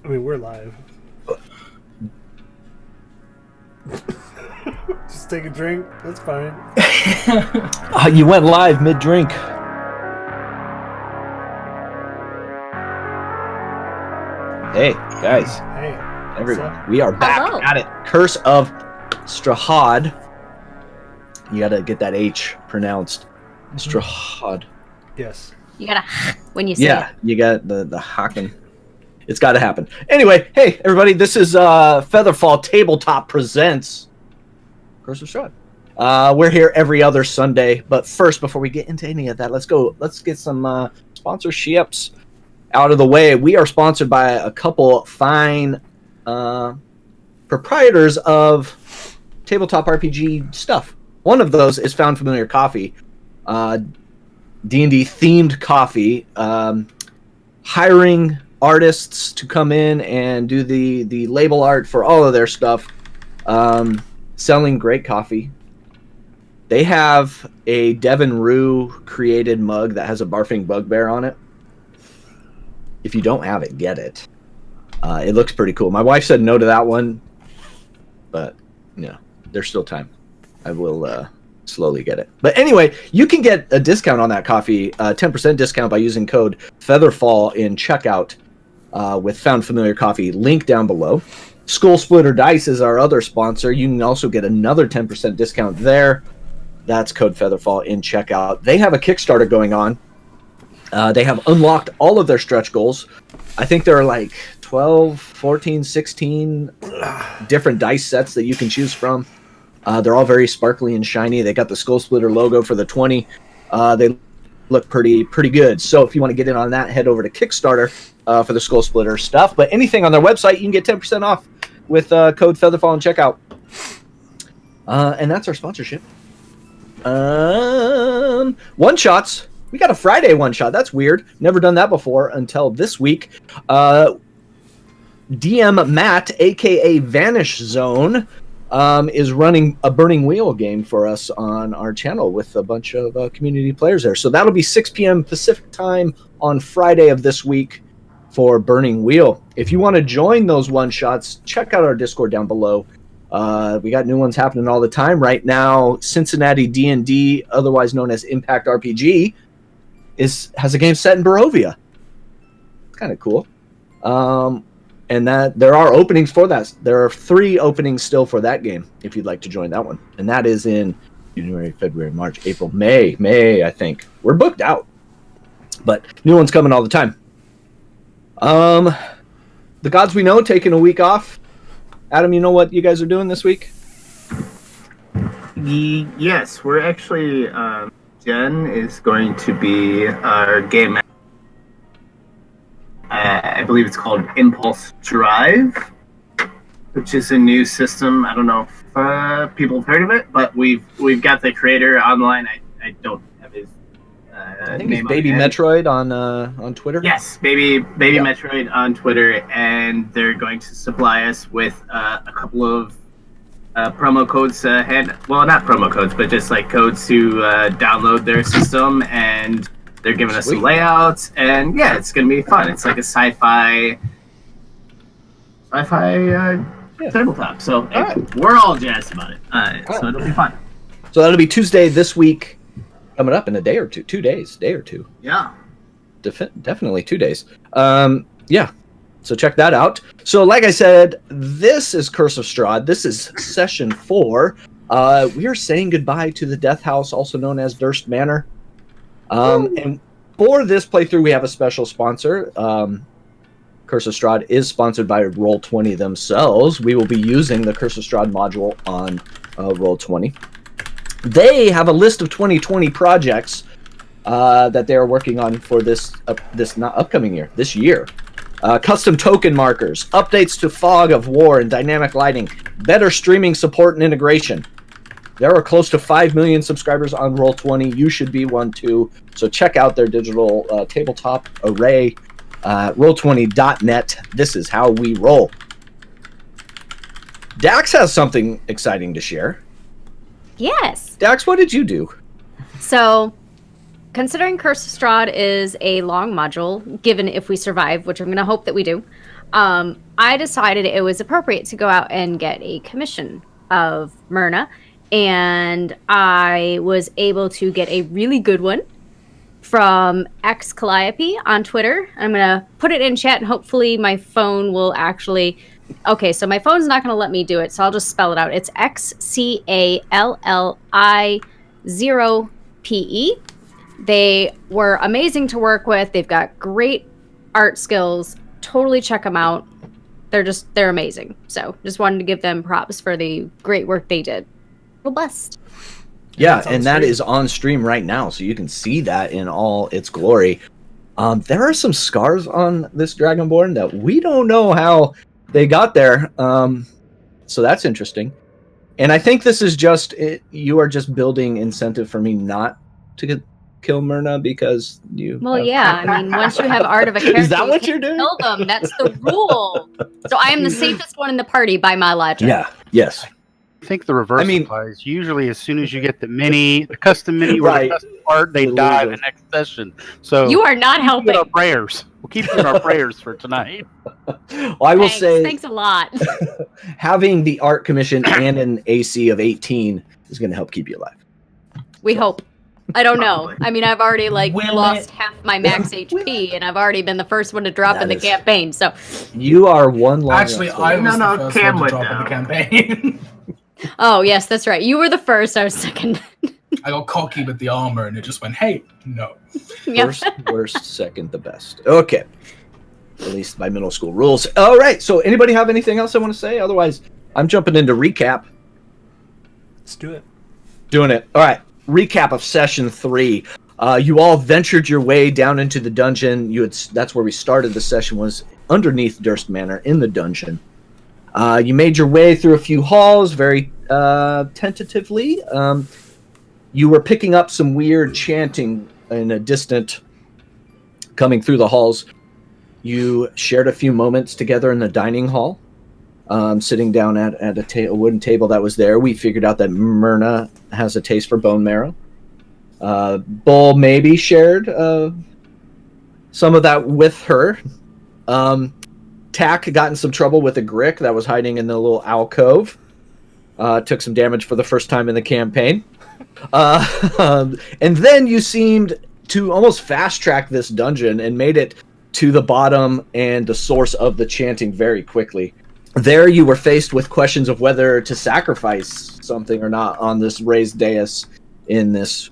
I mean, we're live. Just take a drink. That's fine. You went live mid-drink. Hey, guys. Hey. Everyone. We are back Hello. at it. Curse of Strahd. You gotta get that H pronounced. Strahd. Yes. You gotta when you say Yeah, it. you got the Haken. It's got to happen. Anyway, hey, everybody. This is FeatherFall Tabletop Presents Curse of Strahd. We're here every other Sunday. But first, before we get into any of that, let's get some sponsorships out of the way. We are sponsored by a couple fine proprietors of tabletop RPG stuff. One of those is Found Familiar Coffee, D&D themed coffee, hiring artists to come in and do the label art for all of their stuff, selling great coffee. They have a Devin Rue created mug that has a barfing bugbear on it. If you don't have it, get it. It looks pretty cool. My wife said no to that one, but yeah, there's still time. I will slowly get it. But anyway, you can get a discount on that coffee, 10% discount by using code FeatherFall in checkout with Found Familiar Coffee. Link down below. Skull Splitter Dice is our other sponsor. You can also get another 10% discount there. That's code FeatherFall in checkout. They have a Kickstarter going on. They have unlocked all of their stretch goals. I think there are like 12, 14, 16 different dice sets that you can choose from. They're all very sparkly and shiny. They got the Skull Splitter logo for the 20. They look pretty good. So if you want to get in on that, head over to Kickstarter for the Skull Splitter stuff. But anything on their website, you can get 10% off with code FeatherFall in checkout. And that's our sponsorship. One shots. We got a Friday one shot. That's weird. Never done that before until this week. DM Matt, aka Vanish Zone, is running a Burning Wheel game for us on our channel with a bunch of community players there. So that'll be 6 p.m. Pacific time on Friday of this week for Burning Wheel. If you want to join those one shots, check out our Discord down below. We got new ones happening all the time right now. Cincinnati D&D, otherwise known as Impact RPG, has a game set in Barovia. It's kind of cool. And that there are openings for that. There are 3 openings still for that game if you'd like to join that one. And that is in January, February, March, April, May, I think. We're booked out. But new ones coming all the time. The Gods We Know taking a week off. Adam, you know what you guys are doing this week? Yes, we're actually Jen is going to be our game. I believe it's called Impulse Drive, which is a new system. I don't know if people have heard of it, but we've got the creator online. I don't have his I think name it's Baby Metroid on Twitter. Yes, Baby Metroid on Twitter, and they're going to supply us with a couple of promo codes. Well, not promo codes, but just like codes to download their system, and they're giving us some layouts, and yeah, it's gonna be fun. It's like a sci-fi tabletop. So we're all jazzed about it. So it'll be fun. So that'll be Tuesday this week, coming up in a day or two. 2 days, day or two. Yeah. Definitely 2 days. Yeah. So check that out. So like I said, this is Curse of Strahd. This is session 4. We are saying goodbye to the Death House, also known as Durst Manor. And for this playthrough, we have a special sponsor. Curse of Strahd is sponsored by Roll20 themselves. We will be using the Curse of Strahd module on Roll20. They have a list of 2020 projects that they are working on for this not upcoming year, this year. Custom token markers, updates to Fog of War and dynamic lighting, better streaming support and integration. There are close to 5 million subscribers on Roll20. You should be one too. So check out their digital tabletop array, roll20.net. This is how we roll. Dax has something exciting to share. Yes. Dax, what did you do? So, considering Curse of Strahd is a long module, given if we survive, which I'm going to hope that we do, I decided it was appropriate to go out and get a commission of Myrna, and I was able to get a really good one from X Calliope on Twitter. I'm gonna put it in chat, and hopefully my phone will actually. Okay, so my phone's not gonna let me do it, so I'll just spell it out. It's XCALLI0PE. They were amazing to work with. They've got great art skills. Totally check them out. They're amazing. So just wanted to give them props for the great work they did. Robust. Yeah, and that is on stream right now, so you can see that in all its glory. There are some scars on this Dragonborn that we don't know how they got there. So that's interesting. And I think this is just you are just building incentive for me not to kill Myrna because you. Well, yeah. I mean, once you have art of a character, is that what you're doing? Kill them. That's the rule. So I am the safest one in the party by my logic. Yeah. Yes. I think the reverse applies. Usually, as soon as you get the custom mini, or the custom art, they die the next session. So you are not helping. Our prayers. We'll keep doing our prayers for tonight. Well, I will say, thanks a lot. Having the art commission and an AC of 18 is going to help keep you alive. We hope. I don't know. I mean, I've already lost half my max HP, and I've already been the first one to drop in the campaign. So you are one long. Actually, I was the first one to drop in the campaign. Oh yes, that's right. You were the first. I was second. I got cocky with the armor, and it just went, "Hey, no." First, worst, second, the best. Okay. At least by middle school rules. All right. So, anybody have anything else I want to say? Otherwise, I'm jumping into recap. Let's do it. Doing it. All right. Recap of session 3. You all ventured your way down into the dungeon. That's where we started the session, was underneath Durst Manor in the dungeon. You made your way through a few halls very tentatively. You were picking up some weird chanting in a distant coming through the halls. You shared a few moments together in the dining hall, sitting down at a wooden table that was there. We figured out that Myrna has a taste for bone marrow. Bull maybe shared some of that with her. Tack got in some trouble with a Grick that was hiding in the little alcove. Took some damage for the first time in the campaign. And then you seemed to almost fast-track this dungeon and made it to the bottom and the source of the chanting very quickly. There you were faced with questions of whether to sacrifice something or not on this raised dais in this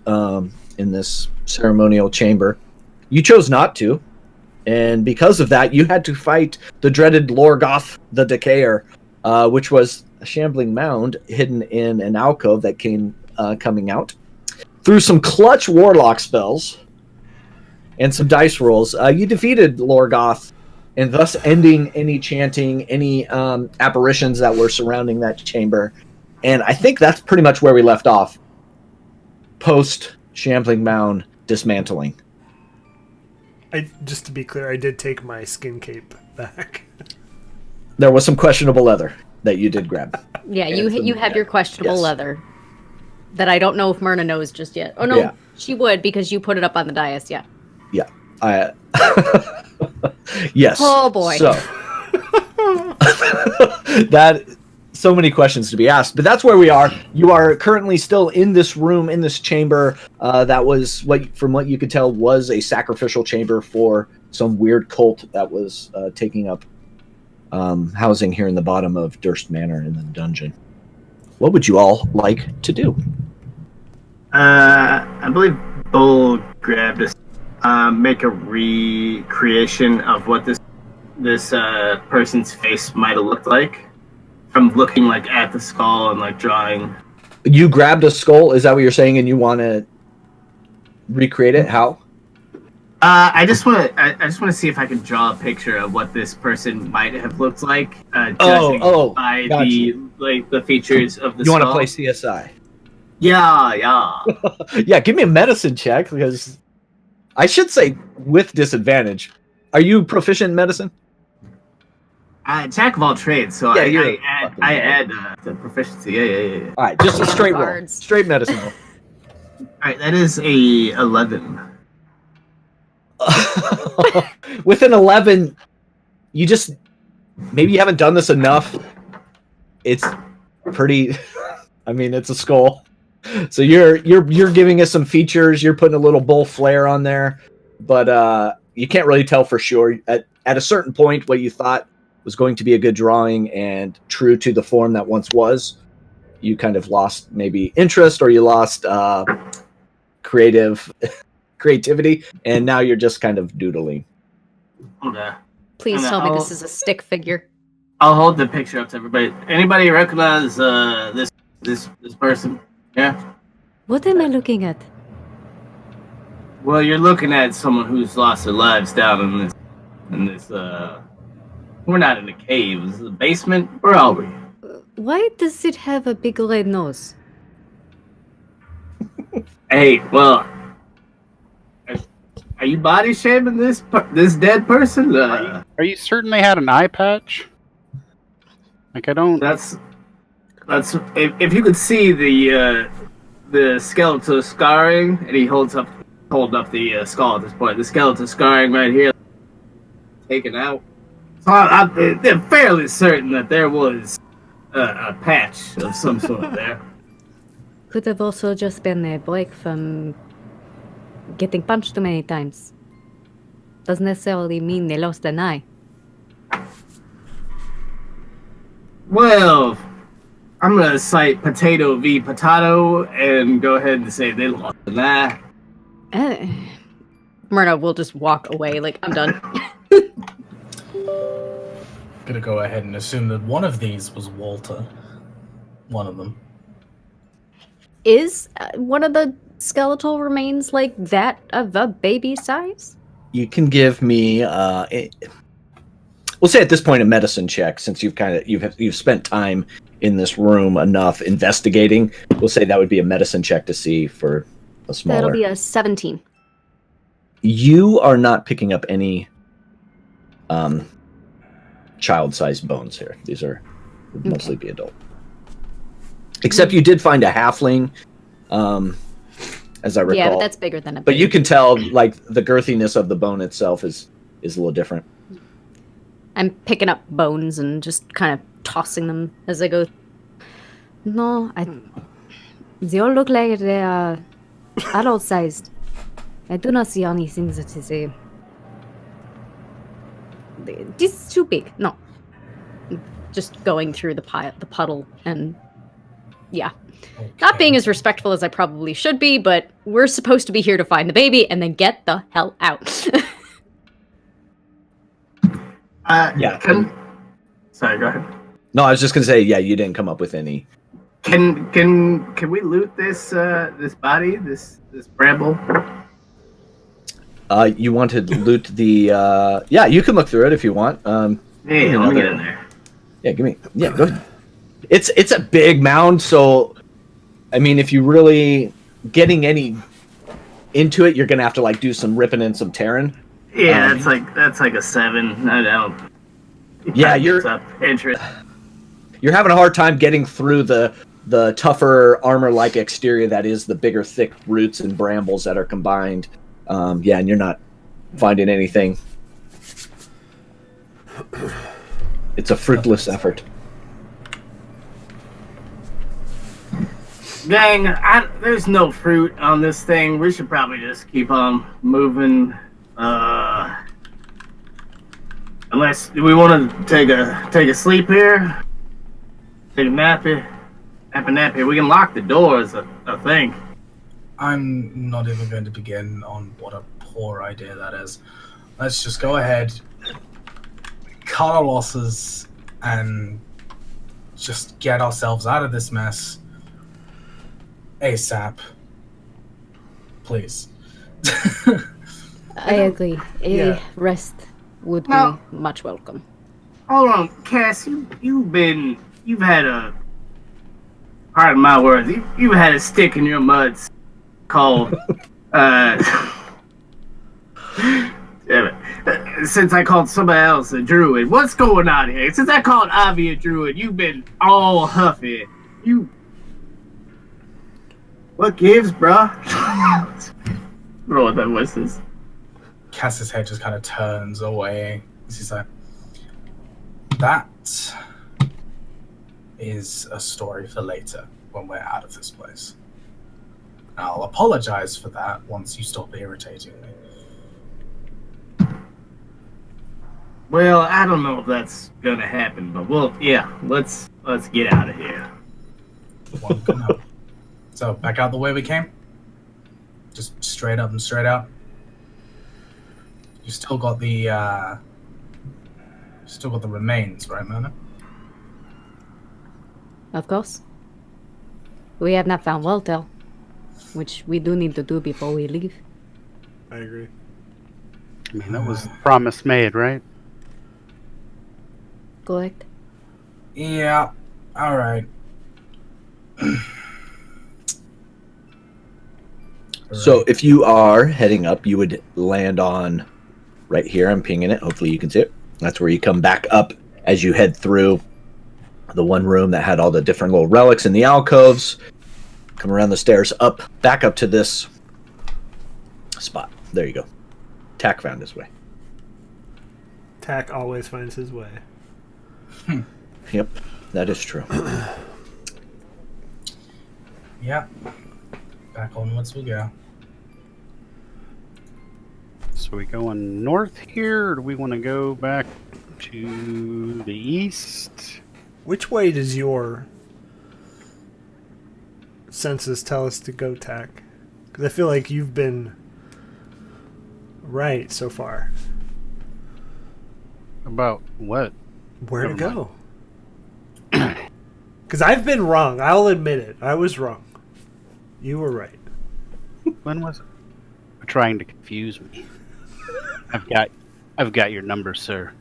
ceremonial chamber. You chose not to. And because of that, you had to fight the dreaded Lorgoth the Decayer, which was a shambling mound hidden in an alcove that came coming out. Through some clutch warlock spells and some dice rolls, you defeated Lorgoth, and thus ending any chanting, any apparitions that were surrounding that chamber. And I think that's pretty much where we left off. Post shambling mound dismantling. Just to be clear, I did take my skin cape back. There was some questionable leather that you did grab. Yeah, you have your questionable leather that I don't know if Myrna knows just yet. Oh no, she would because you put it up on the dais. Yeah. Yeah. Yes. Oh boy. So so many questions to be asked, but that's where we are. You are currently still in this room, in this chamber. That was from what you could tell, was a sacrificial chamber for some weird cult that was taking up housing here in the bottom of Durst Manor in the dungeon. What would you all like to do? I believe Bull grabbed make a recreation of what this person's face might have looked like. From looking at the skull and drawing. You grabbed a skull, is that what you're saying, and you want to recreate it? How? I just want to see if I can draw a picture of what this person might have looked like, judging by the features of the skull. You want to play CSI? Yeah. Yeah, give me a medicine check, because I should say with disadvantage. Are you proficient in medicine? Jack of all trades, so I add the proficiency. Yeah. All right, just a straight roll. Straight medicine roll. All right, that is a 11. With an 11, you just maybe you haven't done this enough. It's pretty. I mean, it's a skull. So you're giving us some features. You're putting a little bull flare on there, but you can't really tell for sure. At a certain point, what you thought was going to be a good drawing and true to the form that once was, you kind of lost maybe interest, or you lost creativity, and now you're just kind of doodling. Okay. Please tell me this is a stick figure. I'll hold the picture up to everybody. Anybody recognize this person? Yeah. What am I looking at? Well, you're looking at someone who's lost their lives down in this. We're not in a cave. This is a basement. Where are we? Why does it have a big red nose? Hey, well, are you body shaming this dead person? Are you certain they had an eye patch? Like, I don't. That's if you could see the skeletal scarring, and he holds up the skull at this point. The skeletal scarring right here, taken out. So they're fairly certain that there was a patch of some sort there. Could have also just been a break from getting punched too many times. Doesn't necessarily mean they lost an eye. Well, I'm gonna cite potato v potato and go ahead and say they lost an eye. Myrna will just walk away like, I'm done. Gonna go ahead and assume that one of these was Walter. One of them. Is one of the skeletal remains like that of a baby size? You can give me we'll say at this point a medicine check, since you've spent time in this room enough investigating. We'll say that would be a medicine check to see for a smaller. That'll be a 17. You are not picking up any child-sized bones here. These are would mostly be adult. Except you did find a halfling, as I recall. Yeah, but that's bigger than a baby. But you can tell, like, the girthiness of the bone itself is a little different. I'm picking up bones and just kind of tossing them as I go. No, they all look like they are adult-sized. I do not see anything that is a... This is too big. No. Just going through the puddle and... Yeah. Okay. Not being as respectful as I probably should be, but we're supposed to be here to find the baby and then get the hell out. Yeah. Sorry, go ahead. No, I was just gonna say, yeah, you didn't come up with any. Can we loot this body, this bramble? You want to loot the? Yeah, you can look through it if you want. Hey, let me get in there. Yeah, go ahead. It's a big mound, so I mean, if you really getting any into it, you're gonna have to like do some ripping and some tearing. Yeah, that's like a 7. I don't. Yeah, you're interest. You're having a hard time getting through the tougher armor-like exterior that is the bigger, thick roots and brambles that are combined. Yeah, and you're not finding anything. It's a fruitless effort. Dang, there's no fruit on this thing. We should probably just keep on moving. Unless we want to take a sleep here, take a nap here. We can lock the doors, I think. I'm not even going to begin on what a poor idea that is. Let's just go ahead, cut our losses, and just get ourselves out of this mess ASAP. Please. I agree. A rest would be much welcome. Hold on, Cass. You've had a, pardon my words, you've had a stick in your muds called since I called somebody else a druid. What's going on here? Since I called Avi a druid, you've been all huffy. What gives, bruh? I don't know what that voice is. Cass's head just kind of turns away. He's like, that is a story for later when we're out of this place. I'll apologize for that once you stop irritating me. Well, I don't know if that's gonna happen, but let's get out of here. One can hope. So back out the way we came? Just straight up and straight out? You still got the remains, right, Mona? Of course. We have not found Walter, which we do need to do before we leave. I agree. I mean, that was the promise made, right? Correct. Yeah. All right. So if you are heading up, you would land on right here. I'm pinging it. Hopefully you can see it. That's where you come back up as you head through the one room that had all the different little relics in the alcoves. Come around the stairs up, back up to this spot. There you go. Tack found his way. Tack always finds his way. Yep, that is true. Yeah. Back onwards we go. So we going north here, or do we want to go back to the east? Which way does your senses tell us to go, Tack? Because I feel like you've been right so far. About what? Where to Never go? Because I've been wrong. I'll admit it. I was wrong. You were right. When was it? You're trying to confuse me. I've got your number, sir.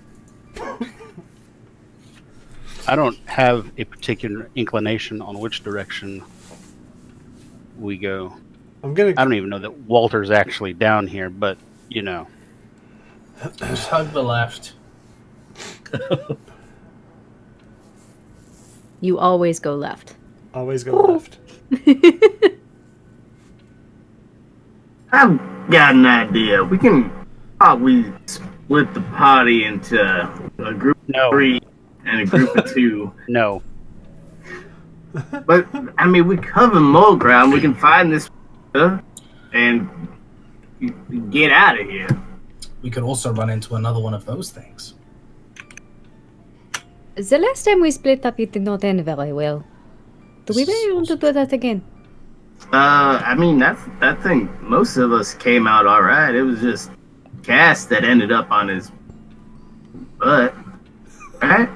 I don't have a particular inclination on which direction we go. I don't even know that Walter's actually down here, but you know. Just hug the left. You always go left. Always go left. I've got an idea. We can probably split the party into a group of 3 and a group of 2. No. But, I mean, we cover more ground. We can find this and get out of here. We could also run into another one of those things. The last time we split up, it did not end very well. Do we really want to do that again? I mean, that thing, most of us came out alright. It was just Cass that ended up on his butt. Right?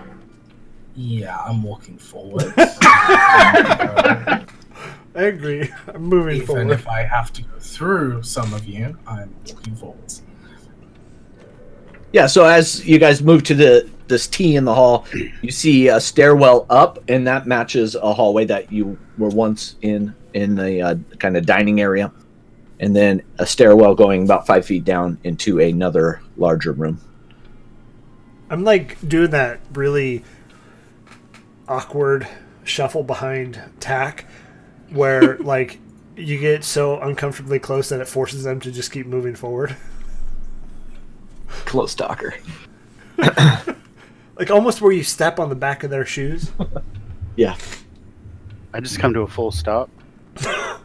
Yeah, I'm walking forward. I agree. I'm moving Even forward. if I have to go through some of you, I'm walking forwards. Yeah, so as you guys move to this T in the hall, you see a stairwell up, and that matches a hallway that you were once in the kind of dining area, and then a stairwell going about 5 feet down into another larger room. I'm like doing that really awkward shuffle behind Tack, where like you get so uncomfortably close that it forces them to just keep moving forward. Close talker. Like almost where you step on the back of their shoes. Yeah. I just come to a full stop. Oh,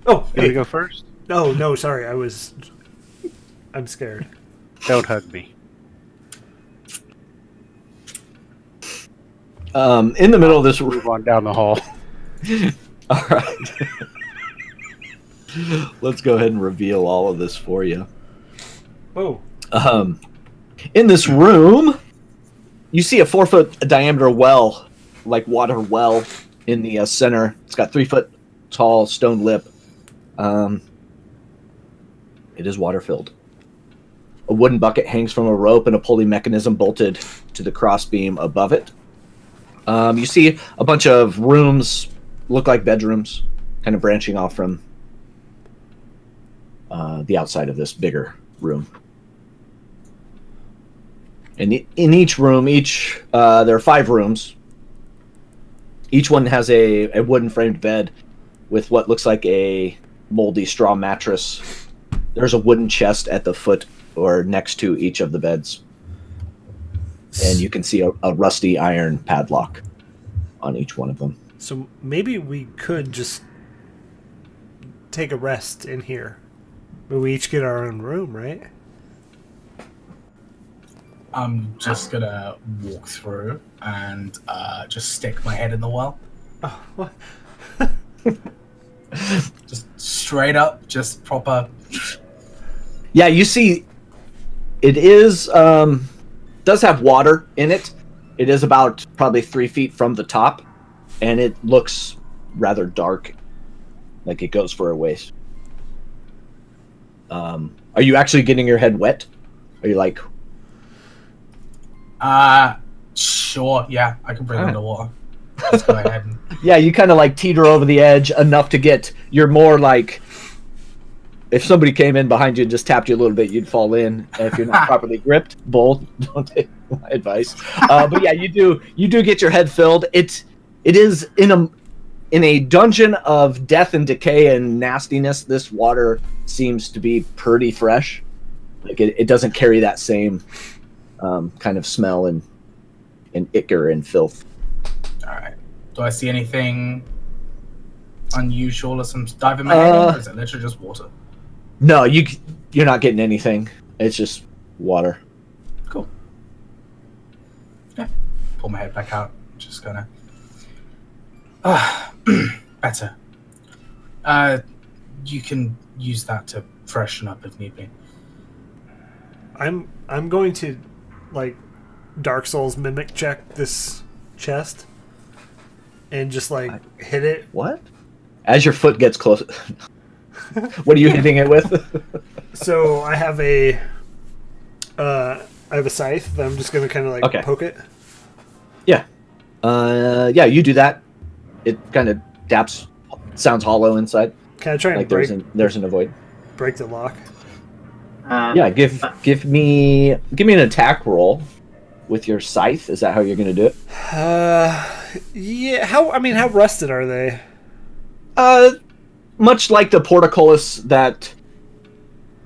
You want hey. to go first? No, sorry. I'm scared. Don't hug me. In the middle of this room. Move on down the hall. All right. Let's go ahead and reveal all of this for you. Whoa. In this room, you see a 4-foot diameter well, like water well, in the center. It's got 3-foot tall stone lip. It is water filled. A wooden bucket hangs from a rope, and a pulley mechanism bolted to the crossbeam above it. You see a bunch of rooms, look like bedrooms, kind of branching off from the outside of this bigger room. And in each room, there are 5 rooms. Each one has a wooden framed bed with what looks like a moldy straw mattress. There's a wooden chest at the foot or next to each of the beds. and you can see a rusty iron padlock on each one of them. So maybe we could just take a rest in here. But we each get our own room, right? I'm just gonna walk through and just stick my head in the well. Oh, what? Just straight up, just proper. Yeah, you see, it is does have water in it. It is about probably 3 feet from the top, and it looks rather dark, like it goes for a waist. Are you actually getting your head wet? Are you like? Sure, yeah, I can bring underwater. Let's go ahead and... Yeah, you kind of like teeter over the edge enough to get. You're more like, if somebody came in behind you and just tapped you a little bit, you'd fall in. And if you're not properly gripped, Bull, don't take my advice. But yeah, you do get your head filled. It is in a dungeon of death and decay and nastiness. This water seems to be pretty fresh. Like it doesn't carry that same kind of smell and ichor and filth. All right. Do I see anything unusual or some dive in my head? Or is it literally just water? No, you're not getting anything. It's just water. Cool. Yeah. Pull my head back out. Just gonna. Better. You can use that to freshen up if need be. I'm going to like Dark Souls mimic check this chest and just like hit it. What? As your foot gets close. What are you hitting it with? So I have a scythe that I'm just gonna kind of like poke it. Yeah. Yeah, you do that. It kind of taps. Sounds hollow inside. Can I try and like break? There's an avoid. Break the lock. Yeah, give me an attack roll with your scythe. Is that how you're gonna do it? Yeah. How rusted are they? Much like the portcullis that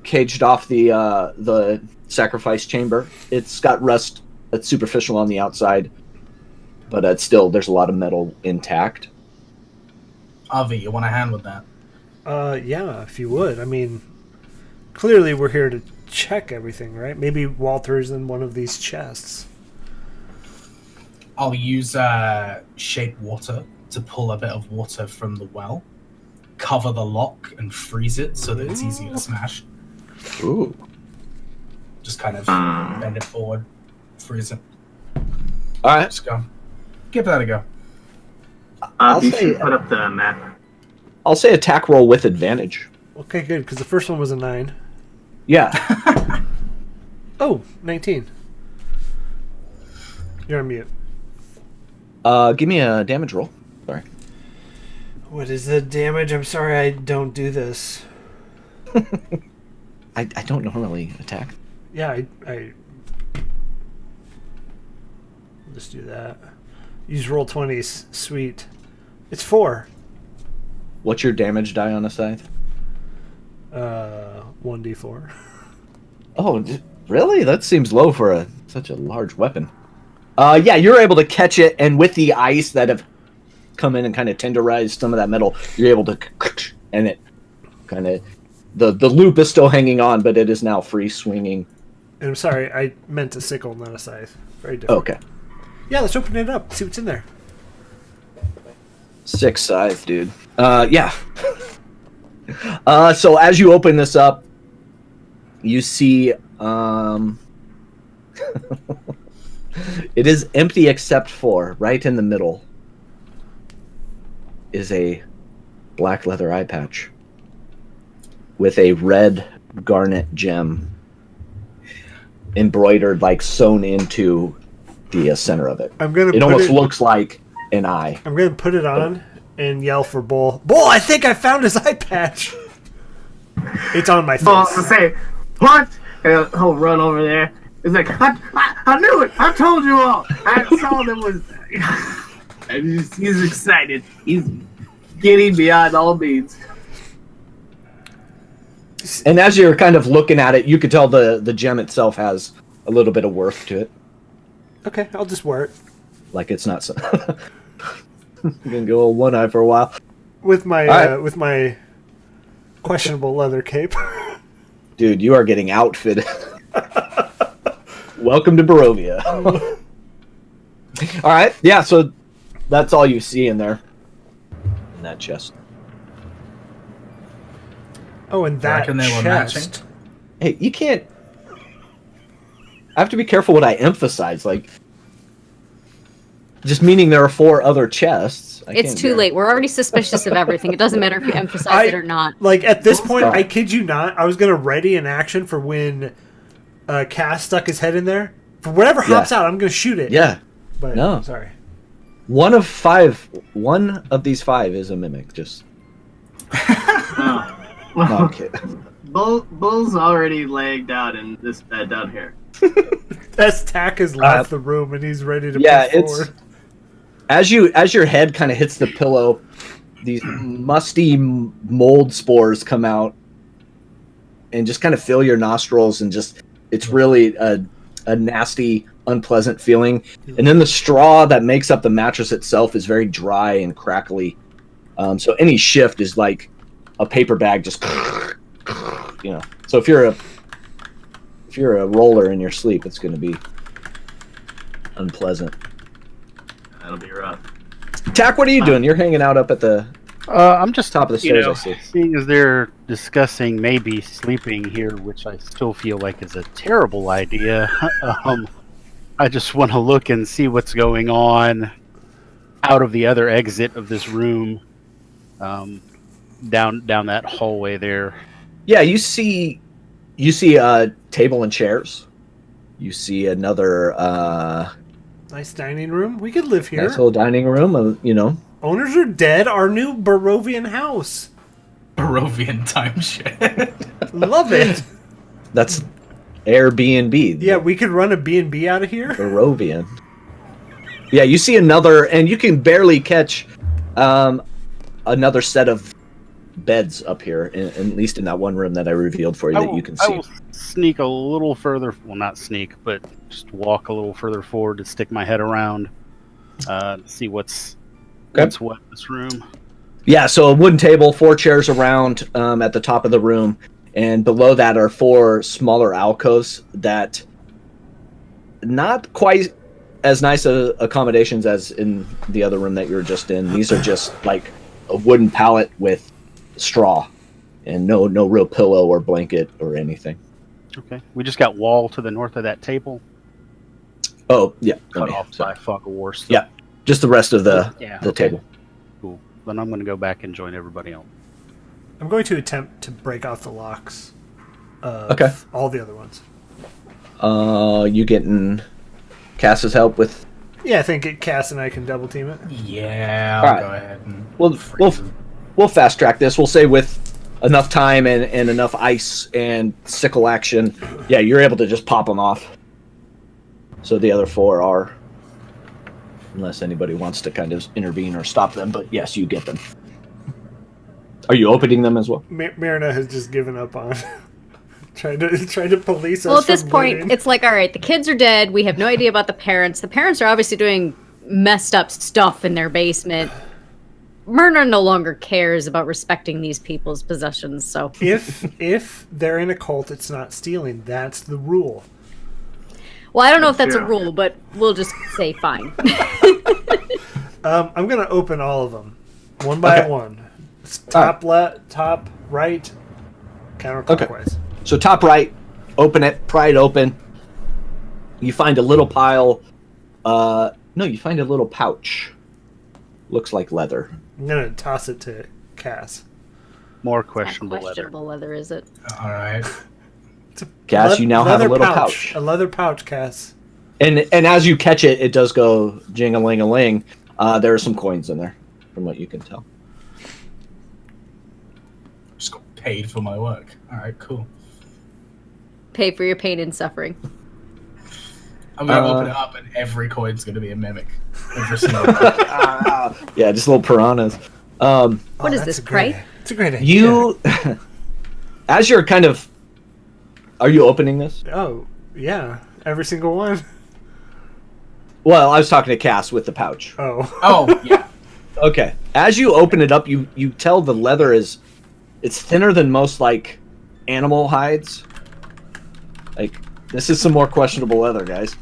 caged off the sacrifice chamber, it's got rust that's superficial on the outside, but it's still there's a lot of metal intact. Avi, you want a hand with that? Yeah, if you would. I mean, clearly we're here to check everything, right? Maybe Walter's in one of these chests. I'll use shape water to pull a bit of water from the well, cover the lock and freeze it so that it's easy to smash. Ooh. Just kind of bend it forward, freeze it. All right. Just go. Give that a go. You should put up the map. I'll say attack roll with advantage. Okay, good, because the first one was a 9. Yeah. Oh, 19. You're on mute. Give me a damage roll. Sorry. What is the damage? I'm sorry, I don't do this. I don't normally attack. Yeah, I let's do that. Use roll 20s. Sweet. It's 4. What's your damage die on a scythe? 1d4. Oh, really? That seems low for such a large weapon. Yeah, you're able to catch it, and with the ice that have come in and kind of tenderized some of that metal, you're able to, and it kind of, the loop is still hanging on, but it is now free swinging. And I'm sorry, I meant a sickle, not a scythe. Very different. Okay. Yeah, let's open it up. See what's in there. 6 scythe, dude. Yeah. So as you open this up, you see it is empty except for right in the middle is a black leather eye patch with a red garnet gem embroidered, like sewn into the center of it. It almost looks like an eye. I'm gonna put it on and yell for Bull. Bull, I think I found his eye patch. It's on my face. Bull will say, "What?" And he'll run over there. He's like, I knew it. I told you all. I saw them was. And he's excited. He's getting beyond all means. And as you're kind of looking at it, you could tell the gem itself has a little bit of worth to it. Okay, I'll just wear it. Like it's not so. I'm gonna go one eye for a while. With my questionable leather cape. Dude, you are getting outfitted. Welcome to Barovia. All right, yeah. So that's all you see in there, in that chest. Oh, and that reckon they were chest. Hey, you can't. I have to be careful what I emphasize. Like, just meaning there are 4 other chests. It's too late. We're already suspicious of everything. It doesn't matter if you emphasize it or not. Like, at this point, I kid you not, I was going to ready an action for when Cass stuck his head in there. For whatever hops out, I'm going to shoot it. Yeah. But, no. Sorry. One of these 5 is a mimic. Just. Well, okay. Bull's already lagged out in this bed down here. Tack has left the room and he's ready to push forward. As your head kind of hits the pillow, these musty mold spores come out and just kind of fill your nostrils, and just it's really a nasty, unpleasant feeling. And then the straw that makes up the mattress itself is very dry and crackly. So any shift is like a paper bag just So if you're a roller in your sleep, it's going to be unpleasant. That'll be rough. Tack, what are you doing? You're hanging out up at the I'm just top of the stairs, I see. Seeing as they're discussing maybe sleeping here, which I still feel like is a terrible idea. I just want to look and see what's going on out of the other exit of this room, down that hallway there. Yeah, you see a table and chairs. You see another nice dining room. We could live here. Nice little dining room, Owners are dead. Our new Barovian house. Barovian timeshare. Love it. That's Airbnb. Yeah, we could run a B&B out of here. Barovian. Yeah, you see another, and you can barely catch another set of beds up here, at least in that one room that I revealed for you that you can see. I will sneak a little further. Well, not sneak, but just walk a little further forward to stick my head around, see what's what in this room. Yeah, so a wooden table, 4 chairs around at the top of the room, and below that are 4 smaller alcoves that not quite as nice accommodations as in the other room that you were just in. These are just like a wooden pallet with straw and no real pillow or blanket or anything. Okay, we just got wall to the north of that table. Oh yeah, cut off by fog of war stuff. Yeah, just the rest of the table. Cool. Then I'm going to go back and join everybody else. I'm going to attempt to break off the locks of all the other ones. You getting Cass's help with? Yeah, I think Cass and I can double team it. Yeah, I'll go ahead and we'll fast track this. We'll say with enough time and enough ice and sickle action, yeah, you're able to just pop them off. So the other 4 are, unless anybody wants to kind of intervene or stop them, but yes, you get them. Are you opening them as well? Marina has just given up on trying to police us. Well, at this point, bleeding. it's like, all right, the kids are dead. We have no idea about the parents. The parents are obviously doing messed up stuff in their basement. Myrna no longer cares about respecting these people's possessions. So if they're in a cult, it's not stealing. That's the rule. Well, I don't know if that's a rule, but we'll just say fine. Um, I'm going to open all of them, one by one. Top left, top right, counterclockwise. Okay. So top right, open it, pry it open. You find a little pile. No, you find a little pouch. Looks like leather. I'm going to toss it to Cass. More questionable leather. Questionable leather, is it? All right. Cass, you now have a little pouch. A leather pouch, Cass. And as you catch it, it does go jing-a-ling-a-ling. There are some coins in there, from what you can tell. Just got paid for my work. All right, cool. Pay for your pain and suffering. I'm going to open it up and every coin's going to be a mimic. Every single one. Yeah, just little piranhas. What is this, prey? It's a great idea. You, as you're kind of... Are you opening this? Oh, yeah. Every single one. Well, I was talking to Cass with the pouch. Oh. Oh, yeah. Okay. As you open it up, you tell the leather it's thinner than most like animal hides. Like this is some more questionable leather, guys.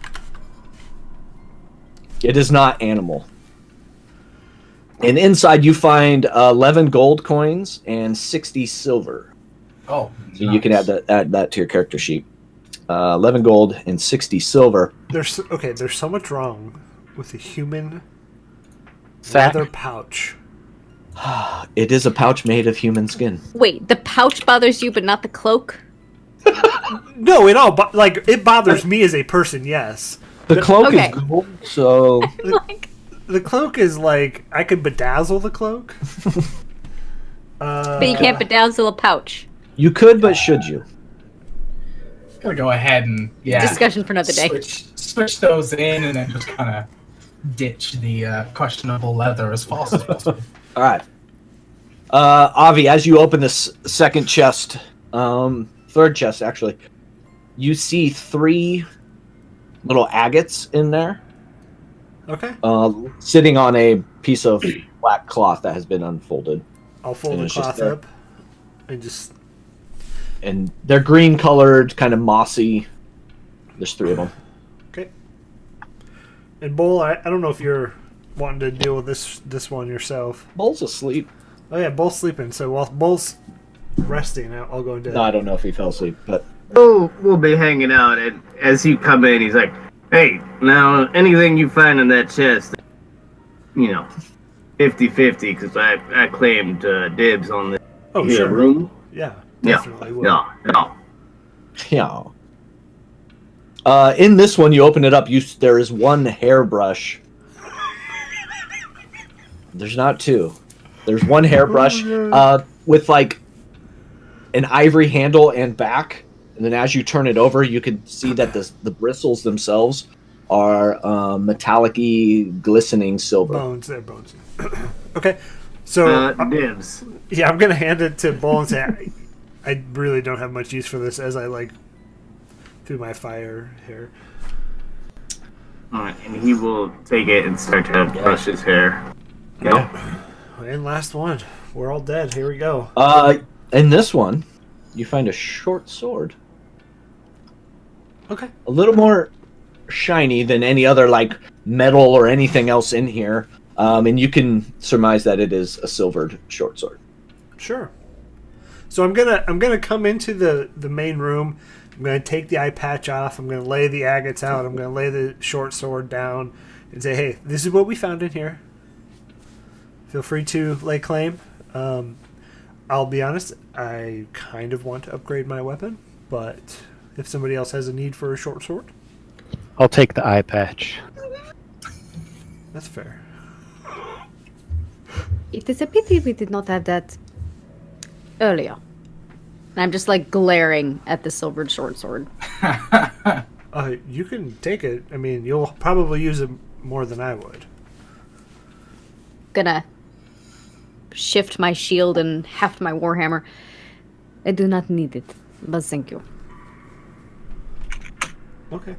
It is not animal. And inside you find 11 gold coins and 60 silver. Oh, So you can add that to your character sheet. 11 gold and 60 silver. There's so much wrong with the human Sack. leather pouch. It is a pouch made of human skin. Wait, the pouch bothers you, but not the cloak? No, it bothers me as a person. Yes, The cloak Okay. is gold, so the cloak is like I could bedazzle the cloak. But you can't bedazzle a pouch. you could, but should you? Gonna go ahead and Discussion for another day. Switch those in, and then just kind of ditch the questionable leather as fast as possible. All right. Avi, as you open this second chest, third chest actually, you see 3 little agates in there, Okay, sitting on a piece of black cloth that has been unfolded, I'll fold And the it's just cloth there. up and just. and they're green colored, kind of mossy. There's 3 of them. Okay. And Bull, I don't know if you're wanting to deal with this one yourself. Bull's asleep. Oh yeah, Bull's sleeping. So while Bull's resting, I'll go into. No, I don't know if he fell asleep, but We'll be hanging out, and as you come in, he's like, "Hey, now anything you find in that chest, 50-50, because I claimed dibs on the Oh sure. room." Yeah, Yeah, definitely will. no. yeah. In this one, you open it up. There is 1 hairbrush. There's not 2. There's 1 hairbrush with like an ivory handle and back, and then as you turn it over, you can see that the bristles themselves are metallic-y, glistening silver. Bones, they're bones. Okay, so Dibs. yeah, I'm gonna hand it to Bull and say I really don't have much use for this as I through my fire here. Alright, and he will take it and start to brush his hair. And last one. We're all dead. Here we go. In this one, you find a short sword. Okay. A little more shiny than any other like metal or anything else in here, and you can surmise that it is a silvered short sword. Sure. So I'm gonna come into the main room. I'm gonna take the eye patch off. I'm gonna lay the agates out. I'm gonna lay the short sword down and say, "Hey, this is what we found in here. Feel free to lay claim." I'll be honest. I kind of want to upgrade my weapon, but if somebody else has a need for a short sword, I'll take the eye patch. that's fair. It is a pity we did not have that earlier. And I'm just like glaring at the silvered short sword. You can take it. I mean, you'll probably use it more than I would. Gonna shift my shield and heft my warhammer. I do not need it, but thank you. Okay.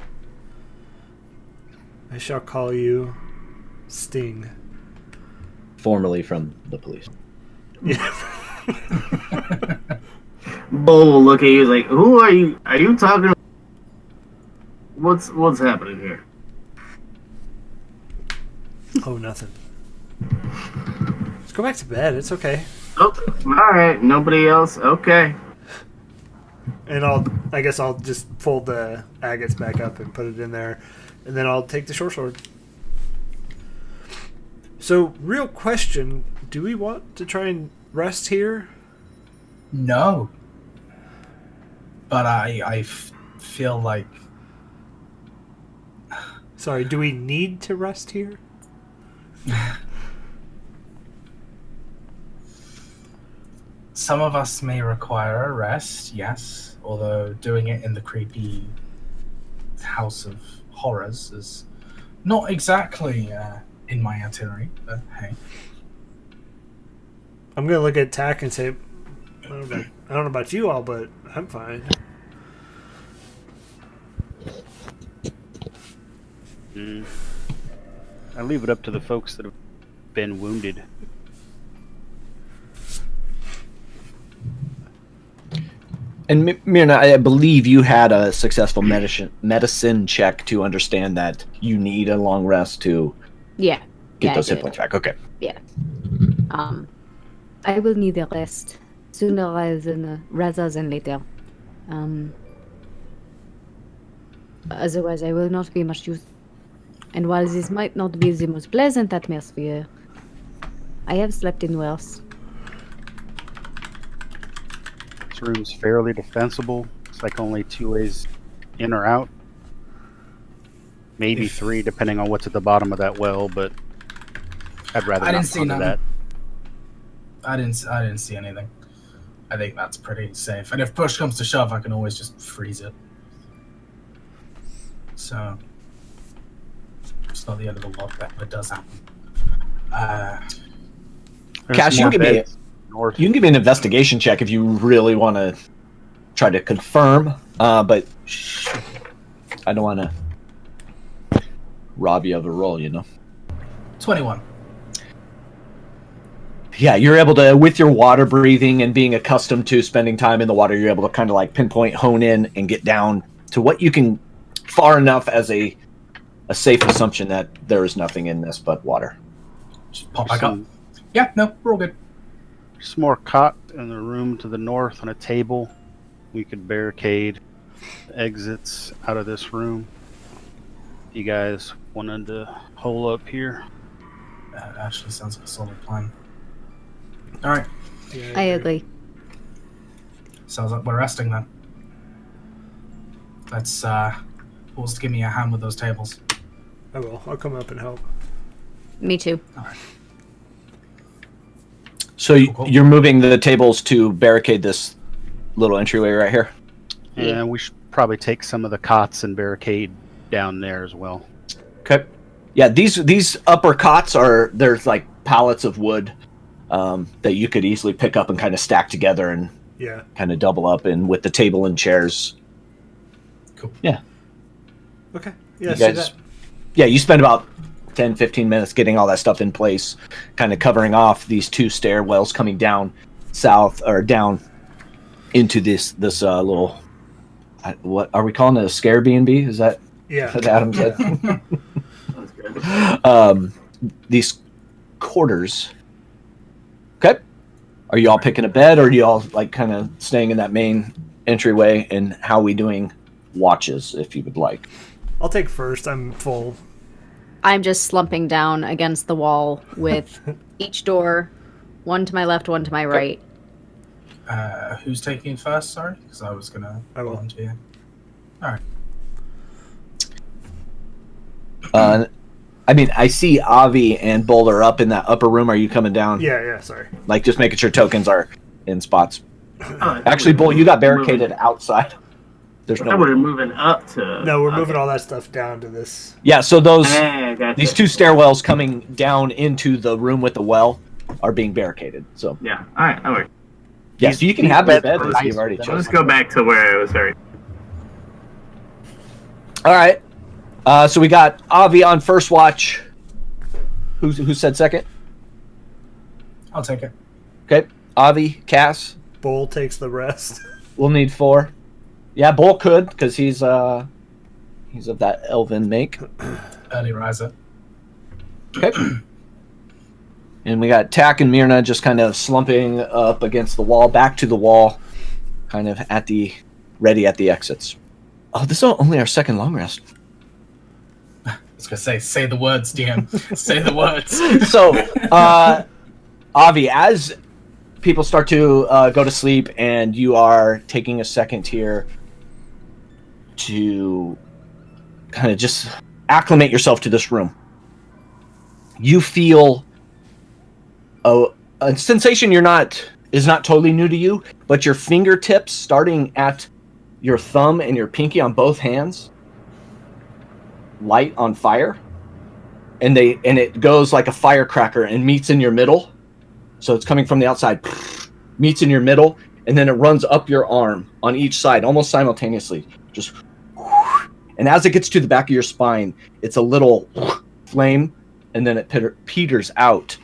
I shall call you Sting. Formerly from the police. Bull will look at you like, "Who are you? Are you talking? What's happening here?" Oh, nothing. Let's go back to bed. It's okay. Oh, all right. Nobody else. Okay. And I guess I'll just fold the agates back up and put it in there, and then I'll take the short sword. So, real question: do we want to try and rest here? No. But I feel like Sorry, do we need to rest here? some of us may require a rest, yes. Although doing it in the creepy house of horrors is not exactly in my itinerary, but hey. I'm gonna look at Tack and say, I don't know about you all, but I'm fine. I leave it up to the folks that have been wounded. And Mirna, I believe you had a successful medicine check to understand that you need a long rest to Yeah. get those I hit points back. Okay. Yeah. I will need a rest sooner rather than later. Otherwise, I will not be much use. And while this might not be the most pleasant atmosphere, I have slept in worse. This room's fairly defensible. It's like only 2 ways in or out. Maybe 3, depending on what's at the bottom of that well, but I'd rather not ponder that. I didn't see anything. I think that's pretty safe. And if push comes to shove, I can always just freeze it. So it's not the end of the world, but it does happen. Cash, you can give me an investigation check if you really want to try to confirm, but I don't want to rob you of a roll, 21. Yeah, you're able to, with your water breathing and being accustomed to spending time in the water, you're able to kind of like pinpoint, hone in, and get down to what you can far enough as a safe assumption that there is nothing in this but water. Just pop back up. Yeah, no, we're all good. Some more cot in the room to the north on a table. We could barricade exits out of this room. You guys wanted to hole up here? That actually sounds like a solid plan. All right. Yeah, I agree. Sounds like we're resting then. Let's Bulls, give me a hand with those tables. I will. I'll come up and help. Me too. All right. So Cool. you're moving the tables to barricade this little entryway right here? And we should probably take some of the cots and barricade down there as well. Okay. Yeah, these upper cots there's like pallets of wood that you could easily pick up and kind of stack together and kind of double up, and with the table and chairs. Cool. Yeah. Okay. Yeah, you guys, you spend about 10, 15 minutes getting all that stuff in place, kind of covering off these 2 stairwells coming down south or down into this little, what are we calling it, a scare B&B? Is that what Adam said? Sounds good. These quarters. Okay. Are you all picking a bed, or are you all like kind of staying in that main entryway? And how are we doing watches, if you would like? I'll take first. I'm full. I'm just slumping down against the wall with each door, one to my left, one to my right. Who's taking first? Sorry, because I was gonna volunteer. All right. I see Avi and Boulder up in that upper room. Are you coming down? Yeah, sorry. Like, just making sure tokens are in spots. Oh, Actually, Bull, you got barricaded outside. There's I thought we were moving up to... No, we're moving all that stuff down to this. Yeah, so Gotcha. these 2 stairwells coming down into the room with the well are being barricaded. So Yeah, all right, that works. yeah, so you can have your bed if you've already Let's chosen. go back to where I was already. All right. So we got Avi on first watch. Who said second? I'll take it. Okay. Avi, Cass. Bull takes the rest. We'll need 4. Yeah, Bull could, because he's of that elven make. Early riser. Okay. And we got Tack and Mirna just kind of slumping up against the wall, back to the wall, kind of ready at the exits. Oh, this is only our second long rest. I was gonna say the words, DM. Say the words. So, Avi, as people start to go to sleep and you are taking a second here to kind of just acclimate yourself to this room, you feel a sensation is not totally new to you, but your fingertips, starting at your thumb and your pinky on both hands, light on fire, and it goes like a firecracker and meets in your middle. So it's coming from the outside, meets in your middle, and then it runs up your arm on each side almost simultaneously. And as it gets to the back of your spine, it's a little flame and then it peters out.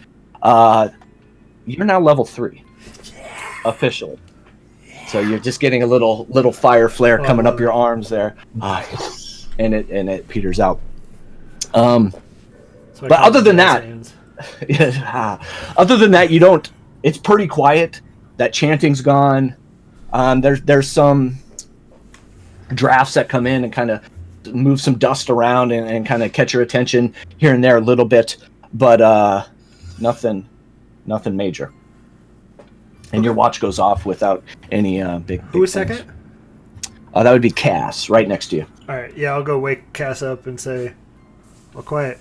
You're now level 3. Official. So you're just getting a little fire flare coming up your arms there. And it peters out. But other than that, you don't. It's pretty quiet. That chanting's gone. There's some drafts that come in and kind of move some dust around and kind of catch your attention here and there a little bit, but nothing major. And your watch goes off without any big. Who was second? That would be Cass, right next to you. All right, yeah, I'll go wake Cass up and say, "Well, quiet."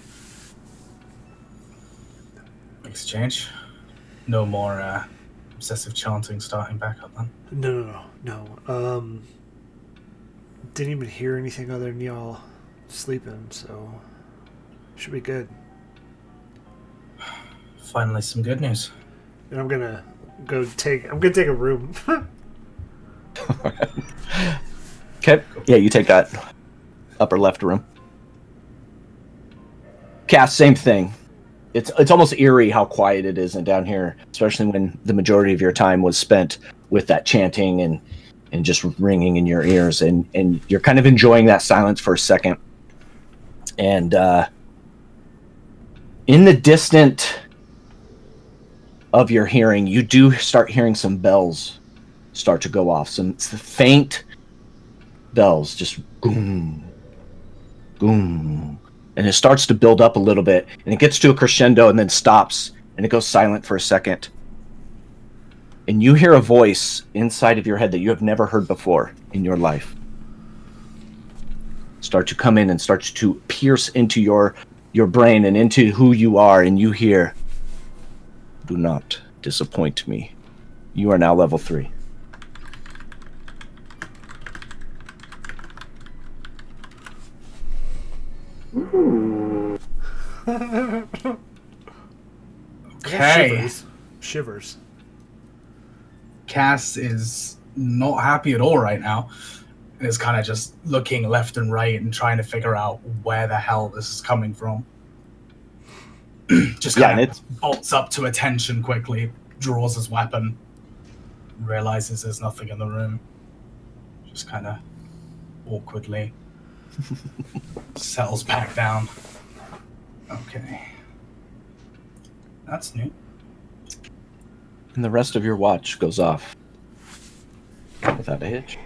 Exchange. No more obsessive chanting starting back up then. No. Didn't even hear anything other than y'all sleeping, so should be good. Finally, some good news. And I'm gonna take a room. Okay. Yeah, you take that upper left room. Cass, same thing. It's almost eerie how quiet it is down here, especially when the majority of your time was spent with that chanting and just ringing in your ears, and you're kind of enjoying that silence for a second. And in the distant of your hearing, you do start hearing some bells start to go off. Some faint bells, just boom, boom. And it starts to build up a little bit, and it gets to a crescendo and then stops, and it goes silent for a second. And you hear a voice inside of your head that you have never heard before in your life start to come in and start to pierce into your brain and into who you are, and you hear, "Do not disappoint me. You are now level 3. Okay. Shivers. Cass is not happy at all right now, and is kind of just looking left and right and trying to figure out where the hell this is coming from. Just kind of bolts up to attention quickly, draws his weapon, realizes there's nothing in the room, just kind of awkwardly settles back down. Okay. That's new. And the rest of your watch goes off without a hitch.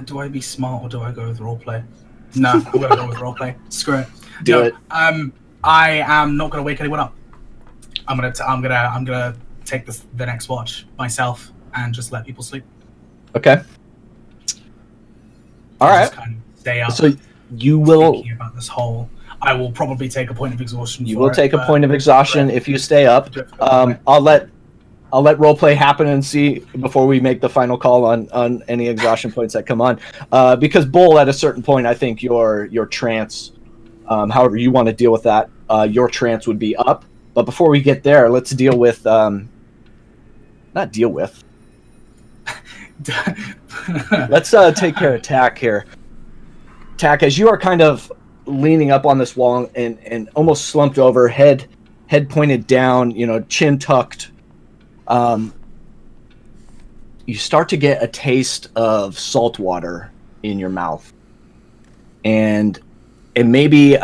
Do I be smart or do I go with roleplay? No, I'm gonna go with roleplay. Screw it. Do it. I am not gonna wake anyone up. I'm gonna take the next watch myself and just let people sleep. Okay. All right. Just kind of stay up. So you will. Thinking about this whole. I will probably take a point of exhaustion. You will take a point of exhaustion if you stay up. I'll let roleplay happen and see before we make the final call on any exhaustion points that come on. Because Bull, at a certain point, I think your trance, however you want to deal with that, your trance would be up. But before we get there, let's deal with not deal with. Let's take care of Tack here. Tack, as you are kind of leaning up on this wall and almost slumped over, head pointed down, chin tucked, you start to get a taste of salt water in your mouth, and maybe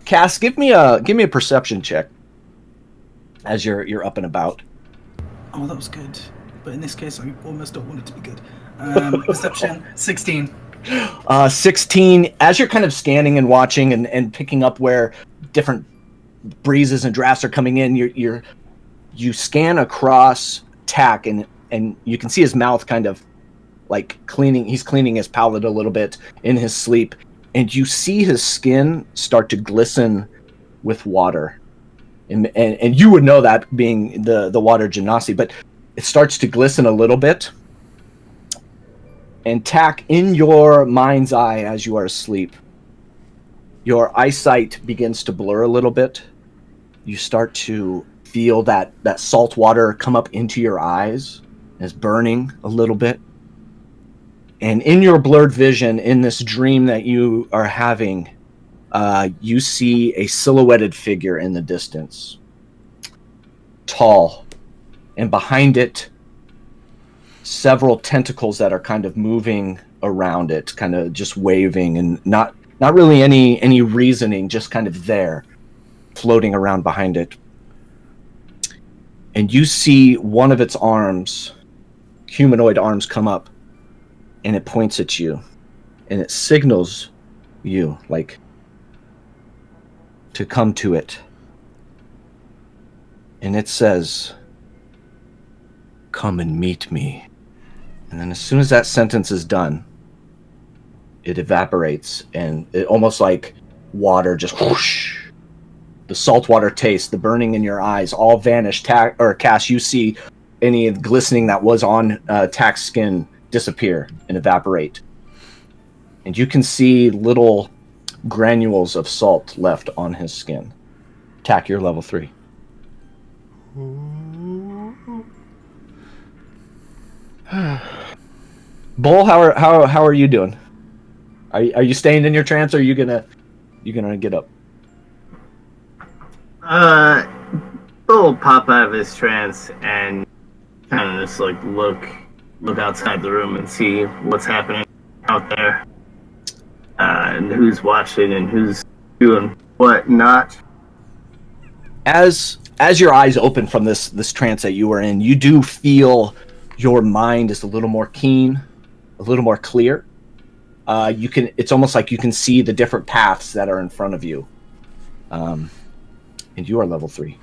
Cass, give me a perception check as you're up and about. Oh, that was good, but in this case, I almost don't want it to be good. Perception 16. 16. As you're kind of standing and watching and picking up where different breezes and drafts are coming in, you scan across Tack and you can see his mouth kind of like cleaning. He's cleaning his palate a little bit in his sleep, and you see his skin start to glisten with water, and you would know that being the water genasi, but it starts to glisten a little bit. And Tack, in your mind's eye as you are asleep, your eyesight begins to blur a little bit. You start to feel that salt water come up into your eyes. It's burning a little bit. And in your blurred vision, in this dream that you are having, you see a silhouetted figure in the distance, tall, and behind it, several tentacles that are kind of moving around it, kind of just waving, and not really any reasoning, just kind of there, floating around behind it. And you see one of its arms, humanoid arms, come up, and it points at you, and it signals you, like, to come to it. And it says, "Come and meet me." And then as soon as that sentence is done, it evaporates, and it almost like water just whoosh. The saltwater taste, the burning in your eyes, all vanish. Cass, you see any glistening that was on Tak's skin disappear and evaporate. And you can see little granules of salt left on his skin. Tak, you're level 3. Bull, how are you doing? Are you staying in your trance, or are you gonna get up? Bull pop out of his trance and kind of just like look outside the room and see what's happening out there, and who's watching and who's doing what not. As your eyes open from this trance that you were in, you do feel your mind is a little more keen, a little more clear. It's almost like you can see the different paths that are in front of you. And you are level 3.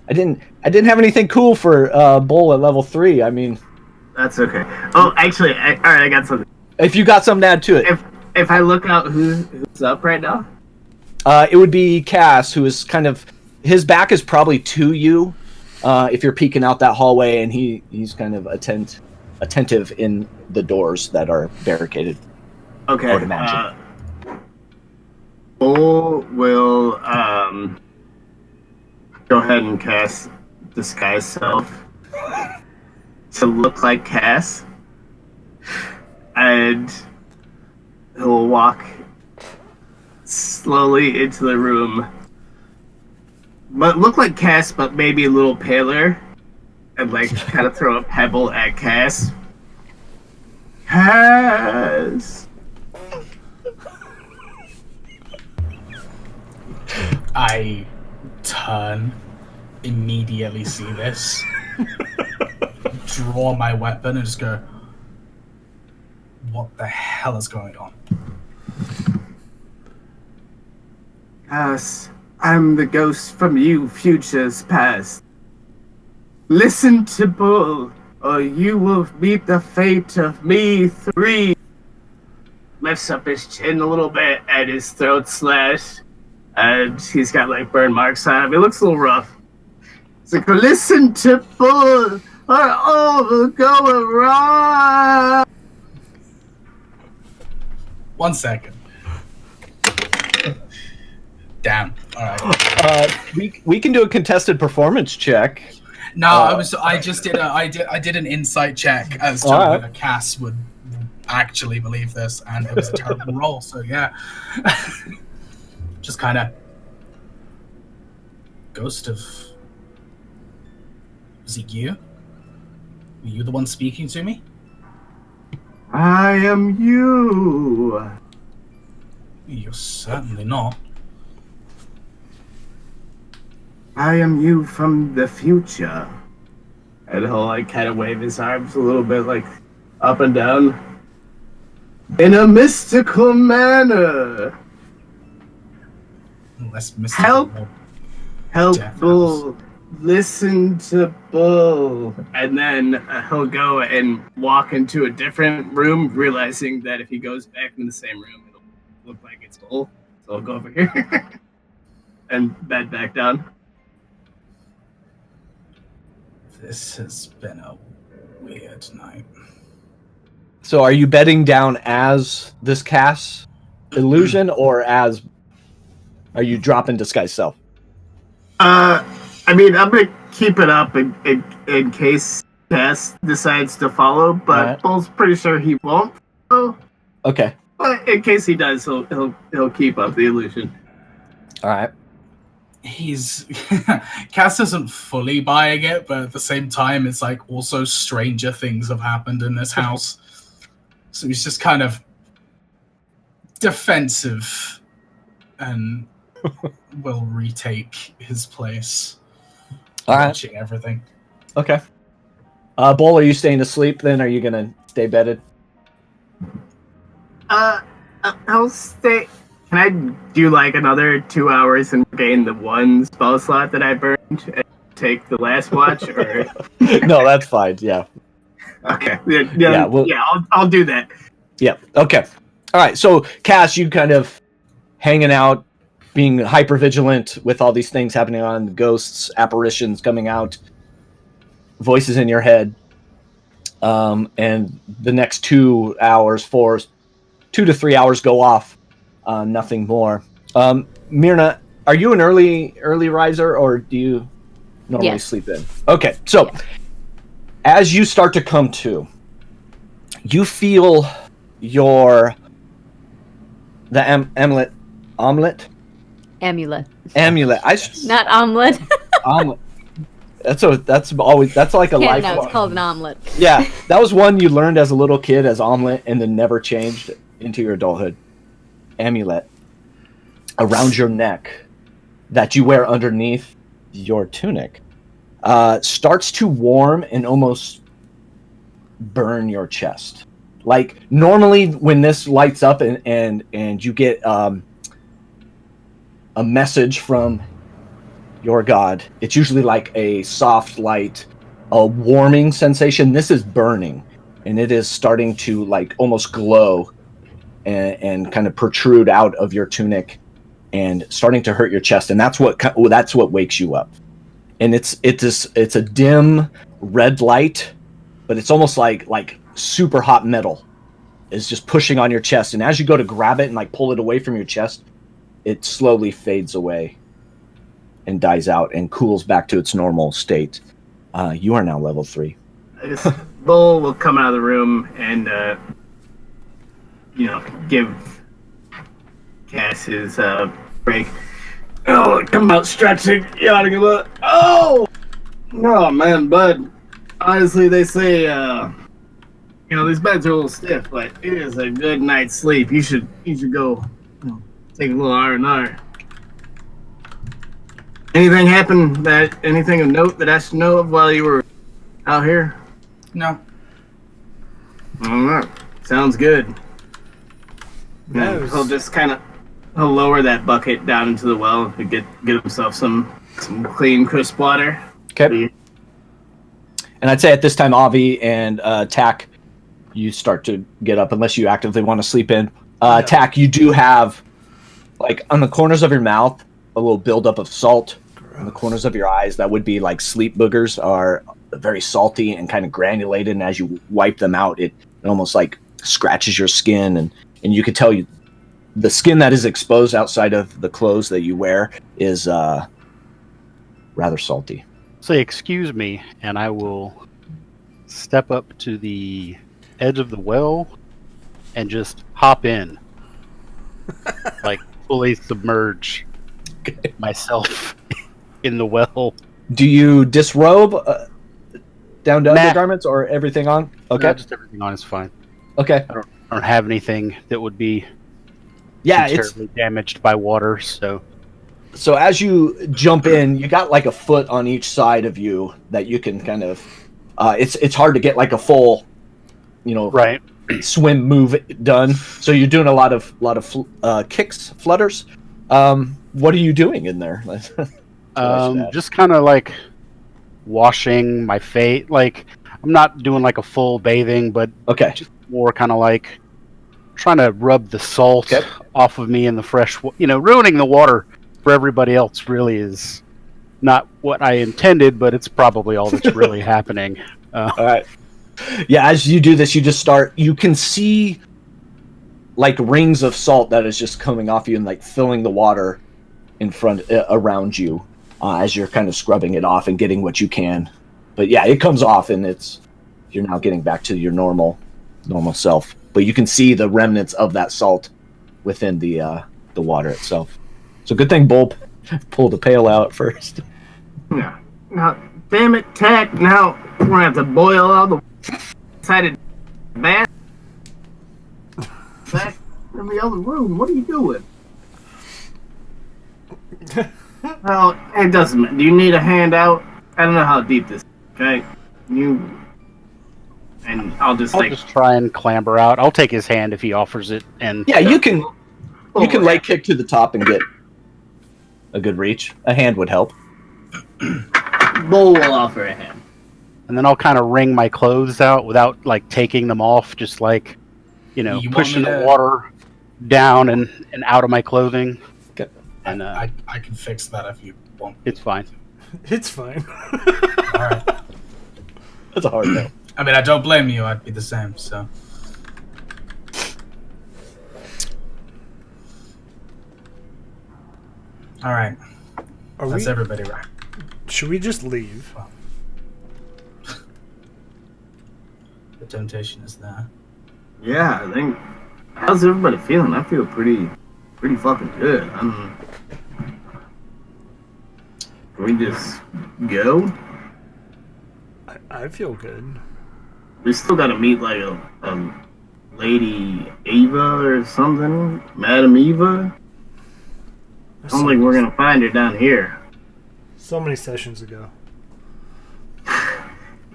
I didn't have anything cool for Bull at level 3. I mean, that's okay. Oh, actually, all right, I got something. If you got something to add to it, if I look out, who's up right now? It would be Cass, who is kind of, his back is probably to you. If you're peeking out that hallway, and he's kind of attentive in the doors that are barricaded. Okay. I would imagine. Bull will go ahead and cast Disguise Self to look like Cass, and he'll walk slowly into the room, but look like Cass, but maybe a little paler, and like kind of throw a pebble at Cass. Cass. I turn, immediately see this, draw my weapon, and just go, what the hell is going on? Cass, I'm the ghost from you, futures past. Listen to Bull, or you will meet the fate of me 3. Lifts up his chin a little bit, and his throat slashed. And he's got like burn marks on him. It looks a little rough. It's like, listen to Bull, or all will go awry. 1 second. Damn. All right. We can do a contested performance check. No, I did an insight check as to whether Cass would actually believe this, and it was a terrible roll. So yeah. Just kind of ghost of. Was it you? Were you the one speaking to me? I am you. You're certainly not. I am you from the future. And he'll like kind of wave his arms a little bit, like up and down, in a mystical manner. Less mystical. Help Bull. Listen to Bull. And then he'll go and walk into a different room, realizing that if he goes back in the same room, it'll look like it's Bull. So I'll go over here and bed back down. This has been a weird night. So are you bedding down as this Cass illusion, or as are you dropping Disguise Self? I mean, I'm gonna keep it up in case Cass decides to follow, but right. Bull's pretty sure he won't follow. Okay. But in case he does, he'll keep up the illusion. All right. Cass isn't fully buying it, but at the same time, it's like also stranger things have happened in this house. So he's just kind of defensive and will retake his place. All right. Watching everything. Okay. Bull, are you staying asleep then? Are you going to stay bedded? I'll stay. Can I do like another 2 hours and gain the one spell slot that I burned and take the last watch? Or No, that's fine. Yeah. Okay. I'll do that. Yeah. Okay. All right. So, Cass, you kind of hanging out, being hyper vigilant with all these things happening on, ghosts, apparitions coming out, voices in your head, and the next 2 hours, 2 to 3 hours go off. Nothing more. Myrna, are you an early riser, or do you normally sleep in? Okay, so as you start to come to, you feel the amulet. Not omelet. Omelet. That's like a life. No, it's called an omelet. Yeah, that was one you learned as a little kid as omelet, and then never changed into your adulthood. Amulet around your neck that you wear underneath your tunic starts to warm and almost burn your chest. Like normally when this lights up and you get a message from your god, it's usually like a soft light, a warming sensation. This is burning, and it is starting to like almost glow and kind of protrude out of your tunic and starting to hurt your chest, and that's what wakes you up. And it's a dim red light, but it's almost like super hot metal is just pushing on your chest, and as you go to grab it and like pull it away from your chest, it slowly fades away and dies out and cools back to its normal state. You are now level 3. Bull will come out of the room and give Cass his break. Oh, come out stretching, yawning a lot. Oh man, bud. Honestly, they say these beds are a little stiff, but it is a good night's sleep. You should go take a little R&R. Anything happened anything of note that I should know of while you were out here? No. All right. Sounds good. He'll just he'll lower that bucket down into the well to get himself some clean, crisp water. Okay. And I'd say at this time, Avi and Tack, you start to get up unless you actively want to sleep in. Tack, you do have, like, on the corners of your mouth, a little buildup of salt. Gross. On the corners of your eyes, that would be like sleep boogers, are very salty and kind of granulated, and as you wipe them out, it almost like scratches your skin, and you can tell the skin that is exposed outside of the clothes that you wear is rather salty. Say, excuse me, and I will step up to the edge of the well and just hop in. Like, fully submerge myself in the well. Do you disrobe down to undergarments or everything on? Okay. No, just everything on is fine. Okay. I don't have anything that would be terribly damaged by water, so as you jump in, you got like a foot on each side of you that you can kind of it's hard to get like a full right swim move done, so you're doing a lot of kicks, flutters. What are you doing in there? Just kind of like washing my face. Like, I'm not doing like a full bathing, but just more kind of like trying to rub the salt off of me in the fresh. Ruining the water for everybody else really is not what I intended, but it's probably all that's really happening. All right. Yeah, as you do this, you can see like rings of salt that is just coming off you and like filling the water in front around you as you're kind of scrubbing it off and getting what you can. But yeah, it comes off, and you're now getting back to your normal self. but you can see the remnants of that salt within the water itself. So good thing Bull pulled the pail out first. Yeah. Now, damn it, Tack. Now we're gonna have to boil all the excited bath back in the other room. What are you doing? Well, it doesn't matter. Do you need a handout? I don't know how deep this is, okay? And I'll just try and clamber out. I'll take his hand if he offers it. And yeah, you can leg kick to the top and get a good reach. A hand would help. Bull will offer a hand. And then I'll kind of wring my clothes out without like taking them off, just like, You pushing want me the to- water down and out of my clothing. Okay. And I can fix that if you want. it's fine. It's fine. All right. That's a hard no. I mean, I don't blame you. I'd be the same. So. All right. That's everybody, right? Should we just leave? The temptation is there. Yeah, I think. How's everybody feeling? I feel pretty fucking good. Can we just go? I feel good. We still gotta meet like a Lady Eva or something, Madam Eva. I don't think we're gonna find her down here. So many sessions ago.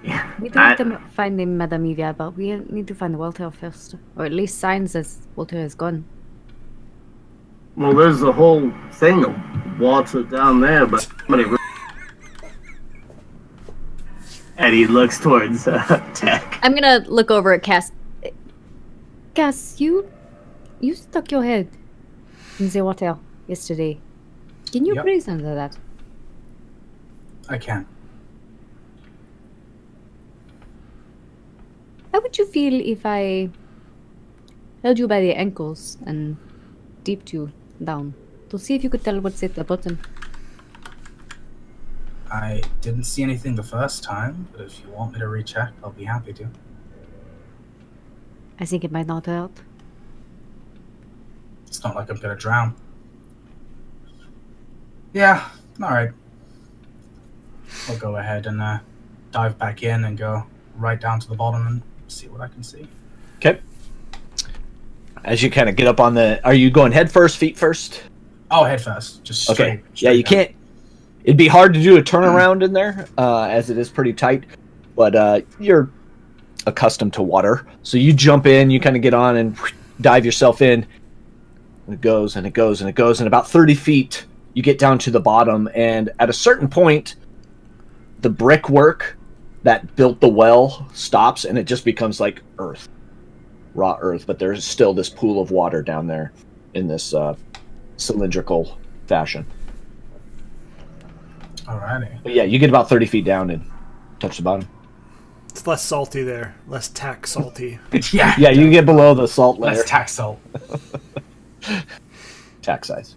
Yeah. We don't need to find the Madame Eva, but we need to find Walter first. Or at least signs that Walter is gone. Well, there's a whole thing of Walter down there, but somebody. And he looks towards Tech. I'm gonna look over at Cass. Cass, you stuck your head in the water yesterday. Can you Yep. breathe under that? I can. How would you feel if I held you by the ankles and dipped you down to see if you could tell what's at the bottom? I didn't see anything the first time, but if you want me to recheck, I'll be happy to. I think it might not hurt. It's not like I'm gonna drown. Yeah, alright. I'll go ahead and dive back in and go right down to the bottom and see what I can see. Okay. As you kind of get up on are you going head first, feet first? Oh, head first. Just straight. Okay. Yeah, straight you down. can't. It'd be hard to do a turnaround in there, as it is pretty tight. But you're accustomed to water, so you jump in. You kind of get on and dive yourself in. And it goes and it goes and it goes, and about 30 feet, you get down to the bottom. And at a certain point, the brickwork that built the well stops, and it just becomes like earth, raw earth. But there's still this pool of water down there in this cylindrical fashion. Alrighty. But yeah, you get about 30 feet down and touch the bottom. It's less salty there. Less tack salty. Yeah. Yeah, you get below the salt layer. Let's tax salt. Tack size.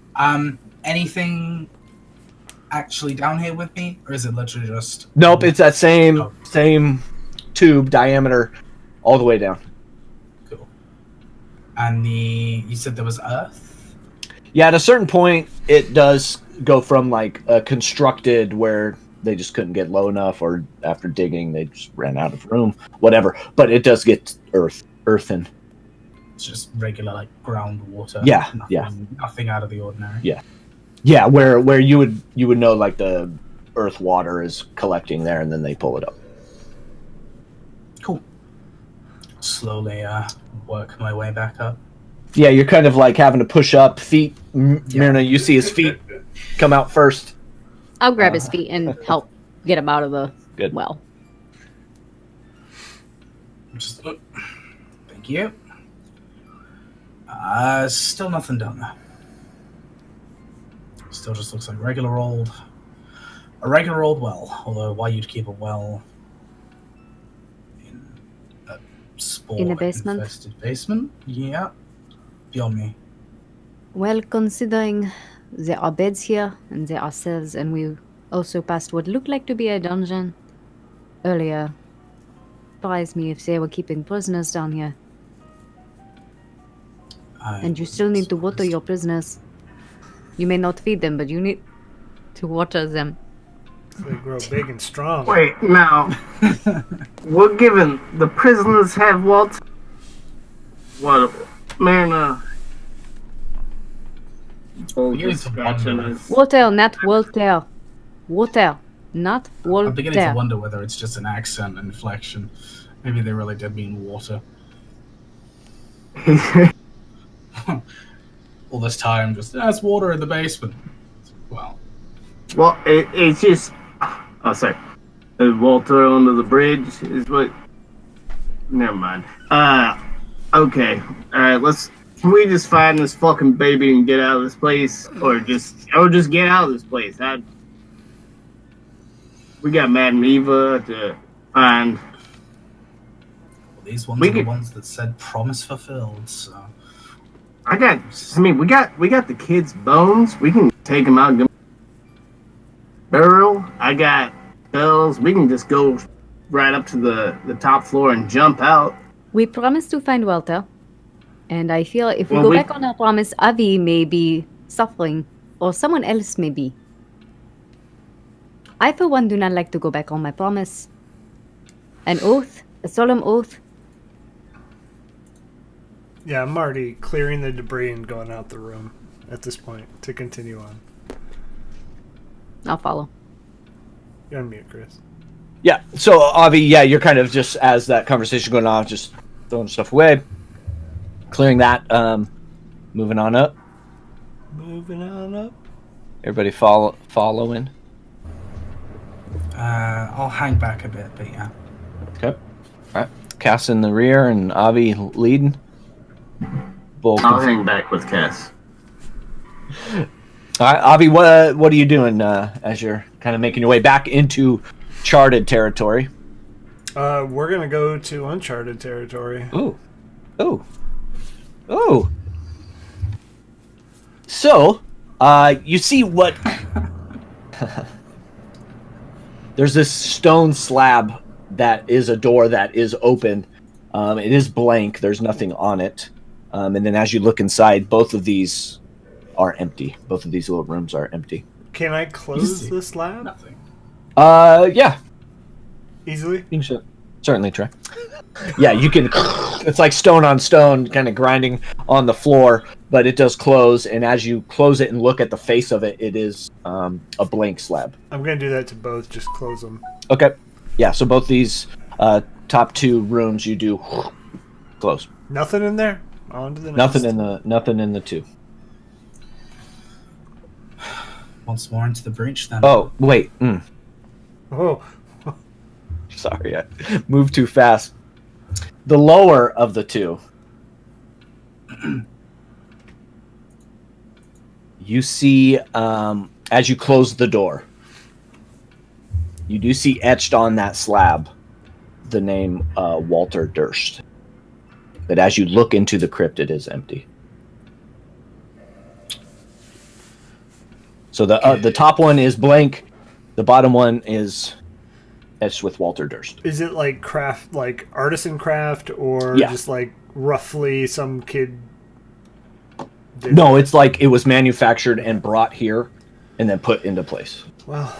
Anything actually down here with me, or is it literally just? Nope, it's that same tube diameter all the way down. Cool. And you said there was earth. Yeah, at a certain point, it does go from like a constructed where they just couldn't get low enough, or after digging they just ran out of room, whatever. But it does get earthen. It's just regular like groundwater. Yeah, nothing, yeah. Nothing out of the ordinary. Yeah. Yeah, where you would know like the earth water is collecting there, and then they pull it up. Cool. Slowly work my way back up. Yeah, you're kind of like having to push up. Feet, Myrna, you see his feet come out first. I'll grab his feet and help get him out of the Good. well. Just thank you. Still nothing down there. Still just looks like a regular old well. Although why you'd keep a well in a spore In a basement? infested basement? Yeah. Beyond me. Well, considering there are beds here and there are cells, and we also passed what looked like to be a dungeon earlier. Surprised me if they were keeping prisoners down here. And you still need to water your prisoners. You may not feed them, but you need to water them. They grow big and strong. Wait, now, we're given the prisoners have Walter. What, man? Beginning to wonder. Water, not Walter. Water, not Walter. I'm beginning to wonder whether it's just an accent inflection. Maybe they really did mean water. All this time, just that's water in the basement. Well, it's just. Oh, sorry. Walter under the bridge is what. Never mind. Okay. All right. Can we just find this fucking baby and get out of this place, or just get out of this place? We got Madam Eva to find. Well, these ones are the ones that said "promise fulfilled." So. We got the kids' bones. We can take them out. Burial. I got bells. We can just go right up to the top floor and jump out. We promised to find Walter. And I feel if we go back on our promise, Avi may be suffering. Or someone else may be. I, for one, do not like to go back on my promise. An oath. A solemn oath. Yeah, I'm already clearing the debris and going out the room at this point to continue on. I'll follow. You're on mute, Chris. Yeah, so Avi, you're kind of just, as that conversation going on, just throwing stuff away, clearing that, moving on up. Moving on up. Everybody following? I'll hang back a bit, but yeah. Okay. All right. Cass in the rear and Avi leading. I'll hang back with Cass. All right, Avi, what are you doing as you're kind of making your way back into charted territory? We're gonna go to uncharted territory. Ooh. So, you see what? There's this stone slab that is a door that is open. It is blank. There's nothing on it. And then as you look inside, both of these are empty. Both of these little rooms are empty. Can I close the slab? Nothing. Yeah. Easily? You can certainly try. Yeah, you can. It's like stone on stone, kind of grinding on the floor, but it does close. And as you close it and look at the face of it, it is a blank slab. I'm going to do that to both. Just close them. Okay. Yeah, so both these top two rooms you do close. Nothing in there? On to the next. Nothing in the two. Once more into the breach, then. Oh, wait. Oh. Sorry, I moved too fast. The lower of the two, you see, as you close the door, you do see etched on that slab the name Walter Durst. But as you look into the crypt, it is empty. So the top one is blank. The bottom one is etched with Walter Durst. Is it like craft, like artisan craft, or just like roughly some kid did? No, it's like it was manufactured and brought here and then put into place. Well,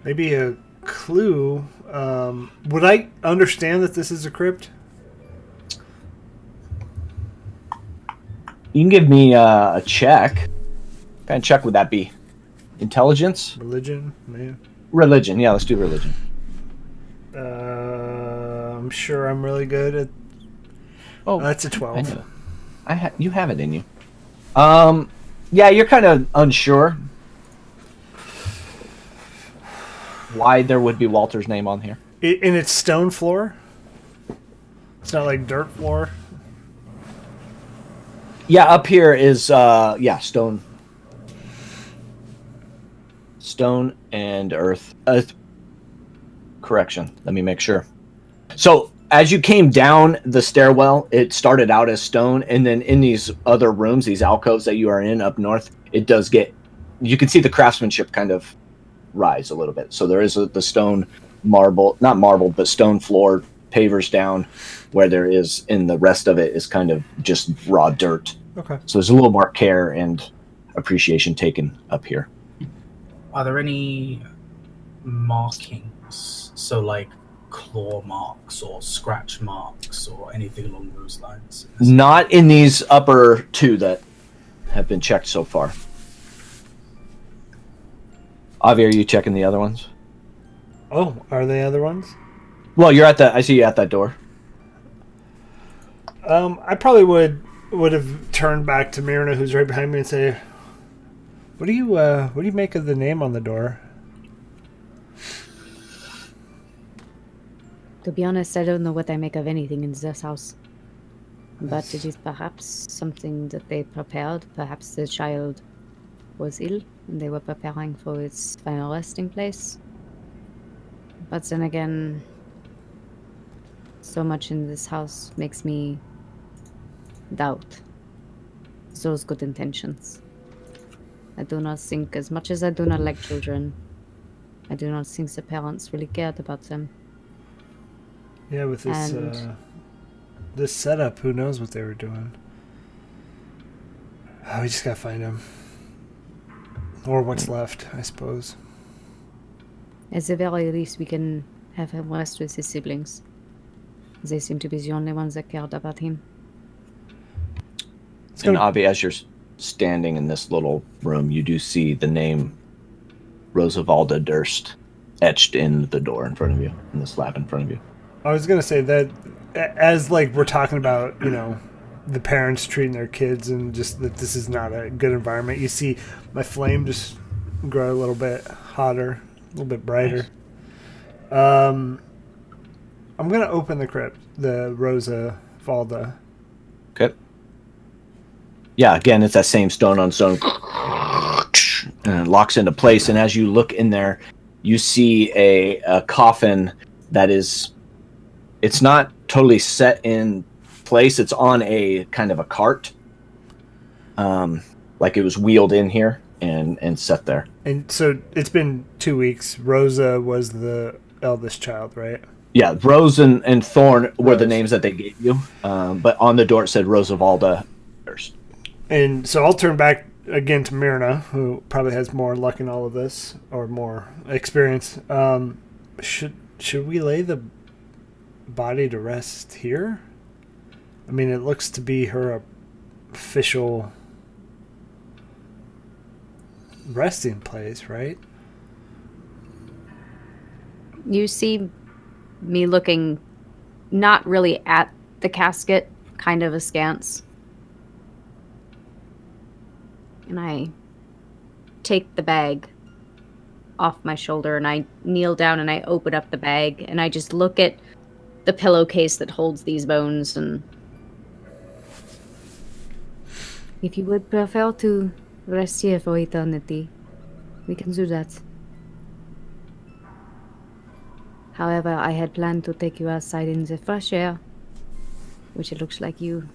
maybe a clue. Would I understand that this is a crypt? You can give me a check. What kind of check would that be? Intelligence? Religion? Man. Religion. Yeah, let's do religion. I'm sure I'm really good at... Oh, that's a 12. You have it in you. Yeah, you're kind of unsure why there would be Walter's name on here. And it's stone floor? It's not like dirt floor? Yeah, up here is, stone. Stone and earth. Correction. Let me make sure. So, as you came down the stairwell, it started out as stone, and then in these other rooms, these alcoves that you are in up north, it does get... You can see the craftsmanship kind of rise a little bit. So there is the stone marble, not marble, but stone floor pavers down, where there is in the rest of it is kind of just raw dirt. Okay. So there's a little more care and appreciation taken up here. Are there any markings? So like claw marks or scratch marks or anything along those lines? Not in these upper two that have been checked so far. Avi, are you checking the other ones? Oh, are they other ones? Well, you're at that. I see you at that door. I probably would have turned back to Myrna, who's right behind me, and say, what do you make of the name on the door? To be honest, I don't know what I make of anything in this house. But it is perhaps something that they prepared. Perhaps the child was ill and they were preparing for its final resting place. But then again, so much in this house makes me doubt those good intentions. I do not think, as much as I do not like children, I do not think the parents really cared about them. Yeah, with this this setup, who knows what they were doing? Oh, we just gotta find him, or what's left, I suppose. At the very least, we can have him rest with his siblings. They seem to be the only ones that cared about him. And Avi, as you're standing in this little room, you do see the name Rosavalda Durst etched in the door in front of you, in the slab in front of you. I was gonna say that as like we're talking about, the parents treating their kids and just that this is not a good environment. You see my flame just grow a little bit hotter, a little bit brighter. I'm gonna open the crypt, the Rosa Valda. Okay. Yeah, again, it's that same stone on stone, and it locks into place. And as you look in there, you see a coffin that is, it's not totally set in place. It's on a kind of a cart, like it was wheeled in here and set there. And so it's been 2 weeks. Rosa was the eldest child, right? Yeah, Rose and Thorn were the Rose. names that they gave you, but on the door it said Rosavalda Durst. And so I'll turn back again to Myrna, who probably has more luck in all of this, or more experience. Should we lay the body to rest here? I mean, it looks to be her official resting place, right? You see me looking not really at the casket, kind of askance. And I take the bag off my shoulder and I kneel down and I open up the bag and I just look at the pillowcase that holds these bones. And if you would prefer to rest here for eternity, we can do that. However, I had planned to take you outside in the fresh air, which it looks like you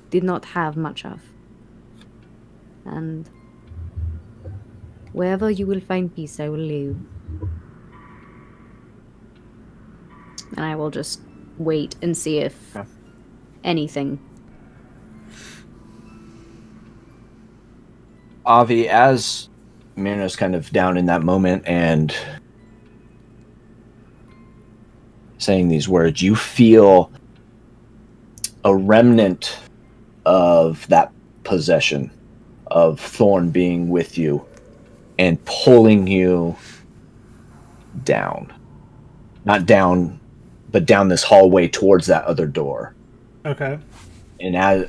did not have much of. And wherever you will find peace, I will lay you. And I will just wait and see if anything. Avi, as Myrna's kind of down in that moment and saying these words, you feel a remnant of that possession of Thorn being with you and pulling you down. Not down, but down this hallway towards that other door. Okay. And as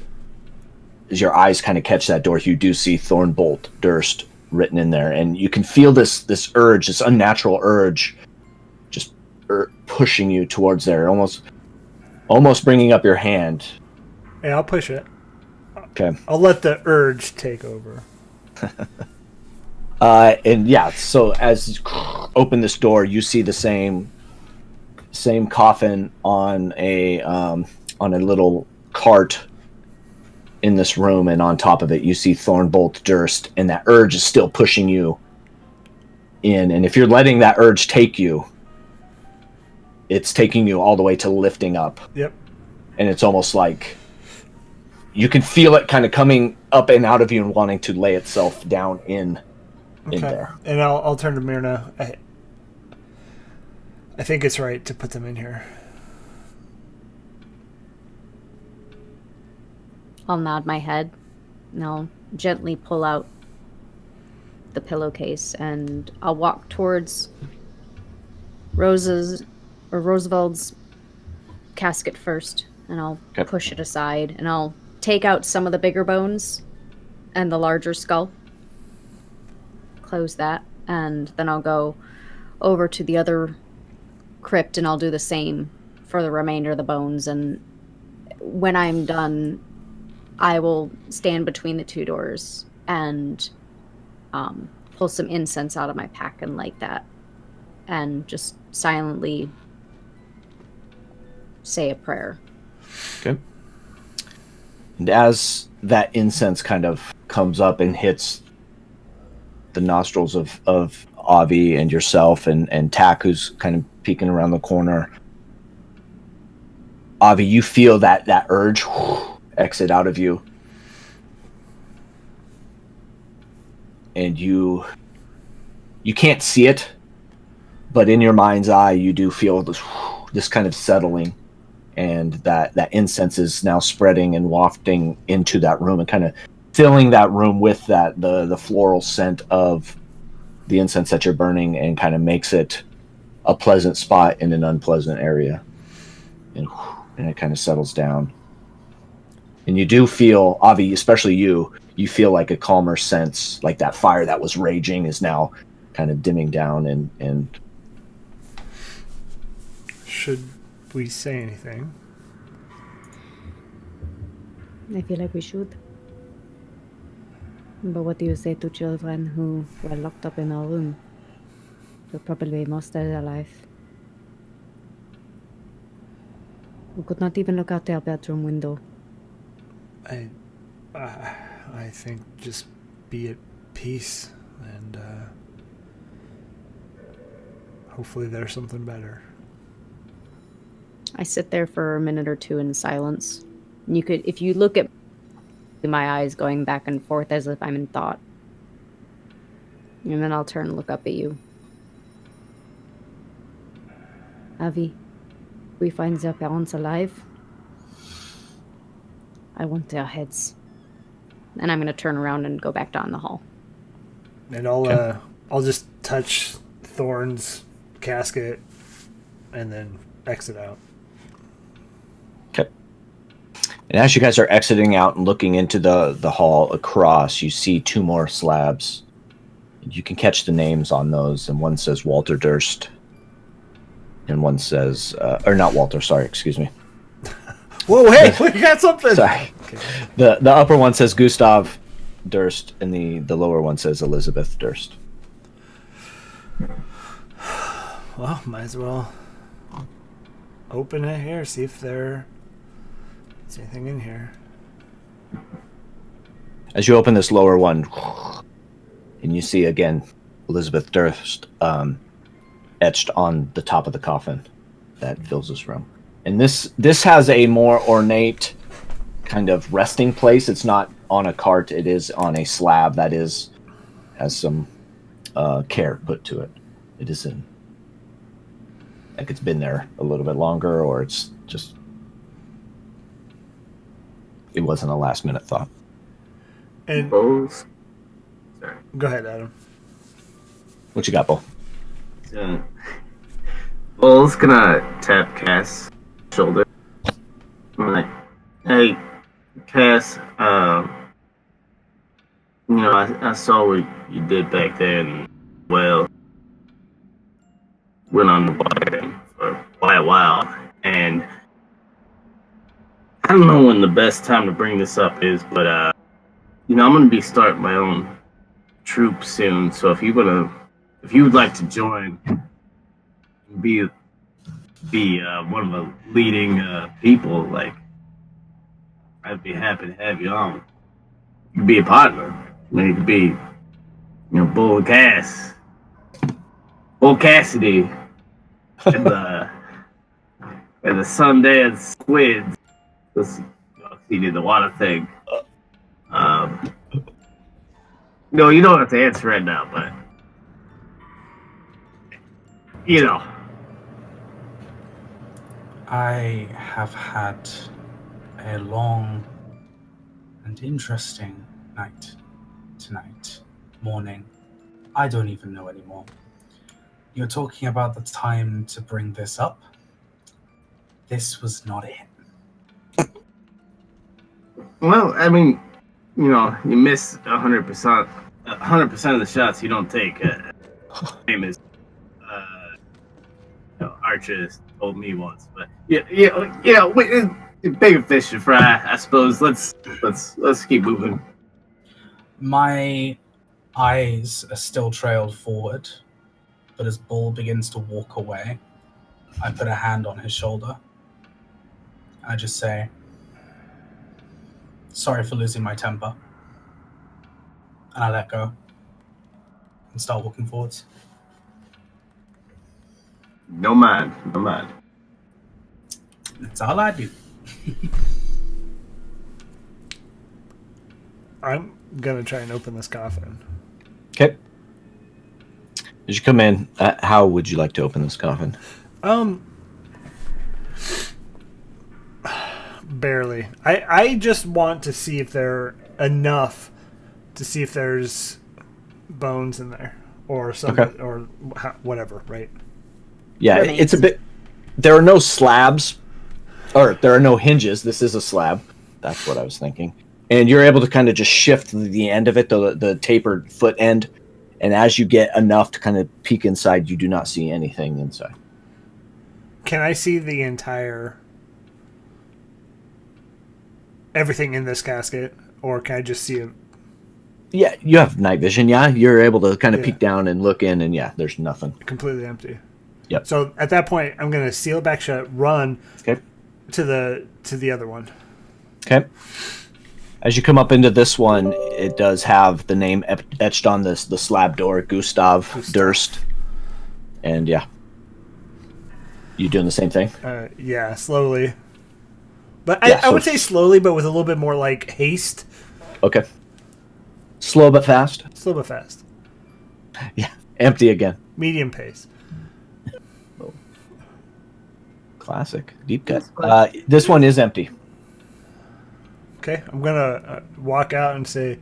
your eyes kind of catch that door, you do see Thornbolt Durst written in there, and you can feel this urge, this unnatural urge, just pushing you towards there, almost bringing up your hand. Yeah, I'll push it. Okay. I'll let the urge take over. And yeah, so as you open this door, you see the same coffin on a little cart in this room, and on top of it you see Thornbolt Durst, and that urge is still pushing you in. And if you're letting that urge take you, it's taking you all the way to lifting up. Yep. And it's almost like you can feel it kind of coming up and out of you and wanting to lay itself down in there. And I'll turn to Myrna. I think it's right to put them in here. I'll nod my head and I'll gently pull out the pillowcase and I'll walk towards Roosevelt's casket first, and I'll push it aside and I'll take out some of the bigger bones and the larger skull. Close that, and then I'll go over to the other crypt and I'll do the same for the remainder of the bones, and when I'm done I will stand between the two doors and pull some incense out of my pack and light that and just silently say a prayer. Okay. And as that incense kind of comes up and hits the nostrils of Avi and yourself and Tak, who's kind of peeking around the corner, Avi, you feel that urge exit out of you, and you can't see it, but in your mind's eye you do feel this kind of settling, and that incense is now spreading and wafting into that room and kind of filling that room with the floral scent of the incense that you're burning, and kind of makes it a pleasant spot in an unpleasant area, and it kind of settles down. And you do feel, Avi, especially you feel like a calmer sense, like that fire that was raging is now kind of dimming down. And should we say anything? I feel like we should. But what do you say to children who were locked up in a room? They're probably most of their life. Who could not even look out their bedroom window. I think just be at peace, and hopefully there's something better. I sit there for a minute or two in silence. You could, if you look at my eyes going back and forth as if I'm in thought. And then I'll turn and look up at you. Avi, we find their parents alive. I want their heads. And I'm going to turn around and go back down the hall. And I'll just touch Thorn's casket and then exit out. okay. And as you guys are exiting out and looking into the hall across, you see two more slabs. You can catch the names on those, and one says Walter Durst, and one says, or not Walter, sorry, excuse me. Whoa, hey, we got something! Sorry. Okay. The upper one says Gustav Durst, and the lower one says Elizabeth Durst. Well, might as well open it here, see if there's anything in here. As you open this lower one, and you see again Elizabeth Durst etched on the top of the coffin that fills this room. And this has a more ornate kind of resting place. It's not on a cart. It is on a slab that has some care put to it. It isn't like it's been there a little bit longer, or it's just it wasn't a last minute thought. And Bowls. Sorry. go ahead, Adam. What you got, Bo? So, Bowls gonna tap Cass' shoulder. I'm like, hey, Cass, I saw what you did back there, and, well, went on the water for quite a while, and I don't know when the best time to bring this up is, but, I'm going to be starting my own troop soon, so if you would like to join, be one of the leading people, like, I'd be happy to have you on. You could be a partner. You could be, Bull Cassidy. And, and the Sundance Squids. This he did the water thing. No, you don't have to answer right now, but you know. I have had a long and interesting night tonight, morning. I don't even know anymore. You're talking about the time to bring this up? This was not it. Well, I mean, you know, you miss 100%. 100% of the shots you don't take. Same as Archer told me once, but bigger fish to fry, I suppose. Let's keep moving. My eyes are still trailed forward, but as Bull begins to walk away, I put a hand on his shoulder. I just say, sorry for losing my temper. And I let go and start walking forwards. No mind. That's all I do. I'm gonna try and open this coffin. Okay. As you come in, how would you like to open this coffin? Barely. I just want to see if there are enough to see if there's bones in there or something or whatever, right? Yeah, Remains. it's a bit. There are no slabs, or there are no hinges. This is a slab. That's what I was thinking. And you're able to kind of just shift the end of it, the tapered foot end. And as you get enough to kind of peek inside, you do not see anything inside. Can I see the everything in this casket, or can I just see it? Yeah, you have night vision. Yeah, you're able to kind of peek down and look in, and yeah, there's nothing. Completely empty. Yep. So at that point, I'm going to seal it back shut, run Okay. to the other one. Okay. As you come up into this one, it does have the name etched on the slab door, Gustav Durst. And yeah. You doing the same thing? Yeah, slowly. But Yeah, I would say slowly, but with a little bit more like haste. Okay. Slow but fast? Slow but fast. Yeah. Empty again. Medium pace. Classic. Deep cut. This one is empty. Okay, I'm going to walk out and say,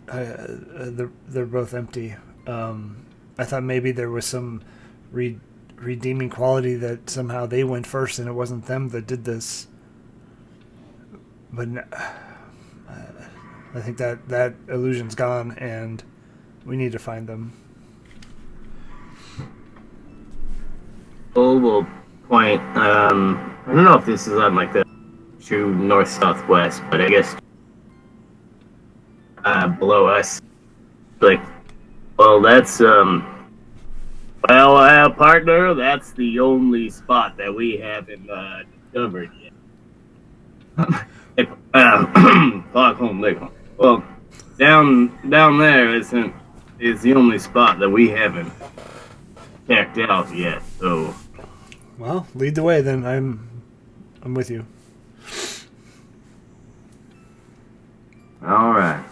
they're both empty. I thought maybe there was some redeeming quality that somehow they went first and it wasn't them that did this. But I think that illusion's gone and we need to find them. Well, point. I don't know if this is on like the true north-southwest, but I guess below us. Like, well, that's partner, that's the only spot that we haven't discovered yet. Well, down there is the only spot that we haven't checked out yet. So, Well, lead the way then. I'm with you. all right.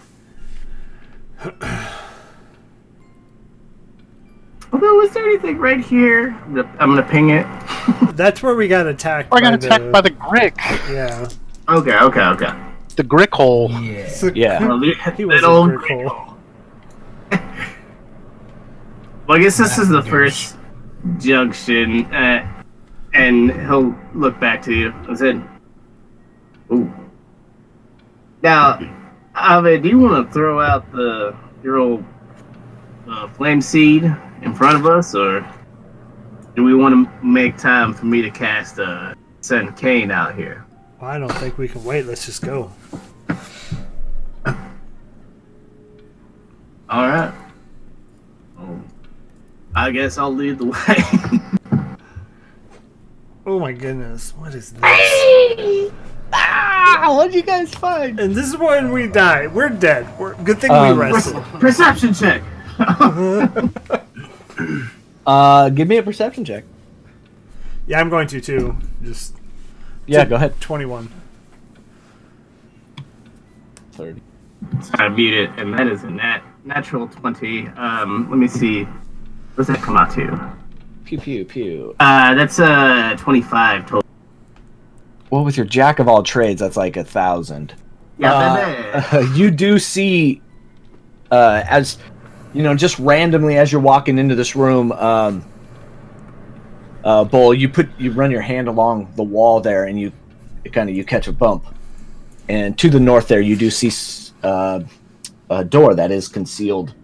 Although, is there anything right here? I'm gonna ping it. That's where we got attacked. I got attacked by the Grick. Yeah. Okay. The Grick hole. Yeah. Yeah. Well, He was that old a Grick hole. Well, I guess this is the first junction, and he'll look back to you and said, "Ooh." Now, Ave, do you want to throw out your old flame seed in front of us, or do we want to make time for me to cast send Kane out here? Well, I don't think we can wait. Let's just go. All right. Well, I guess I'll lead the way. Oh my goodness. What is this? What'd you guys find? And this is when we die. We're dead. Good thing we rested. Perception check. Give me a perception check. Yeah, I'm going to too. Just Yeah, go ahead. 21. 30. So I mute it, and that is a natural 20. Let me see. What does that come out to? Pew pew pew. That's 25 total. Well, with your jack of all trades, that's like 1,000. Yeah, baby. You do see, as you know, just randomly as you're walking into this room, Bull, you run your hand along the wall there, and you catch a bump, and to the north there, you do see a door that is concealed,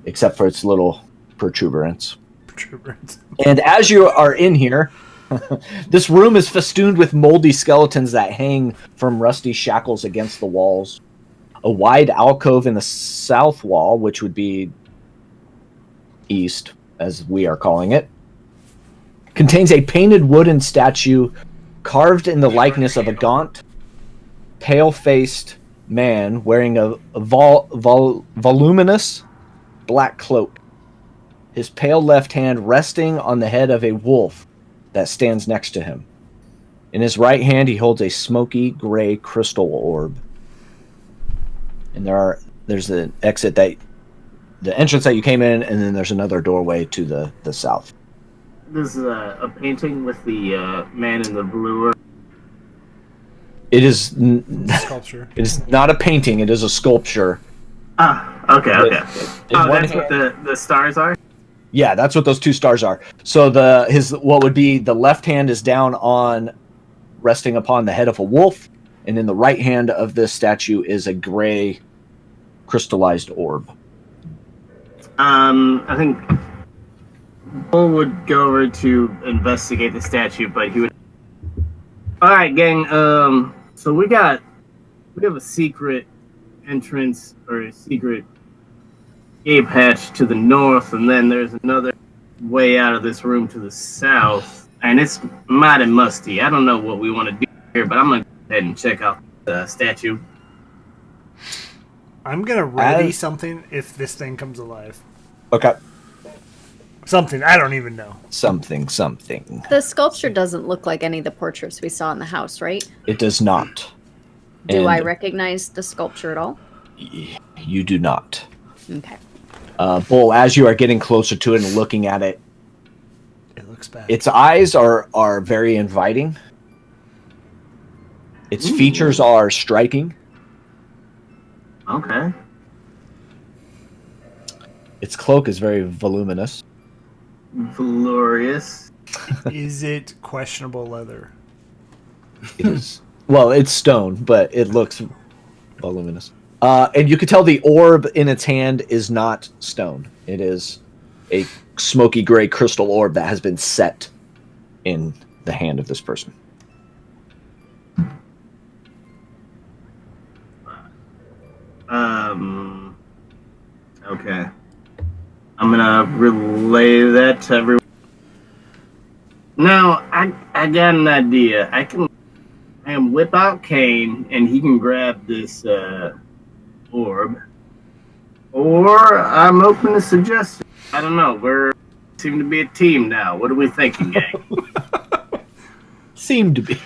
except for its little protuberance. And as you are in here, this room is festooned with moldy skeletons that hang from rusty shackles against the walls. A wide alcove in the south wall, which would be east, as we are calling it, contains a painted wooden statue carved in the likeness of a gaunt, pale-faced man wearing a voluminous black cloak, his pale left hand resting on the head of a wolf that stands next to him. In his right hand, he holds a smoky gray crystal orb. And there's an exit the entrance that you came in, and then there's another doorway to the south. This is a painting with the man in the blue. It is Sculpture. It is not a painting. It is a sculpture. Okay. In one that's hand, what the stars are? yeah, that's what those two stars are. So what would be the left hand is down on, resting upon the head of a wolf, and in the right hand of this statue is a gray crystallized orb. I think Bull would go over to investigate the statue, but he would. All right, gang. So we have a secret entrance or a secret escape hatch to the north, and then there's another way out of this room to the south, and it's mighty musty. I don't know what we want to do here, but I'm gonna go ahead and check out the statue. I'm gonna ready something if this thing comes alive. Okay. Something I don't even know. Something. The sculpture doesn't look like any of the portraits we saw in the house, right? It does not. Do And I recognize the sculpture at all? You do not. Okay. Bull, as you are getting closer to it and looking at it, It looks bad. its eyes are very inviting. Its features are striking. Okay. Its cloak is very voluminous. Glorious. Is it questionable leather? It is. Well, it's stone, but it looks voluminous. And you can tell the orb in its hand is not stone. It is a smoky gray crystal orb that has been set in the hand of this person. Okay. I'm gonna relay that to everyone. Now, I got an idea. I can whip out Kane, and he can grab this orb. Or I'm open to suggestions. I don't know. We seem to be a team now. What are we thinking, gang? Seem to be.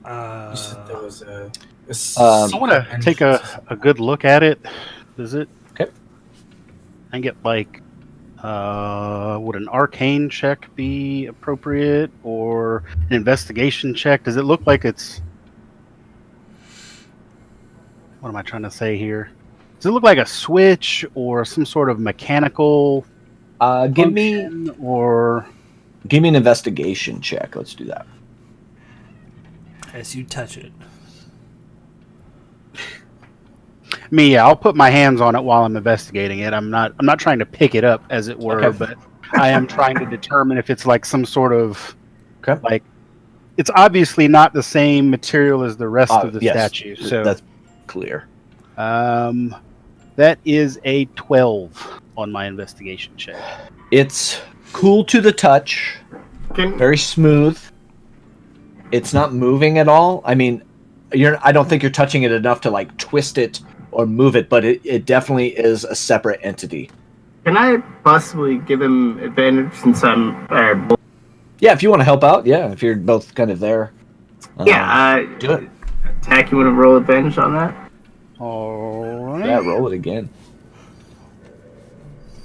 You said there was I want to take a good look at it. Is it? Okay. And get like, would an arcane check be appropriate or an investigation check? Does it look like it's? What am I trying to say here? Does it look like a switch or some sort of mechanical? Give me an investigation check. Let's do that. As you touch it. Yeah, I'll put my hands on it while I'm investigating it. I'm not trying to pick it up, as it were, Okay. but I am trying to determine if it's like some sort of Okay. like. It's obviously not the same material as the rest of the Yes, statue, so that's clear. that is a 12 on my investigation check. It's cool to the touch, Can very smooth. It's not moving at all. I mean, I don't think you're touching it enough to like twist it or move it, but it definitely is a separate entity. Can I possibly give him advantage since I'm... Yeah, if you want to help out, yeah, if you're both kind of there. do it. Tack, you want to roll advantage on that? All right. Yeah, roll it again.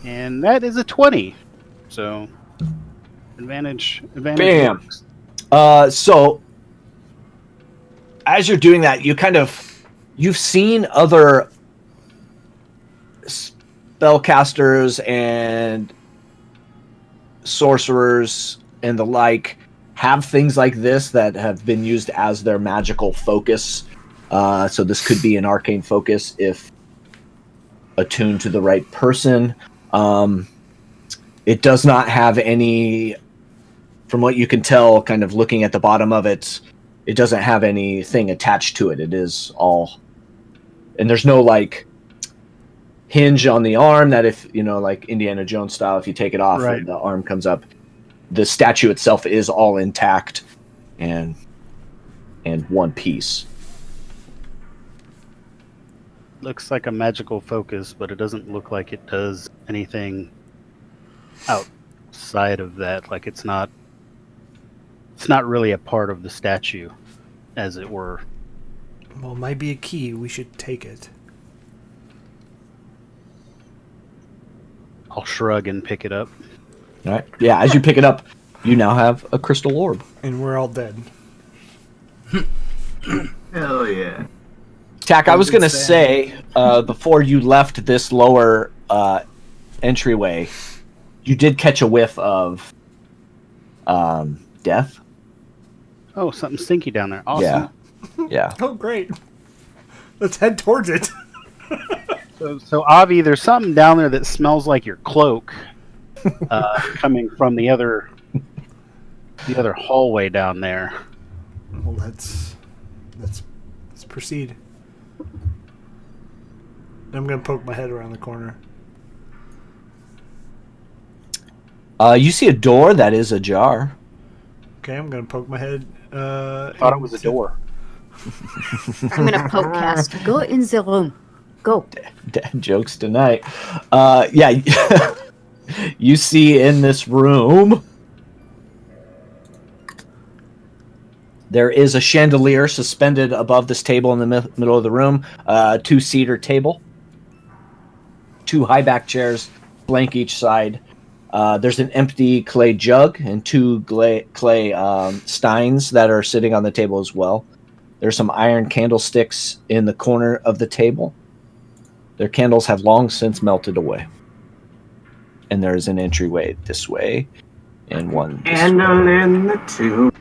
And that is a 20. So, advantage. Bam. Works. So, as you're doing that, you've seen other spellcasters and sorcerers and the like have things like this that have been used as their magical focus. So this could be an arcane focus if attuned to the right person. It does not have any, from what you can tell, kind of looking at the bottom of it, it doesn't have anything attached to it. It is all, and there's no like hinge on the arm that if, like Indiana Jones style, if you take it off, right, the arm comes up. The statue itself is all intact and one piece. Looks like a magical focus, but it doesn't look like it does anything outside of that. Like it's not really a part of the statue, as it were. Well, it might be a key. We should take it. I'll shrug and pick it up. All right. Yeah, as you pick it up, you now have a crystal orb. And we're all dead. Hell yeah. Tack, I was going to say, before you left this lower entryway, you did catch a whiff of death. Oh, something stinky down there. Awesome. Yeah. Oh, great. Let's head towards it. So Avi, there's something down there that smells like your cloak, coming from the other hallway down there. Well, let's proceed. I'm gonna poke my head around the corner. You see a door that is ajar. Okay, I'm gonna poke my head. Thought it was a door. I'm gonna poke cast. Go in the room. Go. Dad jokes tonight. Yeah, you see in this room there is a chandelier suspended above this table in the middle of the room. Two-seater table. 2 high-back chairs, blank each side. There's an empty clay jug and 2 clay steins that are sitting on the table as well. There's some iron candlesticks in the corner of the table. Their candles have long since melted away. And there is an entryway this way and one this Candle way. in the tube.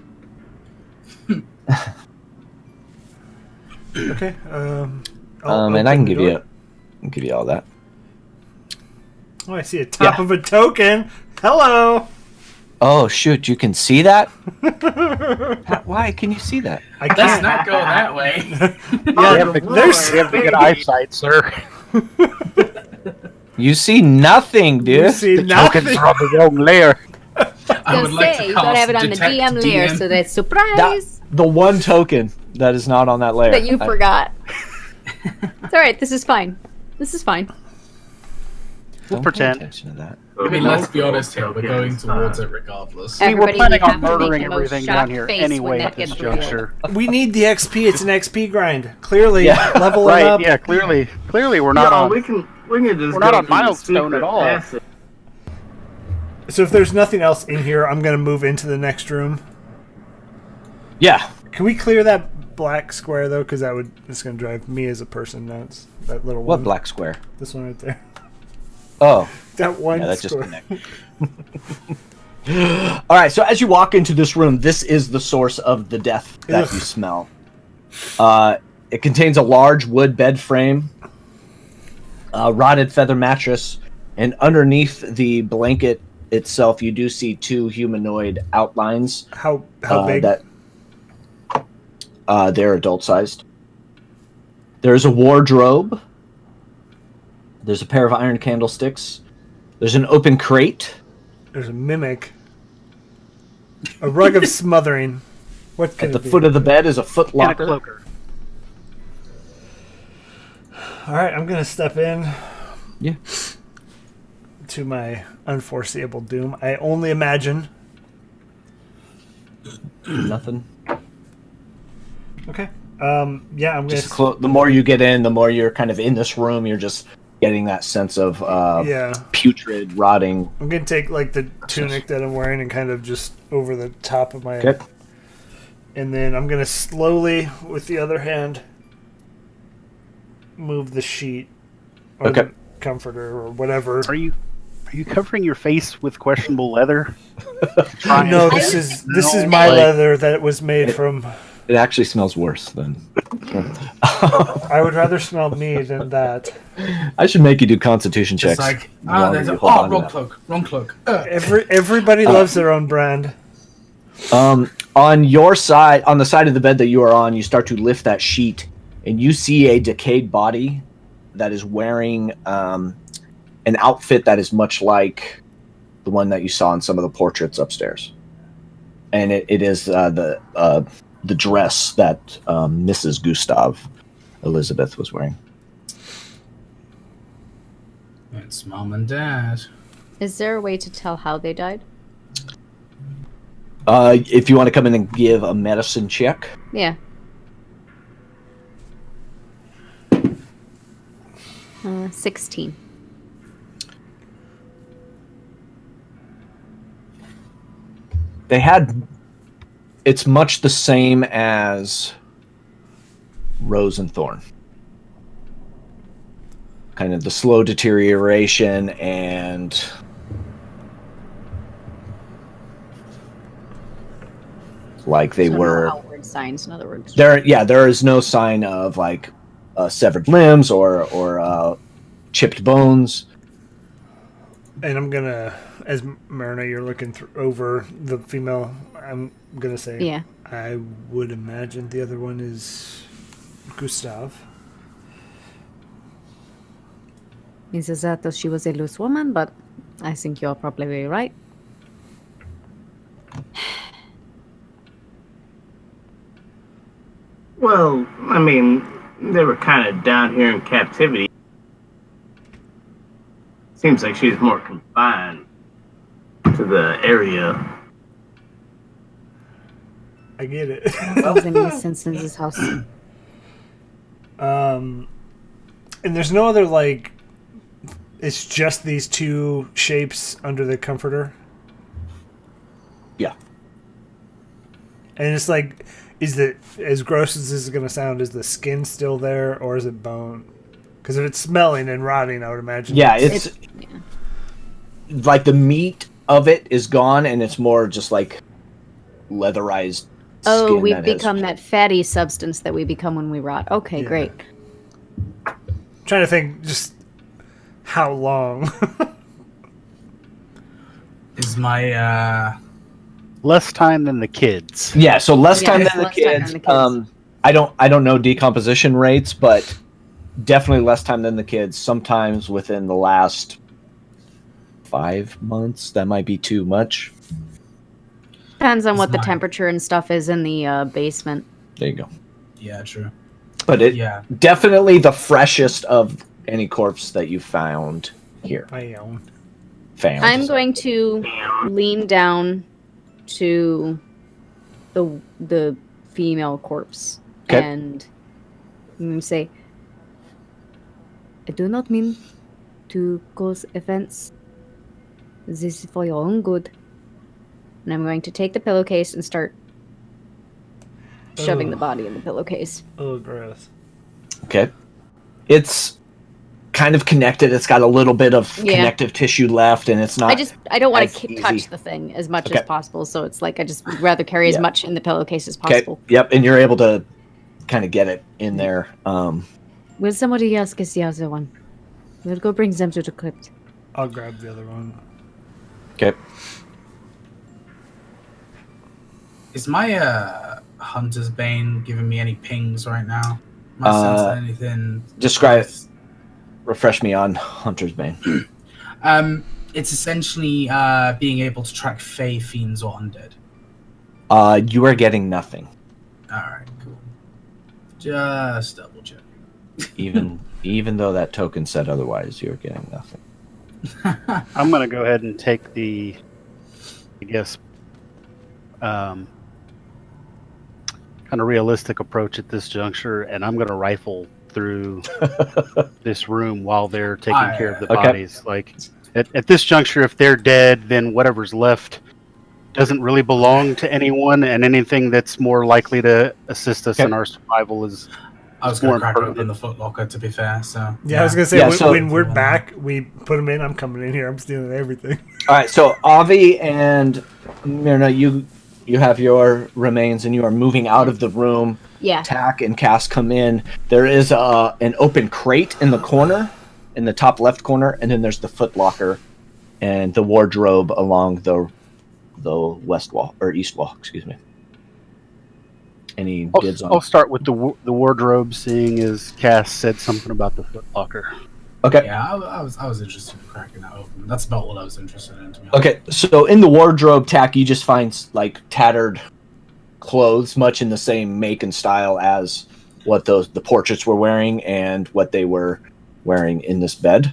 Okay. And I can give you all that. Oh, I see a top of a token. Hello. Oh shoot! You can see that. Why can you see that? I Let's can't. not go that way. You have good eyesight, sir. You see nothing, dude. You see nothing. Tokens are on the wrong layer. I would like to You gotta have it cast on the Detect DM layer, DM. so that's surprise The one token that is not on that layer. that you forgot. It's all right. This is fine. This is fine. Don't pretend. pay attention to that. I mean, let's be honest here. We're going towards it regardless. See, we're Everybody planning would on have to make murdering the most everything shocked down here face when anyway that at this gets revealed. juncture. We need the XP. It's an XP grind. Clearly, Yeah. level it Right? up. Yeah. Clearly, we're not on. We can just we're not go on through the milestone secret at all. passage. So if there's nothing else in here, I'm gonna move into the next room. Yeah. Can we clear that black square though? Because it's gonna drive me as a person nuts. That little What one. black square? This one right there. Oh. That one Yeah, that just square. connected. All right, so as you walk into this room, this is the source of the death that Ugh. you smell. It contains a large wood bed frame, a rotted feather mattress, and underneath the blanket itself, you do see 2 humanoid outlines. How big? That they're adult-sized. There's a wardrobe. There's a pair of iron candlesticks. There's an open crate. There's a mimic. A rug of smothering. What can At the it be? foot of the bed is a foot And a locker. cloaker. All right, I'm gonna step in. Yeah. To my unforeseeable doom. I only imagine. Nothing. Okay. Yeah, I'm Just gonna. the more you get in, the more you're kind of in this room. You're just getting that sense of putrid, rotting. I'm gonna take like the tunic that I'm wearing and kind of just over the top of my. Okay. And then I'm gonna slowly, with the other hand, move the sheet or the comforter or whatever. Are you covering your face with questionable leather? No, this is my leather that was made from. It actually smells worse than. I would rather smell me than that. I should make you do Constitution checks. It's like, the longer you hold on to wrong cloak. Everybody loves their own brand. On your side, on the side of the bed that you are on, you start to lift that sheet, and you see a decayed body that is wearing an outfit that is much like the one that you saw in some of the portraits upstairs, and it is the dress that Mrs. Gustav Elizabeth was wearing. It's mom and dad. Is there a way to tell how they died? If you want to come in and give a medicine check. Yeah. 16. They had. It's much the same as Rose and Thorn. Kind of the slow deterioration and like they were. No outward signs, in other words. There is no sign of like severed limbs or chipped bones. And I'm gonna, as Myrna, you're looking over the female. I'm gonna say, yeah. I would imagine the other one is Gustav. He says that she was a loose woman, but I think you're probably right. Well, I mean, they were kind of down here in captivity. Seems like she's more confined to the area. I get it. Does it make sense in this house? And there's no other like. It's just these two shapes under the comforter. Yeah. And it's like, is the as gross as this is gonna sound, is the skin still there or is it bone? Because if it's smelling and rotting, I would imagine. Yeah, it's like the meat of it is gone, and it's more just like leatherized. Oh, skin we've become that fatty substance that we become when we rot. Okay, great. Trying to think just how long. Is my Less time than the kids. Yeah, so less time it's than the less time kids. than the kids. I don't know decomposition rates, but definitely less time than the kids. Sometimes within the last 5 months, that might be too much. Depends on It's what the mine. temperature and stuff is in the basement. There you go. yeah, true. But it Yeah. definitely the freshest of any corpse that you found here. Bam. Found. I'm going to lean down to the female corpse Okay. and I'm going to say, I do not mean to cause offense. This is for your own good. And I'm going to take the pillowcase and start shoving Ugh. the body in the pillowcase. Oh, gross. Okay. It's kind of connected. It's got a little bit of connective tissue left, and it's not. I don't want as to easy. touch the thing as much Okay. as possible, so it's like I just would rather carry as Yeah. much in the pillowcase as Okay. possible. Yep, and you're able to kind of get it in there. Will somebody else get the other one? We'll go bring them to the crypt. I'll grab the other one. Okay. Is my Hunter's Bane giving me any pings right now? Am I sensing anything? Describe. Refresh me on Hunter's Bane. It's essentially being able to track Fey, fiends, or undead. You are getting nothing. Alright, cool. Just double check. Even Even though that token said otherwise, you're getting nothing. I'm going to go ahead and take the, I guess, kind of realistic approach at this juncture, and I'm going to rifle through this room while they're taking care of the bodies. Like at this juncture, if they're dead, then whatever's left doesn't really belong to anyone, and anything that's more likely to assist us in our survival is. I was going to crack open the footlocker, to be fair. So yeah, I was going to say, when we're back, we put them in. I'm coming in here. I'm stealing everything. All right, so Avi and Myrna, you have your remains, and you are moving out of the room. Yeah. Tack and Cass come in. There is an open crate in the corner, in the top left corner, and then there's the footlocker and the wardrobe along the west wall, or east wall, excuse me. Any bids on? I'll start with the wardrobe, seeing as Cass said something about the footlocker. Okay. Yeah, I was interested in cracking that open. That's about what I was interested in, to be honest. Okay, so in the wardrobe, Tack, you just find like tattered clothes, much in the same make and style as what the portraits were wearing and what they were wearing in this bed.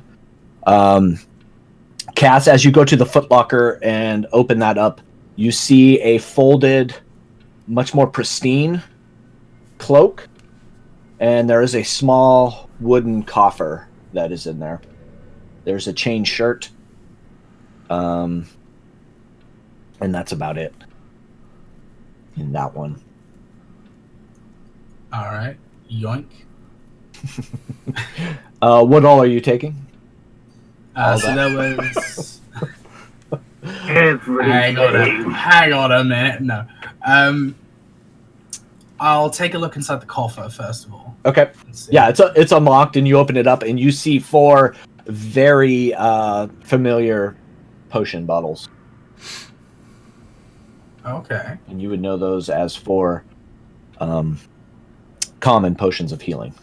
Cass, as you go to the footlocker and open that up, you see a folded, much more pristine cloak, and there is a small wooden coffer that is in there. There's a chain shirt, and that's about it in that one. All right, yoink. What all are you taking? So that was. Hang on a minute. No. I'll take a look inside the coffer first of all. Okay. Yeah, it's unlocked, and you open it up, and you see 4 very familiar potion bottles. Okay. And you would know those as 4 common potions of healing.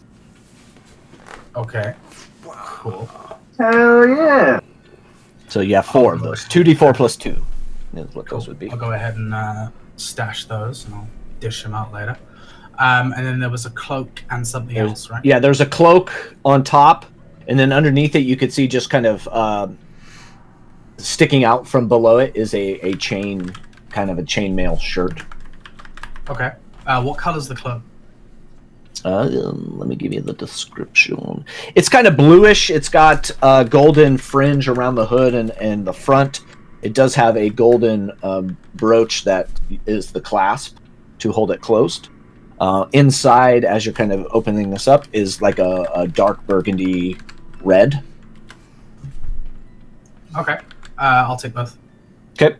Okay. Cool. Hell yeah! So you have 4 of those. 2d4 plus 2 is what those would be. I'll go ahead and stash those, and I'll dish them out later. And then there was a cloak and something else, right? Yeah, there's a cloak on top, and then underneath it you could see just kind of sticking out from below it is a chain, kind of a chainmail shirt. Okay. What color's the cloak? Let me give you the description. It's kind of bluish. It's got a golden fringe around the hood and the front. It does have a golden brooch that is the clasp to hold it closed. Inside, as you're kind of opening this up, is like a dark burgundy red. Okay. I'll take both. Okay.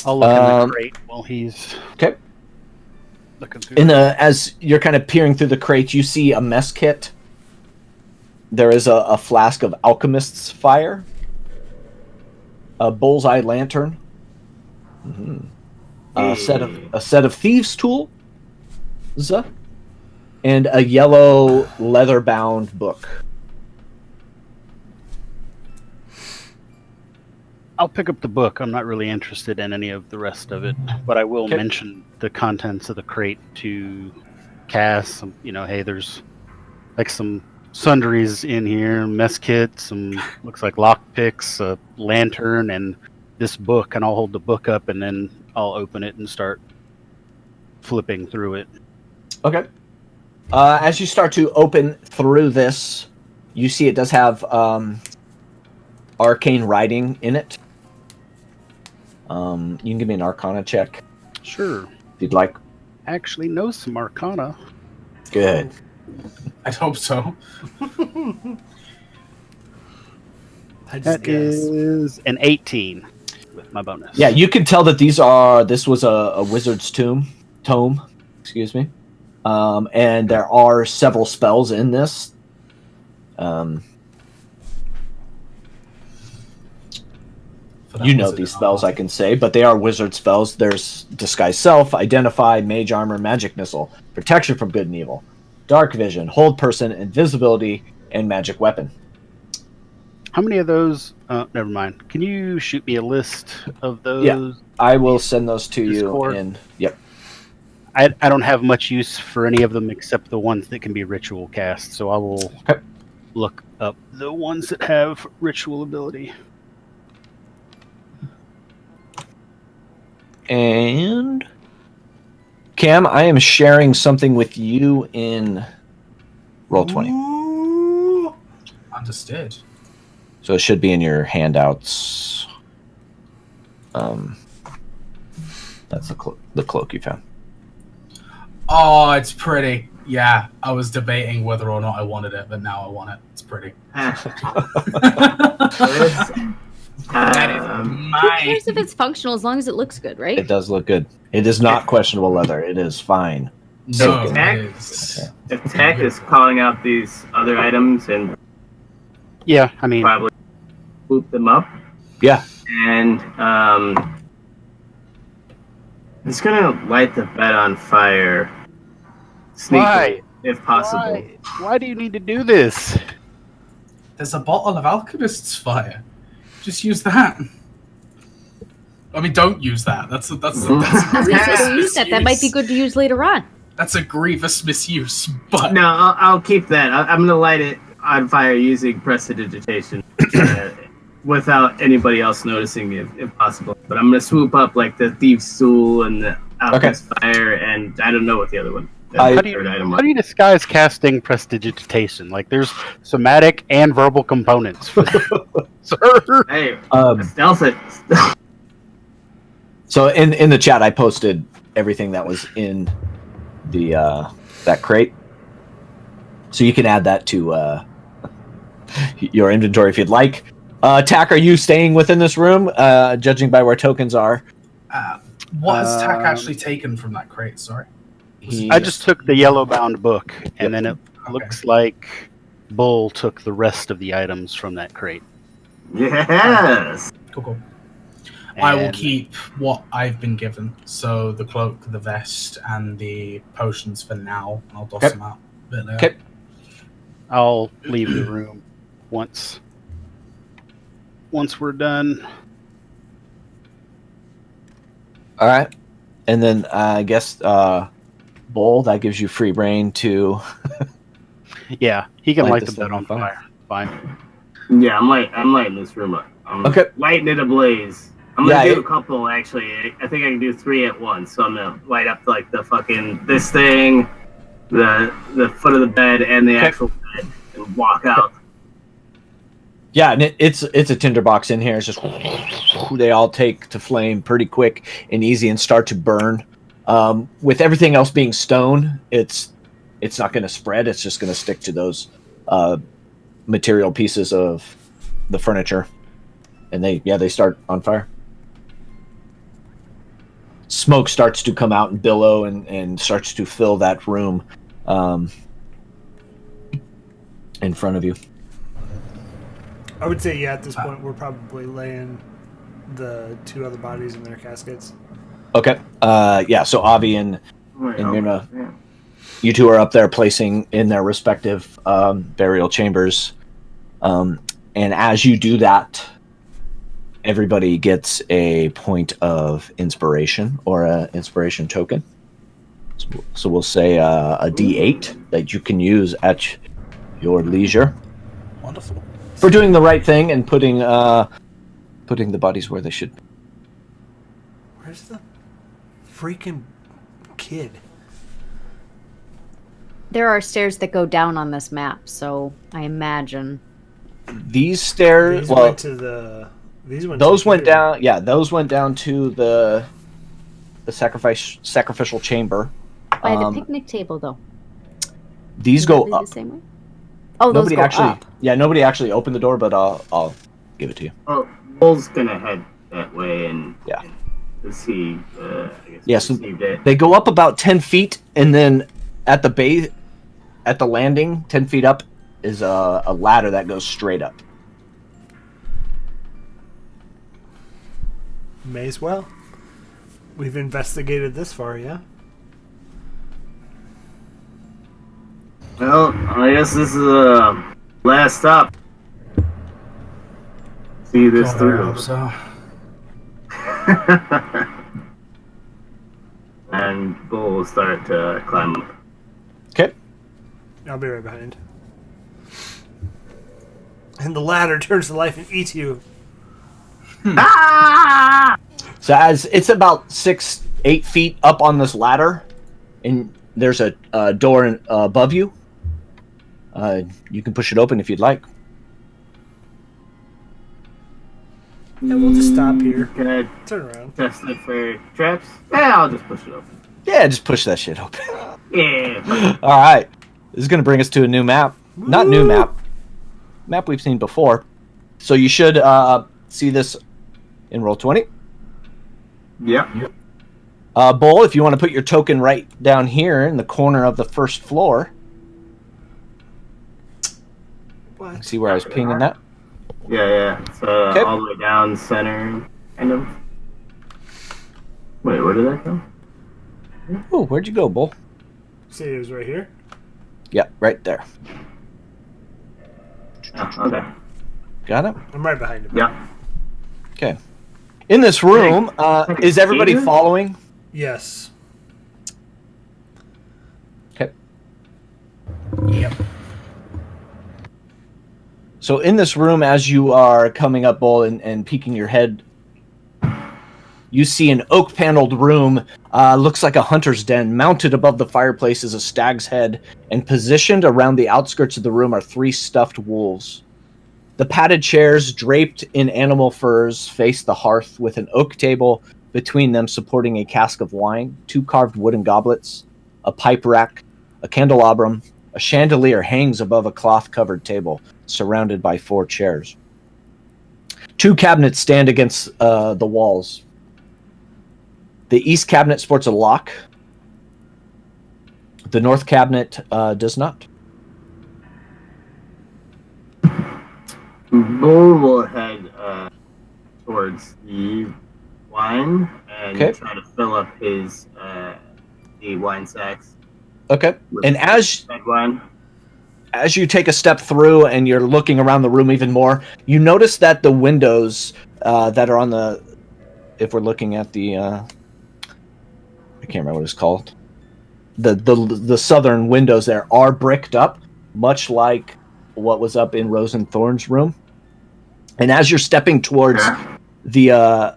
I'll look in the crate while he's okay. Looking through. As you're kind of peering through the crate, you see a mess kit. There is a flask of alchemist's fire, a bullseye lantern, a set of thieves' tools, and a yellow leather-bound book. I'll pick up the book. I'm not really interested in any of the rest of it, but I will mention the contents of the crate to Cass. Hey, there's like some sundries in here, mess kit, some looks like lock picks, a lantern, and this book. And I'll hold the book up, and then I'll open it and start flipping through it. Okay. As you start to open through this, you see it does have arcane writing in it. You can give me an Arcana check. Sure. If you'd like. I actually know some Arcana. Good. I'd hope so. That is an 18 with my bonus. Yeah, you can tell that this was a wizard's tome, excuse me. And there are several spells in this. You know these spells, I can say, but they are wizard spells. There's Disguise Self, Identify, Mage Armor, Magic Missile, Protection from Good and Evil, Dark Vision, Hold Person, Invisibility, and Magic Weapon. How many of those? Never mind. Can you shoot me a list of those? Yeah, I will send those to Discord? you in. Yep. I don't have much use for any of them except the ones that can be ritual cast. So I will look up the ones that have ritual ability. And Cam, I am sharing something with you in Roll20. Ooh. Understood. So it should be in your handouts. That's the cloak you found. Oh, it's pretty. Yeah, I was debating whether or not I wanted it, but now I want it. It's pretty. That is Who my. cares if it's functional as long as it looks good, right? It does look good. It is not questionable leather. It is fine. No, If it Tech, is. if Tech is calling out these other items and Yeah, I mean, probably swoop them up, Yeah. and it's gonna light the bed on fire. Sneakily, Why? if possible. Why do you need to do this? There's a bottle of Alchemist's fire. Just use that. I mean, don't use that. That's I was gonna say, don't use that. That might be good to use later on. That's a grievous misuse. But No, I'll keep that. I'm gonna light it on fire using prestidigitation without anybody else noticing, if possible. But I'm gonna swoop up like the thief's stool and the alchemist's fire, and I don't know what the other one. How do you disguise casting prestidigitation? Like, there's somatic and verbal components. Sir. Hey, stealth it. So in the chat, I posted everything that was in the that crate. So you can add that to your inventory if you'd like. Tack, are you staying within this room? Judging by where tokens are. what has Tack actually taken from that crate? Sorry. I just took the yellow bound book, and then it looks like Bull took the rest of the items from that crate. Yes. Cool. I will And- keep what I've been given. So the cloak, the vest, and the potions for now. I'll toss them out a bit later. Okay. I'll leave the room once we're done. All right. And then I guess Bull, that gives you free reign to. Yeah, he can Light light this the bed thing on on fire. fire. Fine. Yeah, I'm lighting this room up. I'm lighting it ablaze. I'm gonna do a couple actually. I think I can do 3 at once. So I'm gonna light up like the fucking this thing, the foot of the bed, and the actual bed, and walk out. Yeah, and it's a tinderbox in here. It's just they all take to flame pretty quick and easy and start to burn. With everything else being stone, it's not going to spread. It's just going to stick to those material pieces of the furniture, and they start on fire. Smoke starts to come out and billow and starts to fill that room in front of you. I would say, at this point, we're probably laying the 2 other bodies in their caskets. Okay. So Avi and Mirna, you two are up there placing in their respective burial chambers. And as you do that, everybody gets a point of inspiration or an inspiration token. So we'll say a D8 that you can use at your leisure. Wonderful. For doing the right thing and putting the bodies where they should be. Where's the freaking kid? There are stairs that go down on this map, so I imagine. These stairs. These went to the. These went. Those to went here. down. Yeah, those went down to the sacrificial chamber. By the picnic table, though. These Would go that be up. the same way? Oh, those Nobody go actually. up. Yeah, nobody actually opened the door, but I'll give it to you. Oh, Bull's gonna head that way and Yeah. see. I guess Yeah, so received it. they go up about 10 feet, and then at the base, at the landing, 10 feet up, is a ladder that goes straight up. May as well. We've investigated this far, yeah? Well, I guess this is a last stop. See this God, I through. hope so. and Bull will start to climb up. Okay. I'll be right behind. And the ladder turns to life and eats you. Ah! So as it's about 6-8 feet up on this ladder, and there's a door above you. You can push it open if you'd like. Yeah, we'll just stop here. Can I Turn around. test it for traps? Yeah, I'll just push it open. Yeah, just push that shit open. Yeah. All right. This is going to bring us to a new map. Not new map. Map we've seen before. So you should see this in Roll20. Yep. Bull, if you want to put your token right down here in the corner of the first floor. What? See where I was pinging that? Yeah. So Okay. all the way down center, kind of. Wait, where did that go? Oh, where'd you go, Bull? See, it was right here. Yeah, right there. Oh, okay. Got it? I'm right behind him. Yep. Okay. In this room, is everybody following? Yes. Okay. Yep. So in this room, as you are coming up, Bull, and peeking your head, you see an oak-paneled room. Looks like a hunter's den. Mounted above the fireplace is a stag's head, and positioned around the outskirts of the room are 3 stuffed wolves. The padded chairs, draped in animal furs, face the hearth with an oak table between them supporting a cask of wine, 2 carved wooden goblets, a pipe rack, a candelabrum. A chandelier hangs above a cloth-covered table, surrounded by 4 chairs. 2 cabinets stand against the walls. The east cabinet sports a lock. The north cabinet does not. Bull will head towards the wine and Okay. try to fill up his the wine sacks Okay. with And as red wine. you take a step through and you're looking around the room even more, you notice that the windows that are on the, if we're looking at the, I can't remember what it's called, the southern windows there are bricked up, much like what was up in Rose and Thorn's room. And as you're stepping towards the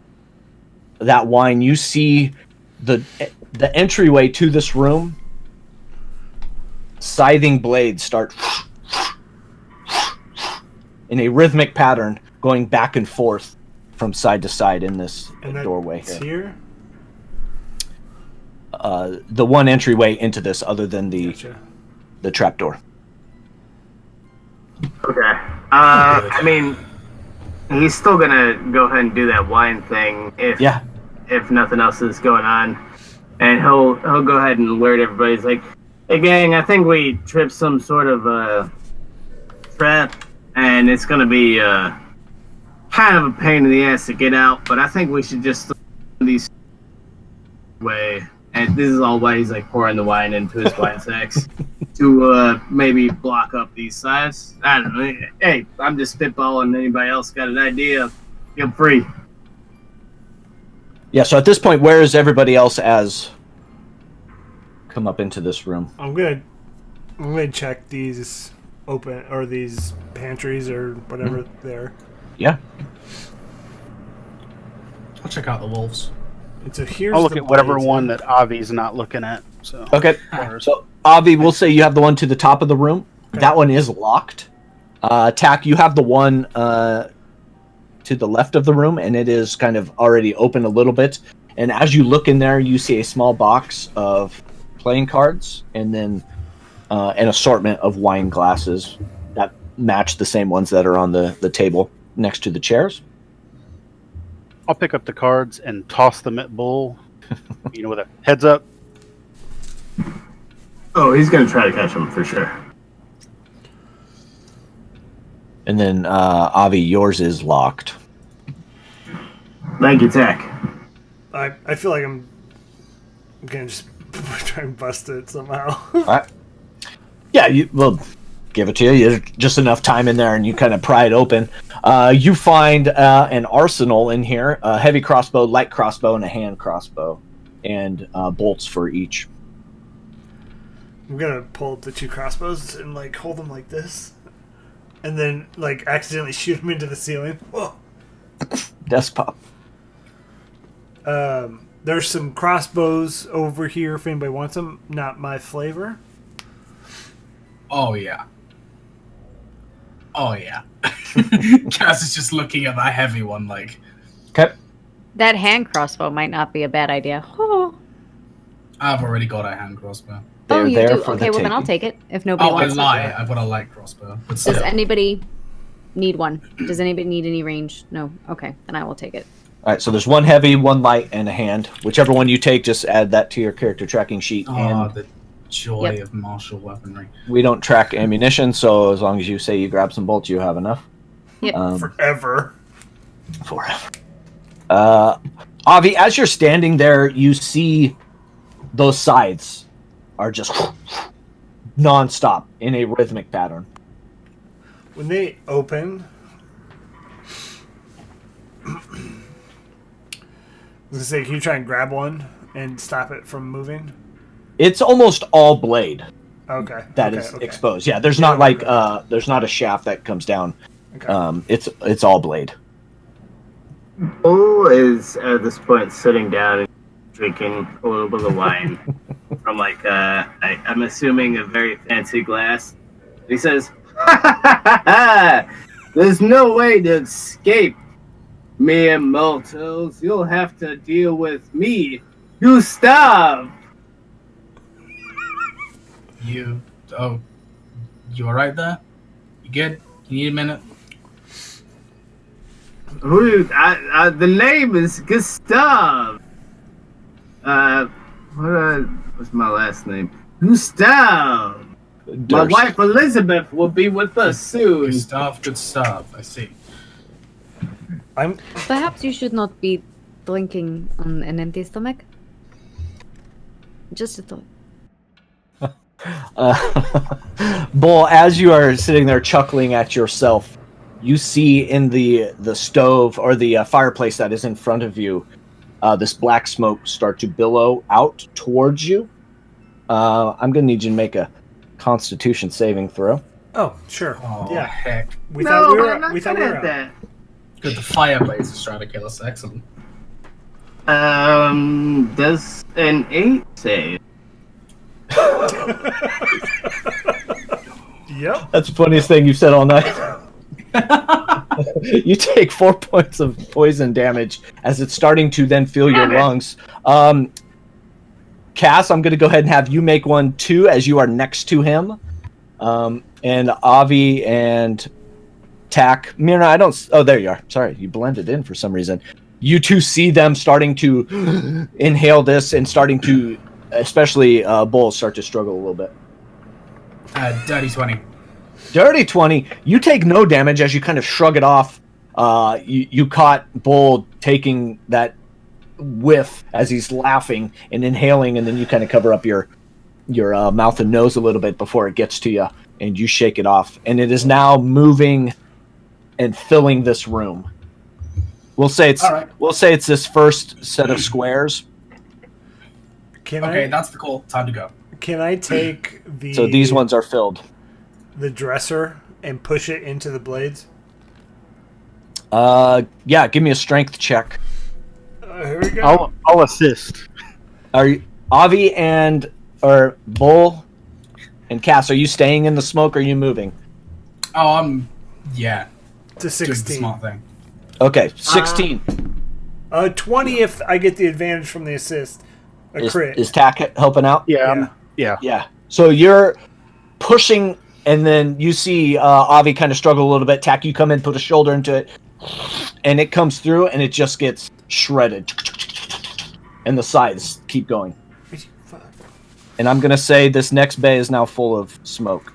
that wine, you see the entryway to this room. Scything blades start in a rhythmic pattern, going back and forth from side to side in this doorway It's here. here. The one entryway into this, other than the Gotcha. trapdoor. Okay. I mean, he's still gonna go ahead and do that wine thing if nothing else is going on, and he'll go ahead and alert everybody. He's like, "Hey gang, I think we tripped some sort of trap, and it's gonna be kind of a pain in the ass to get out. But I think we should just these way." And this is all why he's like pouring the wine into his wine sacks to maybe block up these sides. I don't know. Hey, I'm just spitballing. Anybody else got an idea? Feel free. Yeah. So at this point, where is everybody else as come up into this room? I'm gonna check these open or these pantries or whatever they're. Yeah. I'll check out the wolves. And so here's I'll look the at whatever blades. one that Avi's not looking at. So Okay. So Avi, we'll say you have the one to the top of the room. Okay. That one is locked. Tack, you have the one to the left of the room, and it is kind of already open a little bit. And as you look in there, you see a small box of playing cards, and then an assortment of wine glasses that match the same ones that are on the table next to the chairs. I'll pick up the cards and toss them at Bull. With a heads up. Oh, he's gonna try to catch him for sure. And then Avi, yours is locked. Thank you, Tech. I feel like I'm gonna just try and bust it somehow. All right. Yeah, we'll give it to you. There's just enough time in there, and you kind of pry it open. You find an arsenal in here: a heavy crossbow, light crossbow, and a hand crossbow. and bolts for each. I'm gonna pull up the 2 crossbows and like hold them like this, and then like accidentally shoot them into the ceiling. Whoa. Desk pop. There's some crossbows over here if anybody wants them. Not my flavor. Oh yeah. Cass is just looking at that heavy one like. Okay. That hand crossbow might not be a bad idea. Oh, I've already got a hand crossbow. They're you there do? for Okay, the well then I'll taking. take it. If nobody Oh, I wants it. lie. I've got a light crossbow. But still. Does anybody need one? Does anybody need any range? No. Okay, then I will take it. All right, so there's 1 heavy, 1 light, and a hand. Whichever one you take, just add that to your character tracking sheet. Oh, And the joy of martial weaponry. we don't track ammunition, so as long as you say you grab some bolts, you have enough. Yep. Forever. Forever. Avi, as you're standing there, you see those sides are just non-stop in a rhythmic pattern. When they open, I was gonna say, can you try and grab one and stop it from moving? It's almost all blade Okay. that is exposed. Yeah, there's not like there's not a shaft that comes down. Okay. It's all blade. Bull is at this point sitting down and drinking a little bit of wine from like I'm assuming a very fancy glass. He says, "There's no way to escape, mere mortals. You'll have to deal with me, Gustav." You alright there? You good? You need a minute? The name is Gustav. What's my last name? Gustav. My wife Elizabeth will be with us soon. Good stuff. I see. Perhaps you should not be drinking on an empty stomach. Just a thought. Bull, as you are sitting there chuckling at yourself, you see in the stove or the fireplace that is in front of you, this black smoke start to billow out towards you. I'm going to need you to make a Constitution saving throw. Oh, sure. Oh, Yeah. heck. We thought we were not out. that. Good, the fireplace is trying to kill us. Excellent. Does an 8 save? Yep. That's the funniest thing you've said all night. You take 4 points of poison damage as it's starting to then fill your lungs. Cass, I'm going to go ahead and have you make one too, as you are next to him. And Avi and Tack. Mirna, I don't... Oh, there you are. Sorry, you blended in for some reason. You two see them starting to inhale this and starting to, especially Bull, start to struggle a little bit. Dirty 20. Dirty 20. You take no damage as you kind of shrug it off. You caught Bull taking that whiff as he's laughing and inhaling, and then you kind of cover up your mouth and nose a little bit before it gets to you, and you shake it off. And it is now moving and filling this room. We'll say it's this first set of squares. That's the call. Time to go. Can I take So these ones are filled. the dresser and push it into the blades? Yeah, give me a strength check. Here we go. I'll assist. Are you Avi or Bull and Cass, are you staying in the smoke or are you moving? Oh, To doing the 16. smart thing. Okay, 16. 20 if I get the advantage from the assist. A crit. Is Tack helping out? Yeah. Yeah. So you're pushing, and then you see Avi kind of struggle a little bit. Tack, you come in, put a shoulder into it, and it comes through, and it just gets shredded. And the sides keep going. And I'm going to say this next bay is now full of smoke.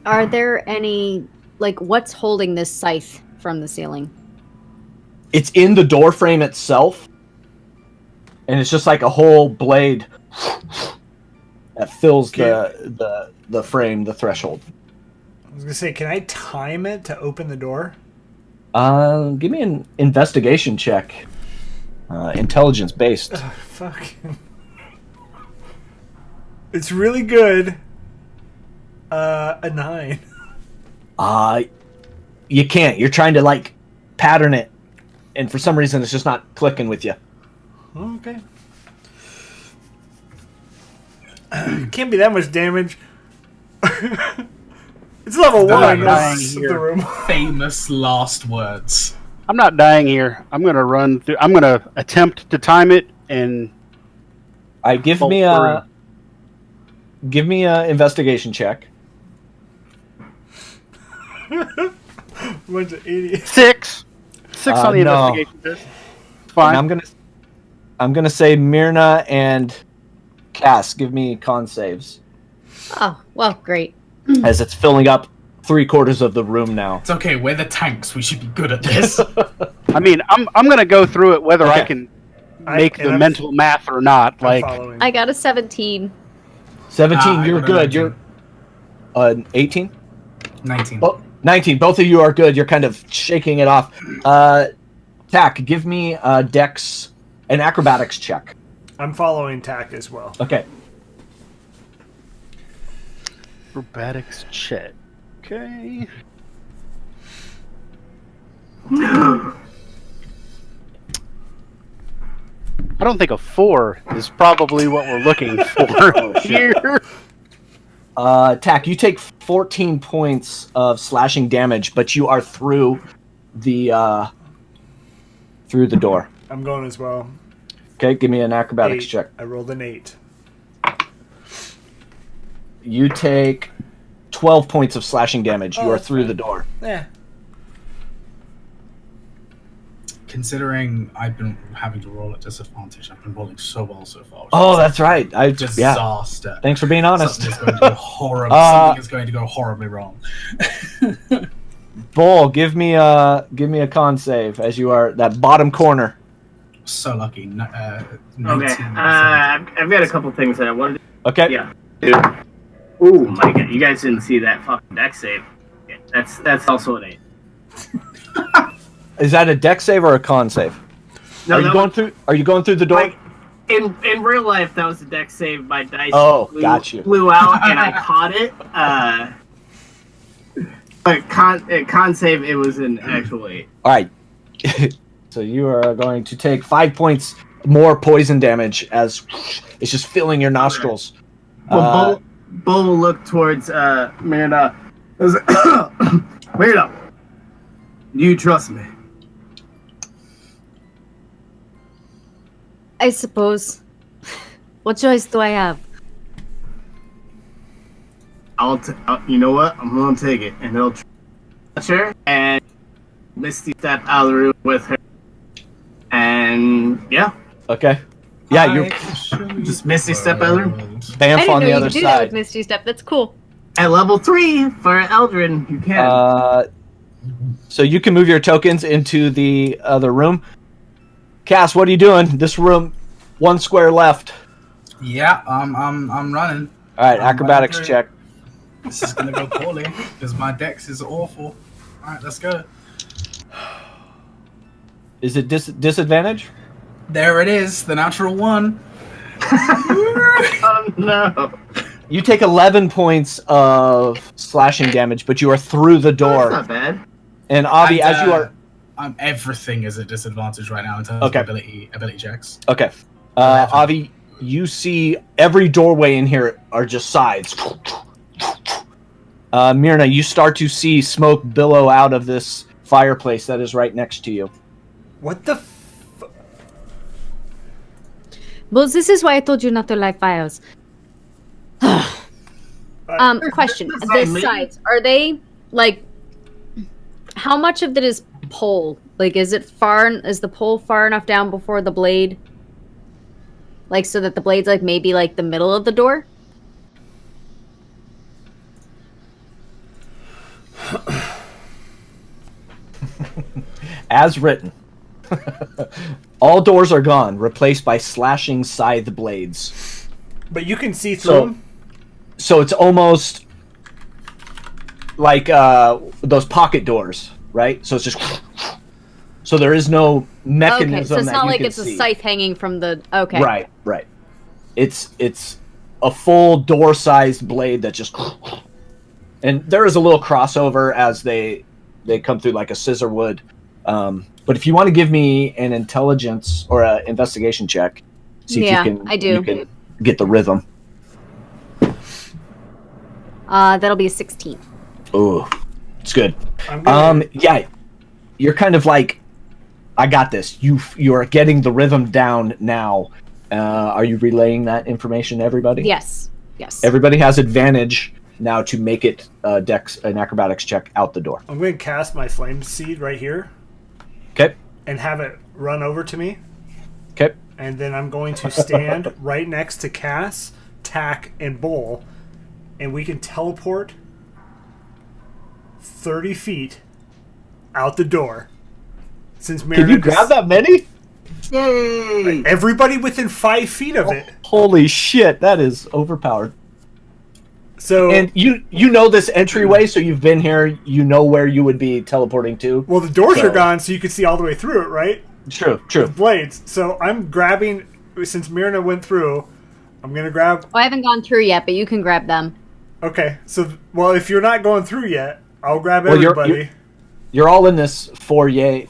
Are there any, what's holding this scythe from the ceiling? It's in the door frame itself, and it's just like a whole blade that fills the frame, the threshold. I was going to say, can I time it to open the door? Give me an investigation check. Intelligence based. Fuck. It's really good. A 9. You can't. You're trying to like pattern it, and for some reason, it's just not clicking with you. Okay. Can't be that much damage. It's level 1. That's the room. Famous last words. I'm not dying here. I'm gonna run through. I'm gonna attempt to time it and. Give me a investigation check. Bunch of idiots. 6 on the no. investigation test. Fine. And I'm gonna say Myrna and Cass, give me con saves. Oh, well, great. As it's filling up 3/4 of the room now. It's okay, we're the tanks. We should be good at this. I mean, I'm gonna go through it whether I Okay. can make the mental math or not. I'm Like, following. I got a 17. 17, I you're got a good. 19. You're 18? 19. Oh, 19. Both of you are good. You're kind of shaking it off. Tack, give me Dex, an acrobatics check. I'm following Tack as well. Okay. acrobatics check. Okay. I don't think a 4 is probably what we're looking for here. Tack, you take 14 points of slashing damage, but you are through the door. I'm going as well. Okay, give me an acrobatics 8. check. I rolled an 8. You take 12 points of slashing damage. You Oh, are that's through fine. the door. Yeah. Considering I've been having to roll at disadvantage, I've been rolling so well so far. Oh, that's right. Yeah. Disaster. Thanks for being honest. Something is going to go horribly. Something is going to go horribly wrong. Bull, give me a con save as you are that bottom corner. So lucky. 19, Okay. I've got a couple things that I wanted to. Okay. Yeah. Dude. Oh my god! You guys didn't see that fucking deck save. Yeah, that's also an 8. Is that a deck save or a con save? No, Are you going through the door? Like, in real life, that was a deck save. My dice got you. flew out, and I caught it. But con save, it was an actual 8. All right. So you are going to take 5 points more poison damage as it's just filling your nostrils. Well, Bull will look towards Myrna. Myrna, do you trust me? I suppose. What choice do I have? You know what? I'm gonna take it, and he'll touch her and Misty step out of the room with her, and yeah, Okay. Yeah, you're just Misty step out of the room. I Bamf didn't on know the you other could do that with side. Misty Step. That's cool. At level 3 for Eldrin, you can. So you can move your tokens into the other room. Cass, what are you doing? This room, 1 square left. Yeah, I'm running. All right, I'm acrobatics running check. This is gonna go poorly because my dex is awful. All right, let's go. Is it disadvantage? There it is, the natural 1. Oh no! You take 11 points of slashing damage, but you are through the That's door. not bad. And Avi, And, as you are everything is at disadvantage right now in terms Okay. of ability checks. okay, Avi, you see every doorway in here are just sides. Myrna, you start to see smoke billow out of this fireplace that is right next to you. What the? Well, this is why I told you not to light fires. Question. The sides, are they, like, how much of it is pole? Like, is the pole far enough down before the blade? Like, so that the blade's, like, maybe, like, the middle of the door? As written. All doors are gone, replaced by slashing scythe blades. But you can see through So- them. So it's almost like those pocket doors, right? So it's just So there is no mechanism Okay, so it's that not you like can it's see. a scythe hanging from the. Okay. Right. It's a full door-sized blade that just, and there is a little crossover as they come through like a scissor would. But if you want to give me an intelligence or an investigation check, see if I do. you can get the rhythm. That'll be a 16. Ooh, it's good. I'm Yeah, you're kind of like, I got this. You are getting the rhythm down now. Are you relaying that information to everybody? Yes. Everybody has advantage now to make it an acrobatics check out the door. I'm going to cast my flame seed right here. Okay. And have it run over to me. Okay. And then I'm going to stand right next to Cass, Tack, and Bull, and we can teleport 30 feet out the door. Since Can you grab that many? Yay! Everybody within 5 feet of it. Holy shit, that is overpowered. So, And you know this entryway, so you've been here. You know where you would be teleporting to. well, the doors are gone, so you can see all the way through it, right? True. Blades. So I'm grabbing, since Myrna went through, I'm going to grab. I haven't gone through yet, but you can grab them. Okay, so, well, if you're not going through yet, I'll grab Well, everybody. You're all in this foyer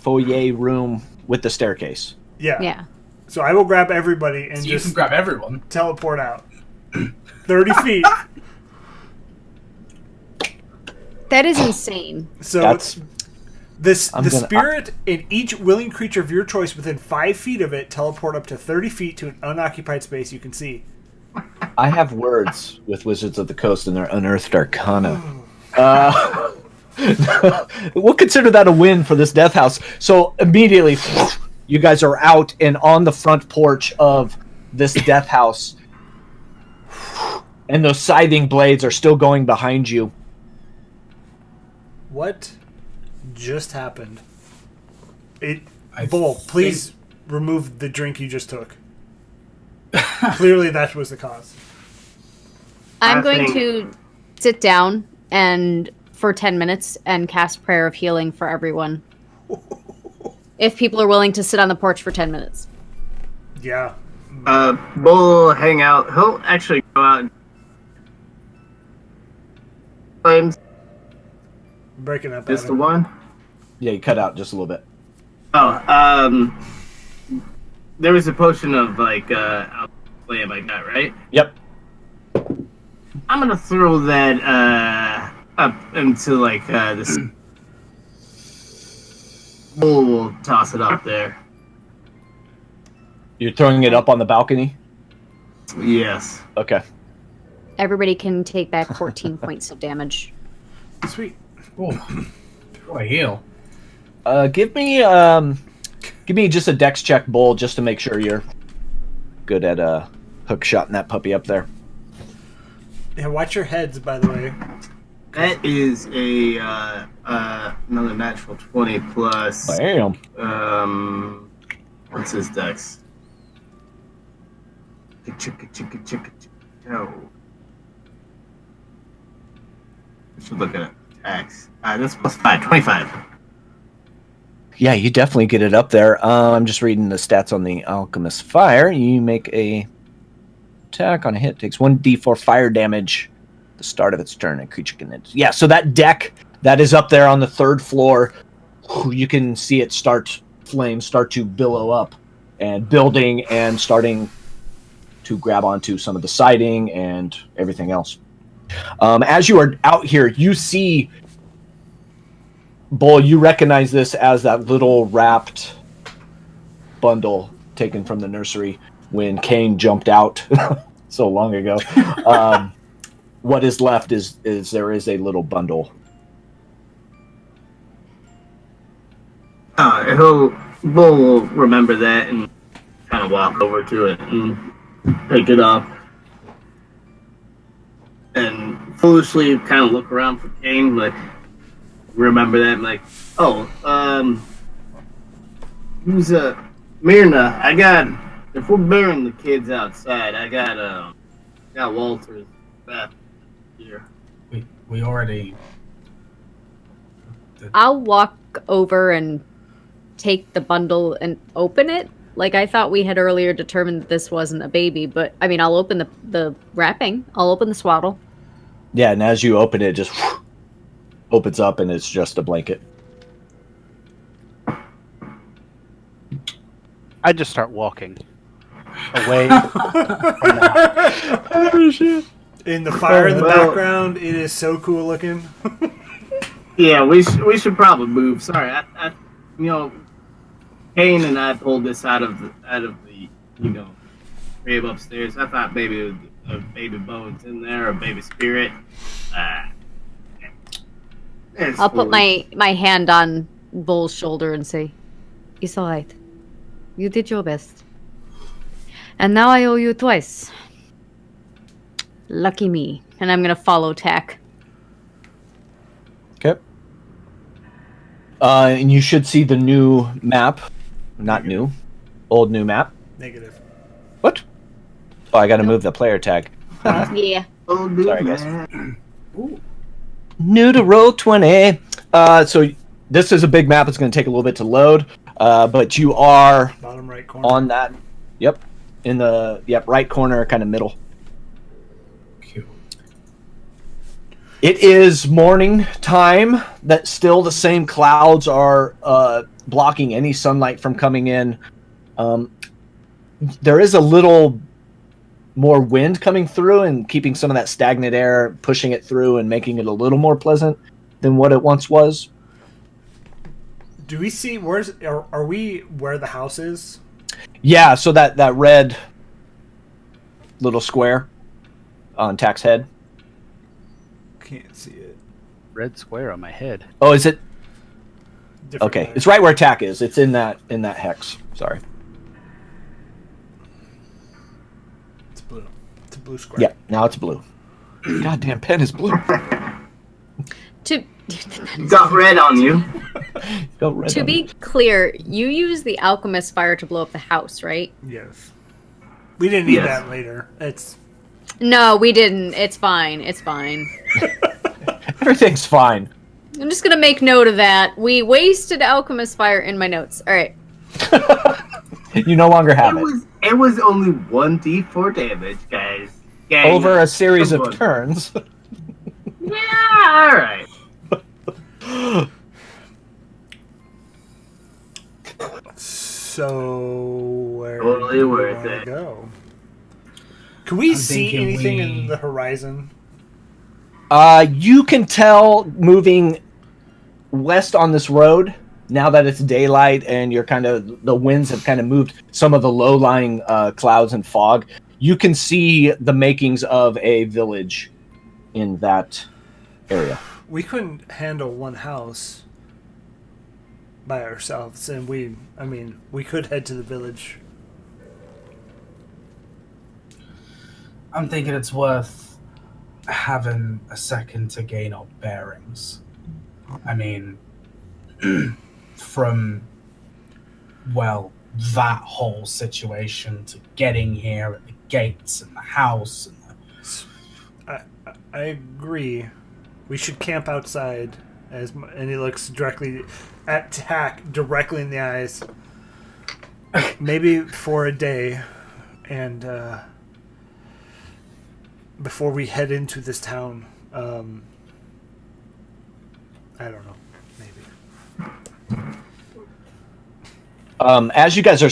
room with the staircase. Yeah. So I will grab everybody and So you just can grab everyone. teleport out. 30 feet. That is insane. So That's the gonna- spirit and each willing creature of your choice within 5 feet of it teleport up to 30 feet to an unoccupied space you can see. I have words with Wizards of the Coast and their unearthed arcana. We'll consider that a win for this death house. So immediately, you guys are out and on the front porch of this death house, and those scything blades are still going behind you. What just happened? I Bull, please remove the drink you just took. Clearly that was the cause. I'm I going think- to sit down and for 10 minutes and cast Prayer of Healing for everyone. If people are willing to sit on the porch for 10 minutes. Yeah. Bull will hang out. He'll actually go out and flames. Breaking up. Just the Adam. one. Yeah, you cut out just a little bit. Oh, there was a potion of like flame like that, right? Yep. I'm gonna throw that up into like this. We'll toss it up there. You're throwing it up on the balcony? Yes. Okay. Everybody can take back 14 points of damage. Sweet. Oh, what a heal. Give me just a dex check, Bull, just to make sure you're good at hook shotting that puppy up there. Yeah, watch your heads, by the way. That is a another natural 20 plus. Bam. What's his dex? Oh. I should look at it. Attacks. That's plus 5, 25. Yeah, you definitely get it up there. I'm just reading the stats on the Alchemist Fire. You make a attack on a hit. Takes 1d4 fire damage at the start of its turn. A creature can... Yeah, so that deck that is up there on the third floor, you can see it flames start to billow up and building and starting to grab onto some of the siding and everything else. As you are out here, you see... Bull, you recognize this as that little wrapped bundle taken from the nursery when Kane jumped out so long ago. What is left is there is a little bundle. Bull will remember that and kind of walk over to it and pick it up. And foolishly kind of look around for Kane, like, remember that, and like, who's Myrna? I got, if we're burying the kids outside, I got Walter's back here. We already. I'll walk over and take the bundle and open it? Like, I thought we had earlier determined that this wasn't a baby, but I mean, I'll open the wrapping. I'll open the swaddle. Yeah, and as you open it, it just opens up, and it's just a blanket. I just start walking away. Oh, shit. In the fire in the Well- background, it is so cool looking. Yeah, we should probably move. Sorry, I Kane and I pulled this out of the grave upstairs. I thought maybe it was a baby bones in there, or a baby spirit. I'll put my hand on Bull's shoulder and say, "It's all right. You did your best. And now I owe you twice. Lucky me." And I'm going to follow Tack. Okay. And you should see the new map. Not new. Old new map. Negative. What? Oh, I got to move the player tag. Yeah. Oh, dude, Sorry, guys. man. New to roll 20. So this is a big map. It's going to take a little bit to load. But you are Bottom right corner. on that. Yep. In the right corner, kind of middle. Cute. It is morning time. That still the same clouds are blocking any sunlight from coming in. There is a little more wind coming through and keeping some of that stagnant air, pushing it through and making it a little more pleasant than what it once was. Do we see are we where the house is? Yeah, so that red little square on Tack's head. Can't see it. Red square on my head. Oh, is it? Different Okay, way. it's right where Tack is. It's in that hex. Sorry. It's blue. It's a blue square. Yeah, now it's blue. Goddamn pen is blue. Got red on you. Go red To on be clear, you use the alchemist fire to blow up the house, right? Yes. We didn't need Yes. that later. It's No, we didn't. It's fine. It's fine. Everything's fine. I'm just gonna make note of that. We wasted alchemist fire in my notes. All right. You no longer have it. It was only 1d4 damage, guys. Gang. Over a series Come of on. turns. Yeah, all right. so where Totally do we worth wanna it. go? Can we I'm see thinking anything we- in the horizon? You can tell moving west on this road, now that it's daylight and you're the winds have kind of moved some of the low-lying clouds and fog, you can see the makings of a village in that area. We couldn't handle one house by ourselves, and we could head to the village. I'm thinking it's worth having a second to gain our bearings. I mean, from, well, that whole situation to getting here and the gates and the house and I agree. We should camp outside, and he looks directly at Tack, directly in the eyes. Maybe for a day, and before we head into this town. I don't know. Maybe. As you guys are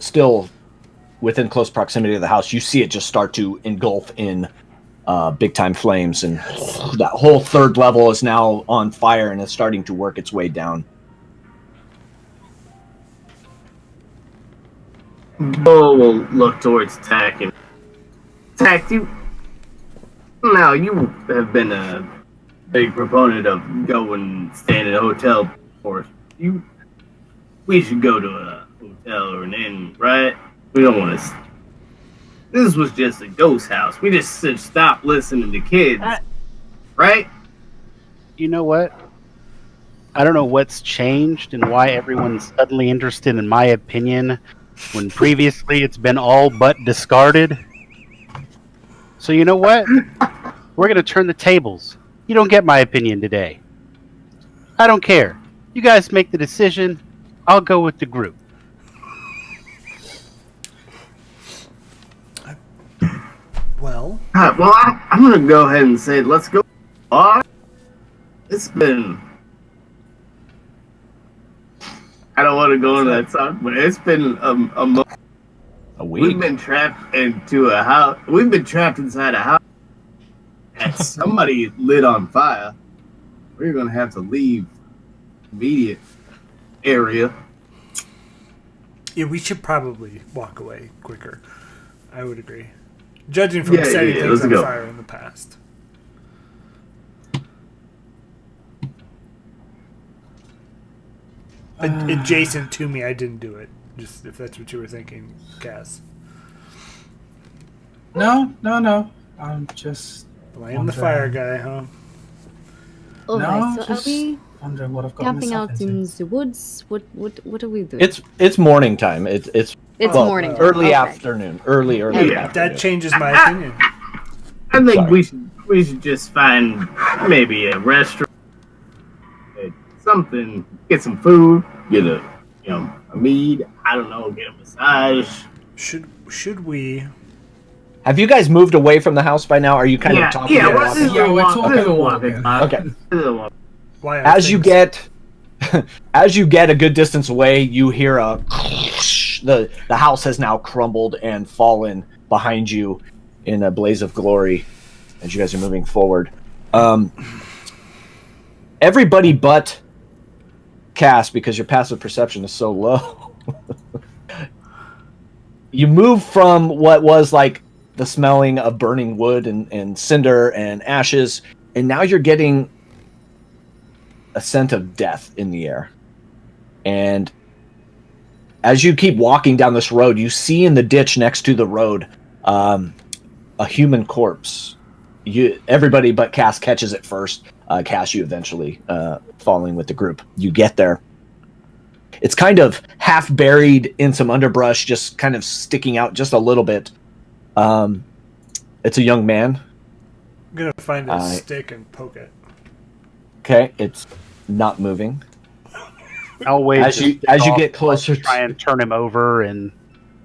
still within close proximity of the house, you see it just start to engulf in big-time flames, and that whole third level is now on fire and is starting to work its way down. Bull will look towards Tack and Tack, you have been a big proponent of going and staying in a hotel before. We should go to a hotel or an inn, right? We don't want to. This was just a ghost house. We just should stop listening to kids, right? You know what? I don't know what's changed and why everyone's suddenly interested in my opinion when previously it's been all but discarded. So you know what? We're going to turn the tables. You don't get my opinion today. I don't care. You guys make the decision. I'll go with the group. Well, I'm gonna go ahead and say let's go. It's been. I don't want to go into that talk, but it's been A week. We've been trapped into a house. We've been trapped inside a house that somebody lit on fire. We're gonna have to leave the immediate area. yeah, we should probably walk away quicker. I would agree. Judging from setting things on fire in the past. Adjacent to me, I didn't do it. Just if that's what you were thinking, Cass. No. I'm just Blame the fire guy, huh? Alright, so just are we wondering what I've got camping myself out into. in the woods? What are we doing? It's morning time. It's well, morning time. early Okay. afternoon. Early Yeah, afternoon. that changes my opinion. I think Sorry. we should just find maybe a restaurant, something, get some food, get a mead. I don't know, get a massage. Should we? Have you guys moved away from the house by now? Are you kind of talking? Yeah, and we're walking? talking. Okay. Why are As you things- get a good distance away, you hear a the house has now crumbled and fallen behind you in a blaze of glory as you guys are moving forward. Everybody but Cass, because your passive perception is so low. You move from what was like the smelling of burning wood and cinder and ashes, and now you're getting a scent of death in the air. And as you keep walking down this road, you see in the ditch next to the road a human corpse. Everybody but Cass catches it first. Cass, you eventually following with the group. You get there. It's kind of half buried in some underbrush, just kind of sticking out just a little bit. It's a young man. I'm gonna find a stick and poke it. Okay, it's not moving. I'll wait As you get closer, try and turn him over and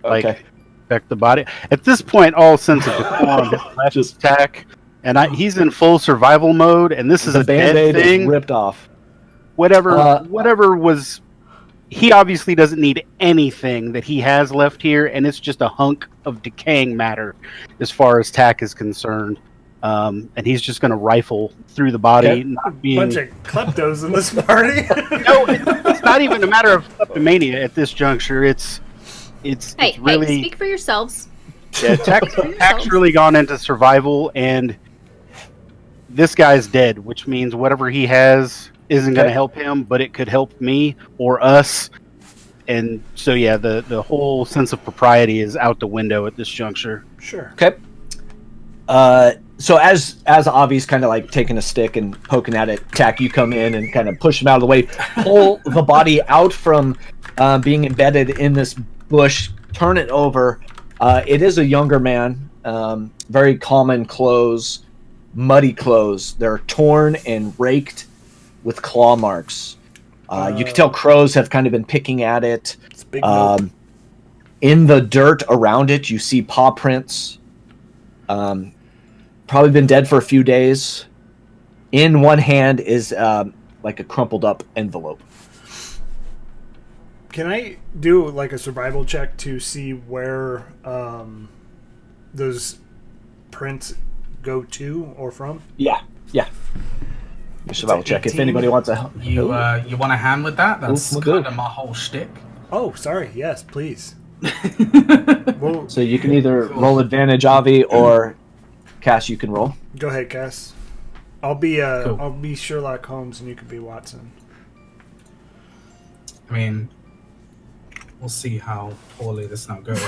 okay. affect the body. At this point, all sense of decorum has left attack, and he's in full survival mode. And this is The a dead Band-Aid thing. is ripped off. Whatever was. He obviously doesn't need anything that he has left here, and it's just a hunk of decaying matter, as far as tack is concerned. And he's just going to rifle through the body, Okay. not being. Bunch of kleptos in this party. No, it's not even a matter of kleptomania at this juncture. It's really speak for yourselves. yeah, Tack's really gone into survival, and this guy's dead, which means whatever he has isn't going to help him, but it could help me or us. And so yeah, the whole sense of propriety is out the window at this juncture. Sure. Okay. So as Avi's kind of like taking a stick and poking at it, Tack, you come in and kind of push him out of the way, pull the body out from being embedded in this bush, turn it over. It is a younger man, very common clothes, muddy clothes. They're torn and raked with claw marks. You can tell crows have kind of been picking at it. It's a big note. In the dirt around it, you see paw prints. Probably been dead for a few days. In one hand is like a crumpled up envelope. Can I do like a survival check to see where those prints go to or from? Yeah. Your survival check. If 18. anybody wants to help. You want a hand with that? That's We'll kind do. of my whole shtick. Oh, sorry. Yes, please. So you can either roll advantage, Avi, or Cass, you can roll. Go ahead, Cass. I'll be Sherlock Holmes and you can be Watson. I mean, we'll see how poorly this now goes.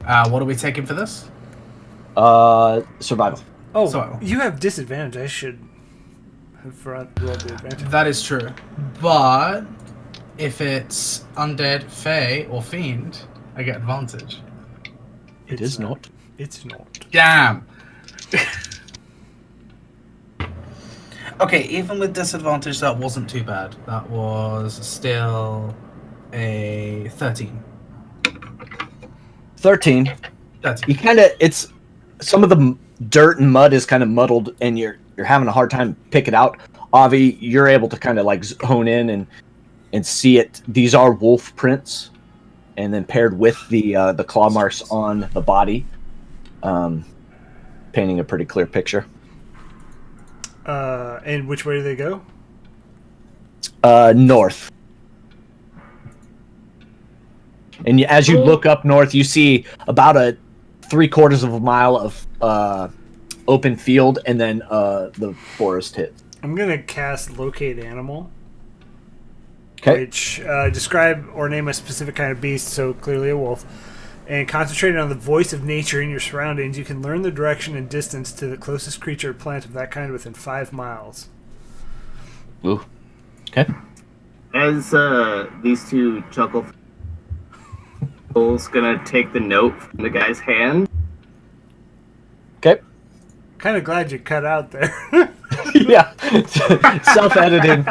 What are we taking for this? Survival. Oh, So- you have disadvantage. I should have rolled the advantage. That is true. But if it's undead, fey, or fiend, I get advantage. It is not. It's not. Damn! Okay, even with disadvantage, that wasn't too bad. That was still a 13. 13. 13. You kind of, it's some of the dirt and mud is kind of muddled, and you're having a hard time pick it out. Avi, you're able to kind of like hone in and see it. These are wolf prints, and then paired with the claw marks on the body, painting a pretty clear picture. And which way do they go? North. And as you look up north, you see about a 3/4 of a mile of open field, and then the forest hits. I'm going to cast Locate Animal. Okay. Which describe or name a specific kind of beast, so clearly a wolf. And concentrating on the voice of nature in your surroundings, you can learn the direction and distance to the closest creature or plant of that kind within 5 miles. Ooh. Okay. As these two chuckle, Bull's gonna take the note from the guy's hand. Okay. Kind of glad you cut out there. Yeah. Self-editing.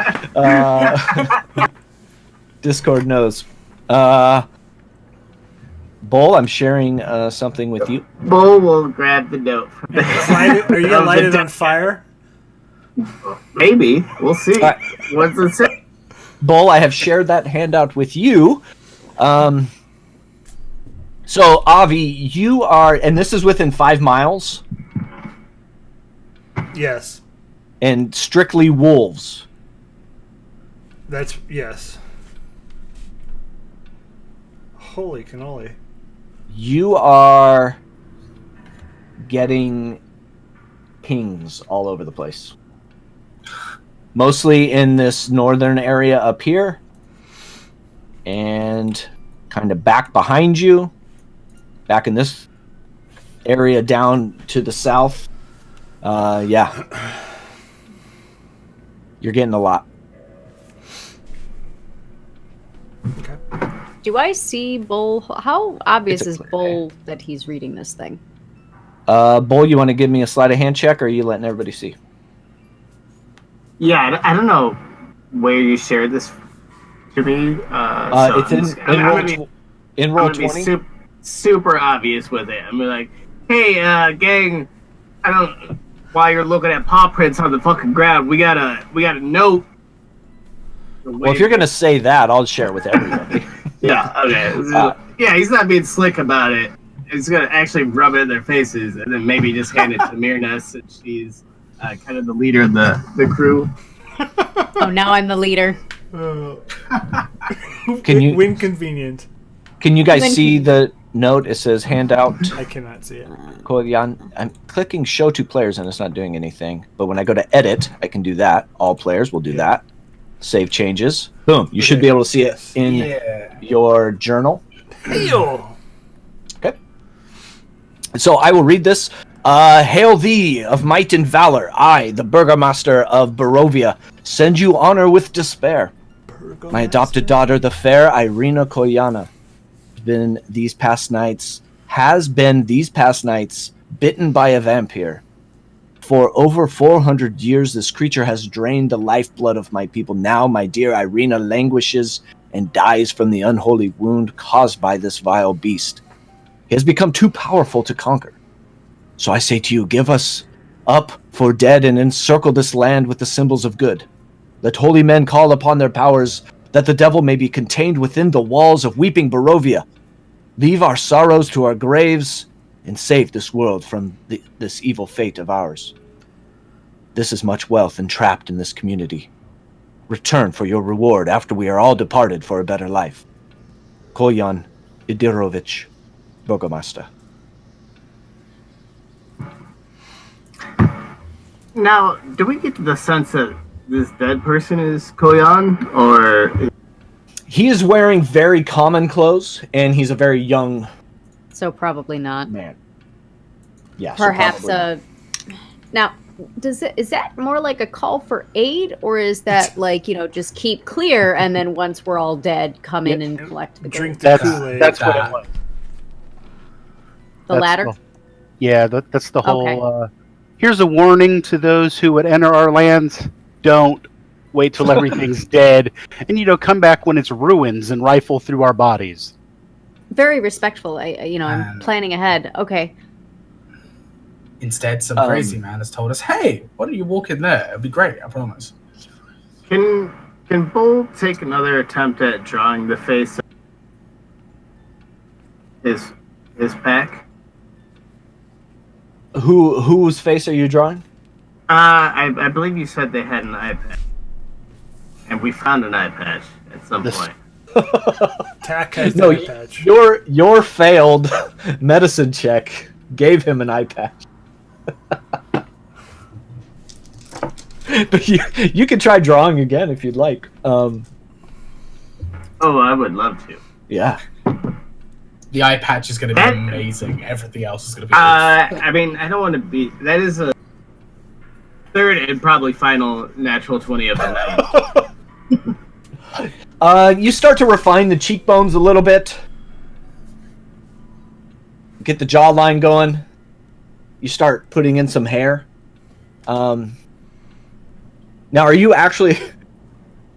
Discord knows. Bull, I'm sharing something with you. Bull will grab the note from the Are you going to light it on fire? Maybe. We'll see. All right. What's it say? Bull, I have shared that handout with you. So, Avi, you are, and this is within 5 miles, Yes. and strictly wolves. That's, yes. Holy cannoli. You are getting pings all over the place. Mostly in this northern area up here. And kind of back behind you. Back in this area down to the south. Yeah. You're getting a lot. Okay. Do I see Bull? How obvious It's a is clear Bull that he's reading this thing? Bull, you want to give me a sleight of hand check, or are you letting everybody see? Yeah, I don't know where you shared this to me. It's in roll 20. Super obvious with it. I'm like, hey, gang, while you're looking at paw prints on the fucking ground, we got a note. Well, if you're gonna say that, I'll share it with everybody. Yeah, okay. Yeah, he's not being slick about it. He's gonna actually rub it in their faces, and then maybe just hand it to Myrna, since she's kind of the leader of the crew. Oh, now I'm the leader. When convenient. Can you guys see the note? It says handout. I cannot see it. I'm clicking show to players and it's not doing anything. But when I go to edit, I can do that. All players will do that. Save changes. Boom. You should be able to see it in your journal. Okay. So I will read this. Hail thee of might and valor. I, the Burgomaster of Barovia, send you honor with despair. My adopted daughter, the fair Irina Koyana, has been these past nights bitten by a vampire. For over 400 years, this creature has drained the lifeblood of my people. Now, my dear Irina languishes and dies from the unholy wound caused by this vile beast. He has become too powerful to conquer. So I say to you, give us up for dead and encircle this land with the symbols of good. Let holy men call upon their powers, that the devil may be contained within the walls of weeping Barovia. Leave our sorrows to our graves, and save this world from this evil fate of ours. This is much wealth entrapped in this community. Return for your reward after we are all departed for a better life. Koyan Idirovich, Burgomaster. Now, do we get the sense that this dead person is Koyan, or... He is wearing very common clothes, and he's a very young So probably not. man. Yeah, Perhaps so probably not. now is that more like a call for aid, or is that like, just keep clear and then once we're all dead come in and collect the Drink gold? the Kool-Aid. That's what it was. The latter? Yeah, that's the whole. Okay. Here's a warning to those who would enter our lands. don't wait till everything's dead, and come back when it's ruins and rifle through our bodies. Very respectful. I'm planning ahead. Okay. Instead, some crazy man has told us, "Hey, why don't you walk in there? It'll be great, I promise." Can Bull take another attempt at drawing the face of his pack? Whose face are you drawing? I believe you said they had an eye patch, and we found an eye patch at some point. Tack has No, the eye patch. your failed medicine check gave him an eye patch. But you can try drawing again if you'd like. Oh, I would love to. Yeah. The eye patch is going to be amazing. Everything else is going to be. I mean, I don't want to be. That is a third and probably final natural 20 of the night. You start to refine the cheekbones a little bit. Get the jawline going. You start putting in some hair. Now, are you actually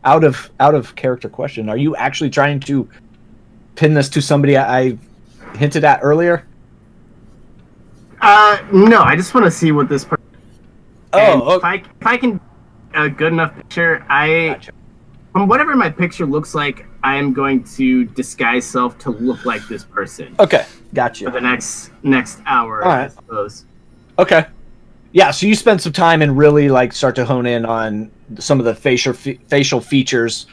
out of character question? Are you actually trying to pin this to somebody I hinted at earlier? No, I just want to see what this. Oh, okay. If I can a good enough picture, Gotcha. From whatever my picture looks like, I am going to disguise self to look like this person. Okay, gotcha. For the next hour, All right. I suppose. Okay. Yeah, so you spend some time and really start to hone in on some of the facial features,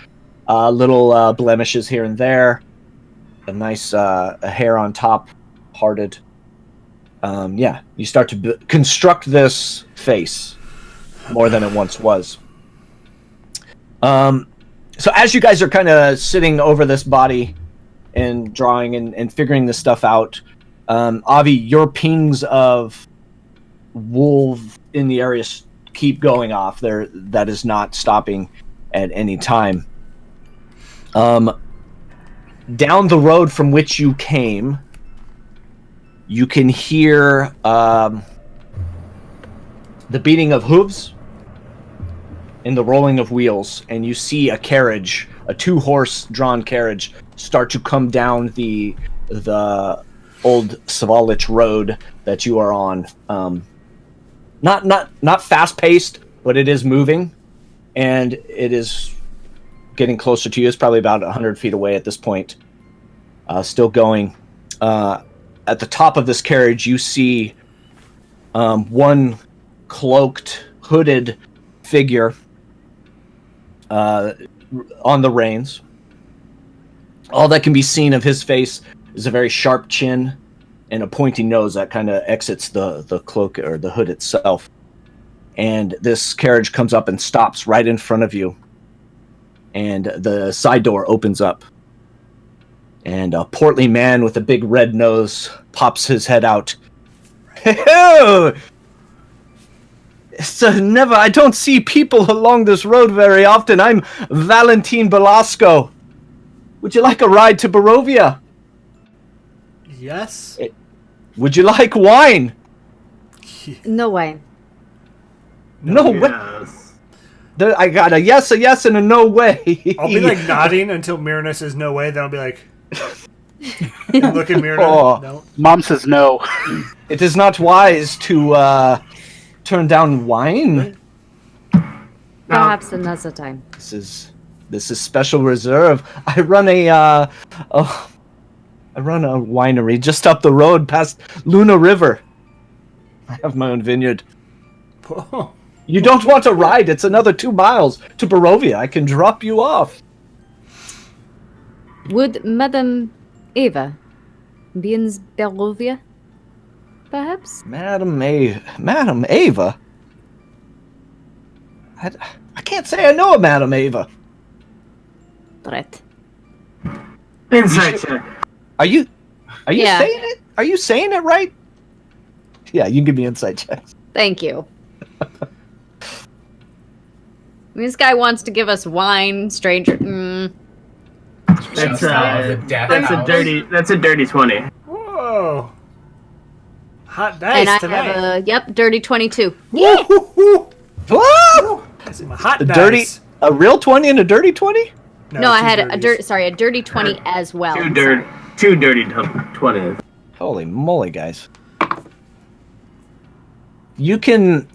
little blemishes here and there, a nice a hair on top, parted. Yeah, you start to construct this face more than it once was. So as you guys are kind of sitting over this body and drawing and figuring this stuff out, Avi, your pings of wolves in the area keep going off. That is not stopping at any time. Down the road from which you came, you can hear the beating of hooves and the rolling of wheels, and you see a carriage, a 2-horse drawn carriage, start to come down the old Savalich road that you are on. Not fast paced, but it is moving, and it is getting closer to you. It's probably about 100 feet away at this point. Still going. At the top of this carriage, you see one cloaked, hooded figure on the reins. All that can be seen of his face is a very sharp chin and a pointy nose that kind of exits the cloak or the hood itself. And this carriage comes up and stops right in front of you. And the side door opens up. And a portly man with a big red nose pops his head out. I don't see people along this road very often. I'm Valentin Belasco. Would you like a ride to Barovia? Yes. Would you like wine? No way. No way. Yes. I got a yes, and a no way. I'll be nodding until Myrna says no way. Then I'll be like, and look at Myrna. Oh. No. Mom says no. It is not wise to turn down wine. Perhaps another time. This is special reserve. I run a winery just up the road past Luna River. I have my own vineyard. Oh. You don't want to ride? It's another 2 miles to Barovia. I can drop you off. Would Madame Eva be in Barovia? Perhaps? Madam Ava? I can't say I know a Madam Ava. Right. Insight check. Are you Yeah. saying it? Are you saying it right? Yeah, you can give me insight checks. Thank you. This guy wants to give us wine, stranger. That's a dirty 20. Whoa. Hot dice And I tonight. have a dirty 22. Woo! dice. I'm a hot A dice. a real 20 and a dirty 20? No, I two had dirties. a dirty 20 as well. Two Sorry. dirty 20s. Holy moly, guys. You can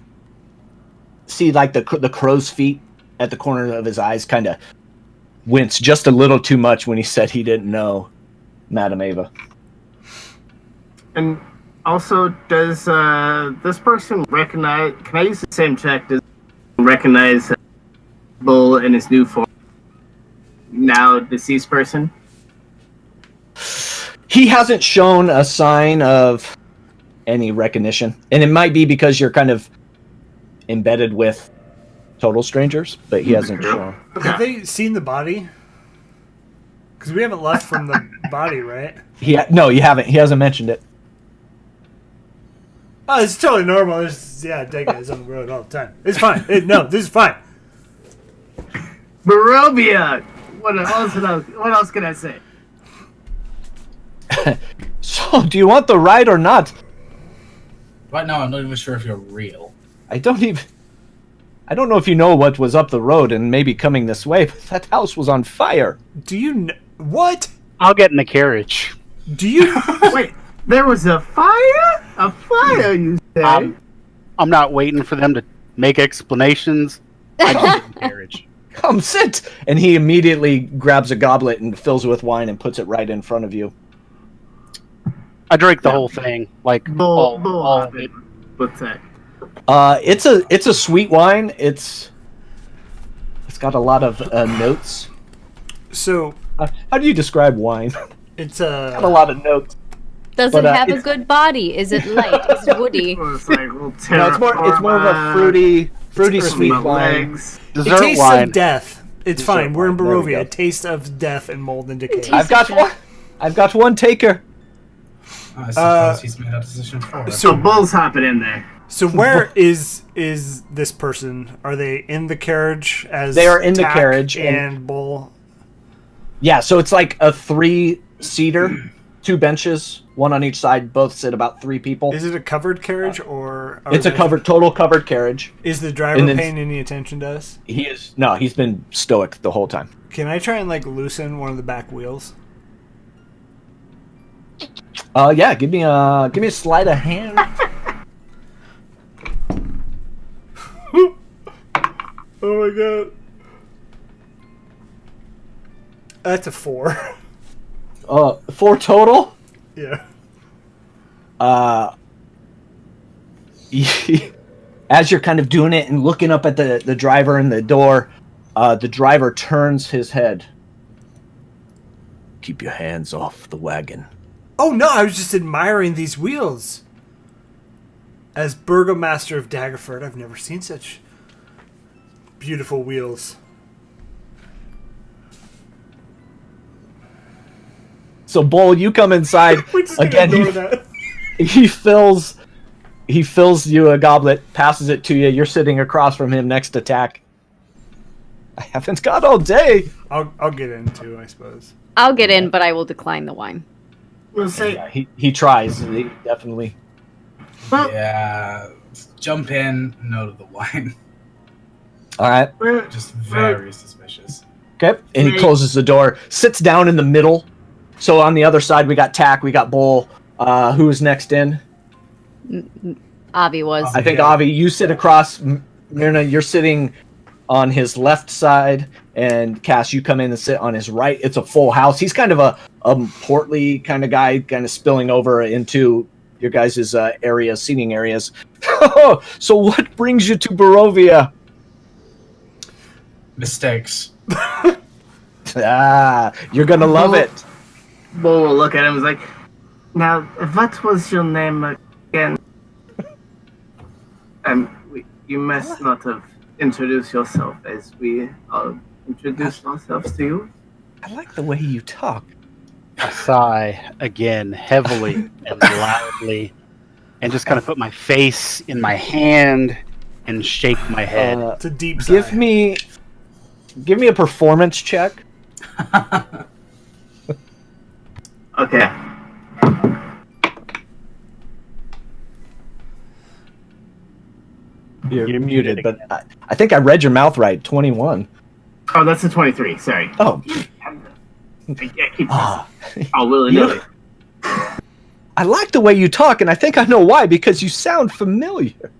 see like the crow's feet at the corner of his eyes kind of wince just a little too much when he said he didn't know Madame Ava. And also, does this person recognize? Can I use the same check? Does he recognize Bull in his new form? Now deceased person. He hasn't shown a sign of any recognition, and it might be because you're kind of embedded with total strangers, but he hasn't shown. Have they seen the body? Because we haven't left from the body, right? No, you haven't. He hasn't mentioned it. Oh, it's totally normal. Dead guys on the road all the time. It's fine. This is fine. Barovia! What else can I say? So, do you want the ride or not? Right now, I'm not even sure if you're real. I don't know if you know what was up the road and maybe coming this way, but that house was on fire. Do you what? I'll get in the carriage. Do you Wait, there was a fire? A fire, you say? I'm not waiting for them to make explanations. I just get in the carriage. Come sit! And he immediately grabs a goblet and fills it with wine and puts it right in front of you. I drank the whole thing, like Bull all of it. What's that? It's a sweet wine. It's got a lot of notes. So How do you describe wine? it's Got a lot of notes. Does But, it have a it's- good body? Is it light? Is it woody? It's like, well, No, it's more of a fruity sweet my wine. legs. it Dessert tastes wine. of death. It's Dessert fine. We're in wine. There we Barovia. go. A taste of death and mold and decay. I've got one taker. I suppose he's made a decision for it. So Bull's hopping in there. So where is this person? Are they in the carriage as They are in the Tack carriage, and Bull? Yeah, so it's like a 3-seater, 2 benches, one on each side. Both sit about 3 people. Is it a covered carriage or? It's a total covered carriage. Is the driver and then- paying any attention to us? He's been stoic the whole time. Can I try and loosen one of the back wheels? Yeah, give me a sleight of hand. Oh my god. That's a 4. 4 total. Yeah. As you're kind of doing it and looking up at the driver and the door, the driver turns his head. Keep your hands off the wagon. Oh no, I was just admiring these wheels. As Burgomaster of Daggerford, I've never seen such beautiful wheels. So, Bull, you come inside We're just again. gonna ignore that. He fills you a goblet, passes it to you. You're sitting across from him next to Tack. I haven't got all day. I'll get in too, I suppose. I'll get in, but I will decline the wine. We'll say, Yeah, he tries. He definitely. Yeah, jump in, no to the wine. All right. Just very suspicious. Okay. And he closes the door, sits down in the middle. So on the other side, we got Tack, we got Bull. Who's next in? Avi was. I think Avi, you sit across. Myrna, you're sitting on his left side, and Cass, you come in and sit on his right. It's a full house. He's kind of a portly kind of guy, kind of spilling over into your guys' areas, seating areas. So what brings you to Barovia? Mistakes. You're gonna love it. Bull will look at him and is like, now, what was your name again? You must not have introduced yourself as we introduced ourselves to you. I like the way you talk. I sigh again, heavily and loudly, and just kind of put my face in my hand and shake my head. It's a deep sigh. Give me a performance check. Okay. You're muted, but I think I read your mouth right. 21. Oh, that's a 23. Sorry. Oh. I keep willy-nilly. I like the way you talk, and I think I know why, because you sound familiar.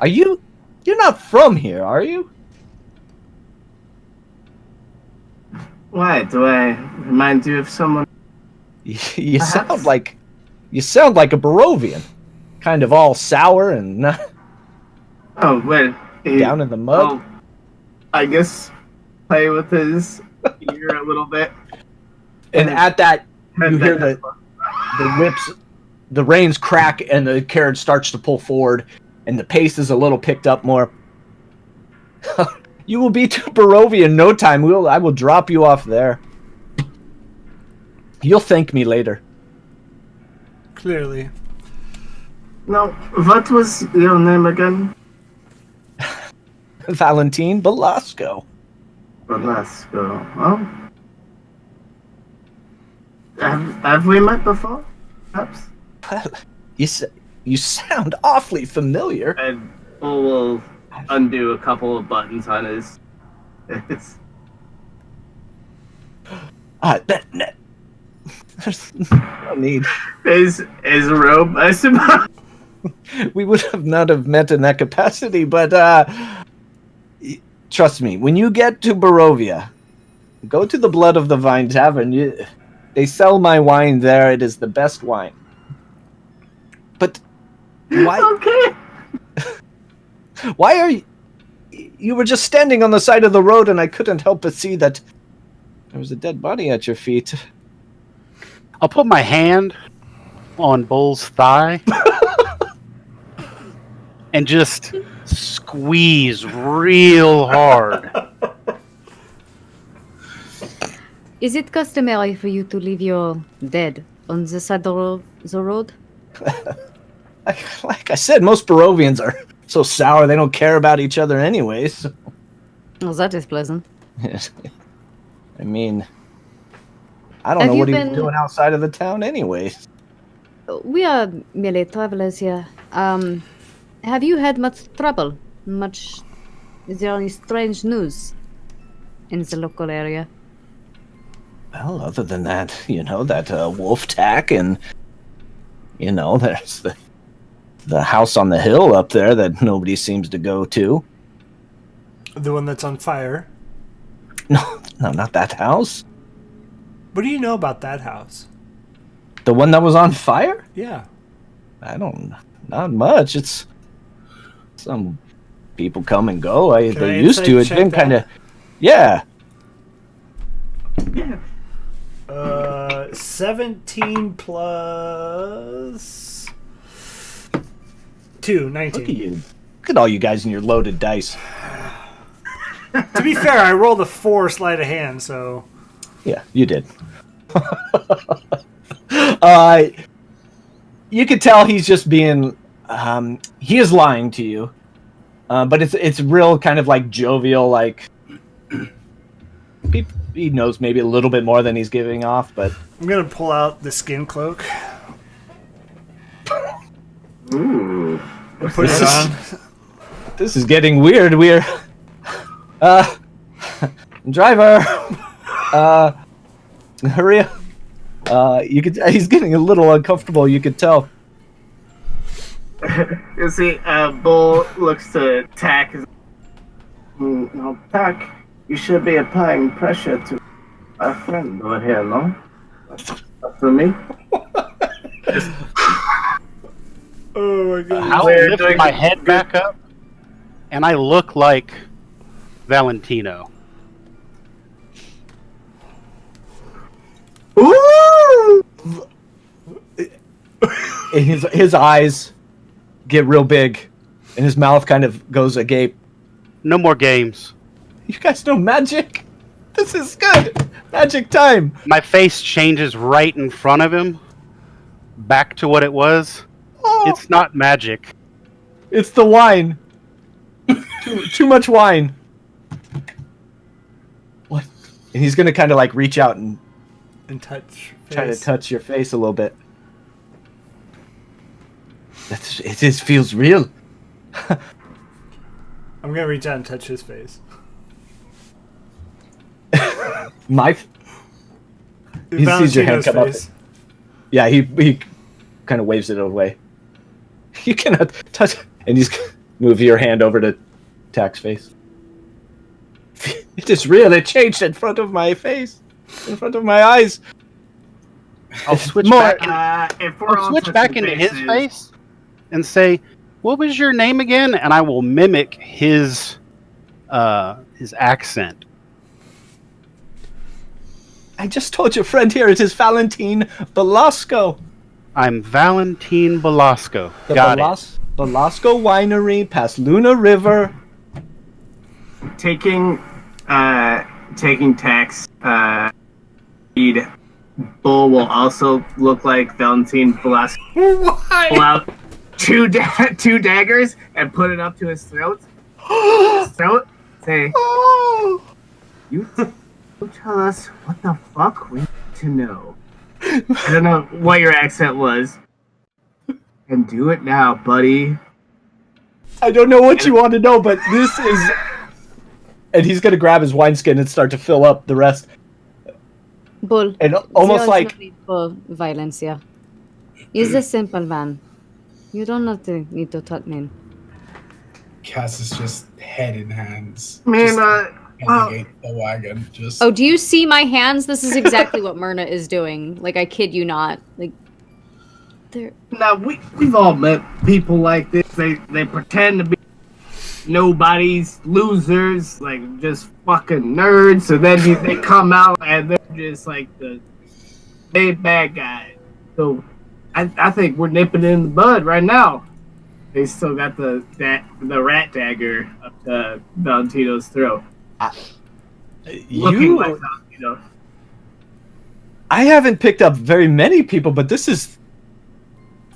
You're not from here, are you? Why? Do I remind you of someone? You sound like a Barovian. Kind of all sour and Oh, well. down in the mud. Oh, I guess play with his ear a little bit. And at that, you hear the whips, the reins crack, and the carriage starts to pull forward, and the pace is a little picked up more. You will be to Barovia in no time. I will drop you off there. You'll thank me later. Clearly. No, what was your name again? Valentin Velasco. Velasco. Oh. Have we met before? Perhaps? Well, you sound awfully familiar. And Bull will undo a couple of buttons on his. There's no need. His robe, I suppose. We would not have met in that capacity, but trust me, when you get to Barovia, go to the Blood of the Vine Tavern. They sell my wine there. It is the best wine. But why? Okay. Why are you? You were just standing on the side of the road, and I couldn't help but see that there was a dead body at your feet. I'll put my hand on Bull's thigh and just squeeze real hard. Is it customary for you to leave your dead on the side of the road? Like I said, most Barovians are so sour they don't care about each other anyways. Well, that is pleasant. I mean, I don't know what he was doing outside of the town anyways. We are merely travelers here. Have you had much trouble? Is there any strange news in the local area? Well, other than that, that wolf tack, and there's the house on the hill up there that nobody seems to go to. The one that's on fire. No, not that house. What do you know about that house? The one that was on fire? Yeah. Not much. It's some people come and go. They used to. It's been kind of, yeah. Yeah. 17 plus 2, 19. Look at you. Look at all you guys and your loaded dice. To be fair, I rolled a 4 sleight of hand, so... Yeah, you did. You could tell he's just being... he is lying to you. But it's real kind of like jovial, like... He knows maybe a little bit more than he's giving off, but... I'm going to pull out the skin cloak. Ooh. Put it on. This is getting weird. We're... driver! Hurry up. He's getting a little uncomfortable, you could tell. You see, Bull looks to Tack. No, Tack, you should be applying pressure to our friend over here, no? After me? Oh my god. I'll lift my head back up, and I look like Valentino. Ooh! And his eyes get real big, and his mouth kind of goes agape. No more games. You guys know magic? This is good. Magic time. My face changes right in front of him, back to what it was. Oh, It's not magic. it's the wine. Too much wine. What? And he's gonna kind of like reach out and And touch. try to face. touch your face a little bit. It just feels real. I'm gonna reach out and touch his face. He sees your hand Valentino's come up. face. Yeah, he kind of waves it away. You cannot touch, and he's move your hand over to Tack's face. It is real. It changed in front of my face, in front of my eyes. I'll switch More- back. If we're I'll all switch back touching into his faces- face and say, "What was your name again?" And I will mimic his accent. I just told your friend here it is Valentine Velasco. I'm Valentine Velasco. The Got it. Velasco Winery past Luna River. taking tax speed. Bull will also look like Valentine Velasco. Why? Pull out two daggers and put it up to his throat. Say, Oh. you tell us what the fuck we need to know. I don't know what your accent was. And do it now, buddy. I don't know what you want to know, but this is... And he's going to grab his wineskin and start to fill up the rest. Bull. And almost There is like... no need for violence here. He's a simple man. You don't have to need to threaten. Cass is just head in hands. Man, just navigate the wagon. Just Oh, do you see my hands? This is exactly what Myrna is doing. Like, I kid you not. Like, they're... now we've all met people like this. They pretend to be nobodies, losers, like just fucking nerds. So then they come out and they're just like the big bad guy. So I think we're nipping it in the bud right now. They still got the rat dagger up to Valentino's throat. Looking like Valentino. I haven't picked up very many people, but this is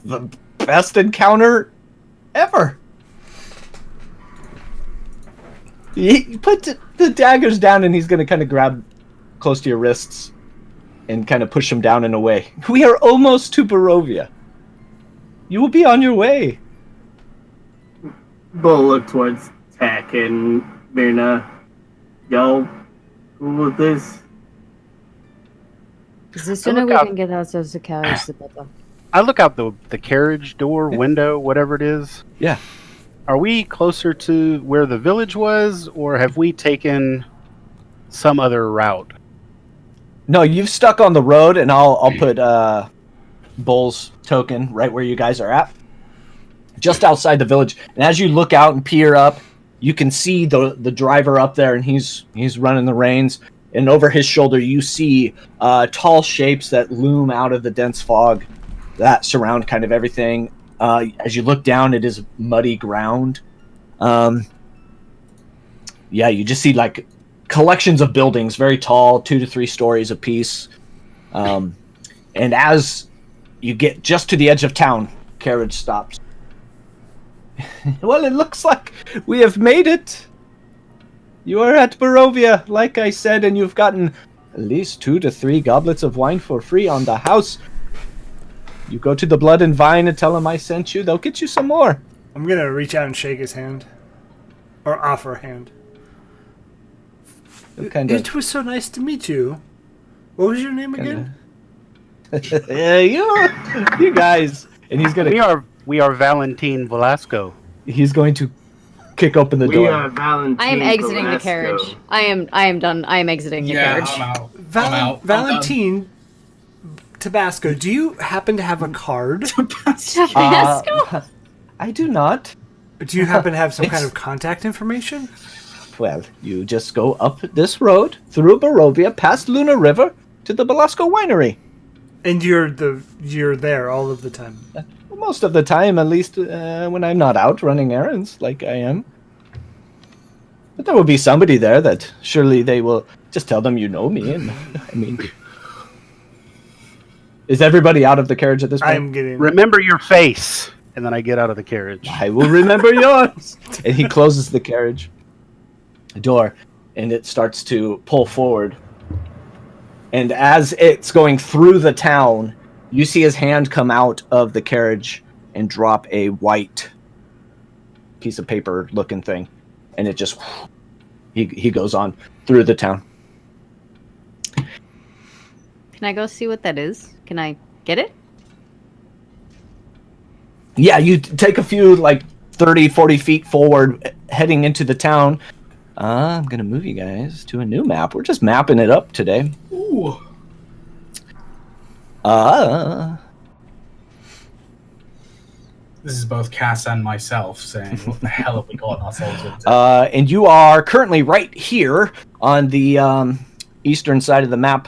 the best encounter ever. He put the daggers down, and he's going to kind of grab close to your wrists and kind of push them down and away. We are almost to Barovia. You will be on your way. Bull look towards Tack and Myrna. Y'all cool with this? The sooner we can get out of the carriage, the better. I look out the carriage door, window, whatever it is. Yeah. Are we closer to where the village was, or have we taken some other route? No, you've stuck on the road, and I'll put Bull's token right where you guys are at, just outside the village. And as you look out and peer up, you can see the driver up there, and he's running the reins. And over his shoulder, you see tall shapes that loom out of the dense fog that surround kind of everything. As you look down, it is muddy ground. Yeah, you just see like collections of buildings, very tall, 2 to 3 stories apiece. And as you get just to the edge of town, carriage stops. Well, it looks like we have made it. You are at Barovia, like I said, and you've gotten at least 2 to 3 goblets of wine for free on the house. You go to the Blood and Vine and tell them I sent you. They'll get you some more. I'm gonna reach out and shake his hand, or offer a hand. It was so nice to meet you. What was your name again? Yeah, you guys. And he's gonna. We are Valentine Velasco. He's going to kick open the We door. are Valentine. I am exiting the Velasco. carriage. I am done. I am exiting the yeah, carriage. I'm out. I'm out. Valentine Tabasco, do you happen to have a card? Tabasco? I do not. Do you happen to have some kind It's- of contact information? Well, you just go up this road, through Barovia, past Luna River, to the Belasco Winery. And you're there all of the time. Most of the time, at least when I'm not out running errands like I am. But there will be somebody there that surely they will just tell them you know me. And I mean, is everybody out of the carriage at this point? I'm getting. Remember your face. And then I get out of the carriage. I will remember yours. And he closes the carriage door, and it starts to pull forward. And as it's going through the town, you see his hand come out of the carriage and drop a white piece of paper looking thing. and it just he goes on through the town. Can I go see what that is? Can I get it? Yeah, you take a few, like 30, 40 feet forward, heading into the town. I'm going to move you guys to a new map. We're just mapping it up today. Ooh. This is both Cass and myself saying, what the hell have we gotten ourselves into? And you are currently right here on the eastern side of the map.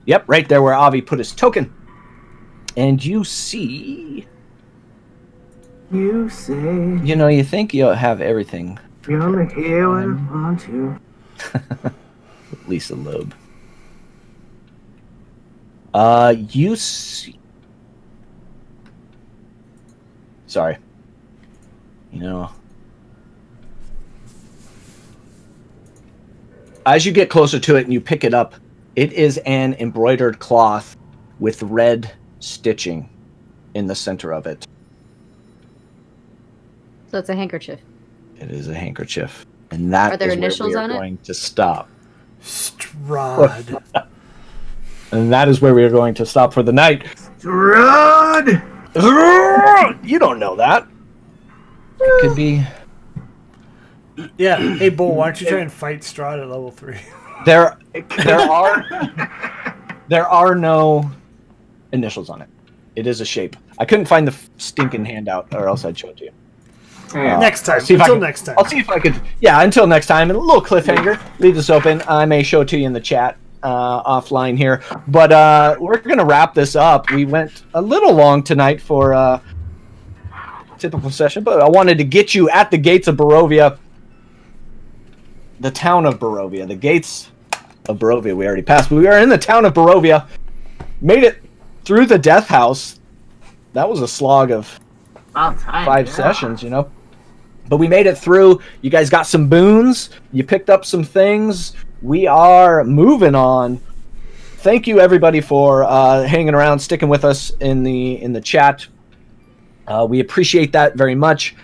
Yep, right there where Avi put his token. And you see... You say you think you'll have everything. you're only here when I want to. Lisa Loeb. You see... Sorry. As you get closer to it and you pick it up, it is an embroidered cloth with red stitching in the center of it. So it's a handkerchief. It is a handkerchief. And that Are there is initials where we on are it? going to stop. Strahd. And that is where we are going to stop for the night. Strahd! You don't know that. It could be... Yeah. Hey, Bull, why don't you try and fight Strahd at level 3? There are no initials on it. It is a shape. I couldn't find the stinking handout, or else I'd show it to you. Next time. See if Until I can- next time. I'll see if I could. Yeah, until next time. And a little cliffhanger. Leave this open. I may show it to you in the chat offline here. But we're going to wrap this up. We went a little long tonight for a typical session, but I wanted to get you at the gates of Barovia. The town of Barovia. The gates of Barovia we already passed. But we are in the town of Barovia. Made it through the death house. That was a slog of About time, 5 yeah. sessions, But we made it through. You guys got some boons. You picked up some things. We are moving on. Thank you, everybody, for hanging around, sticking with us in the chat. We appreciate that very much.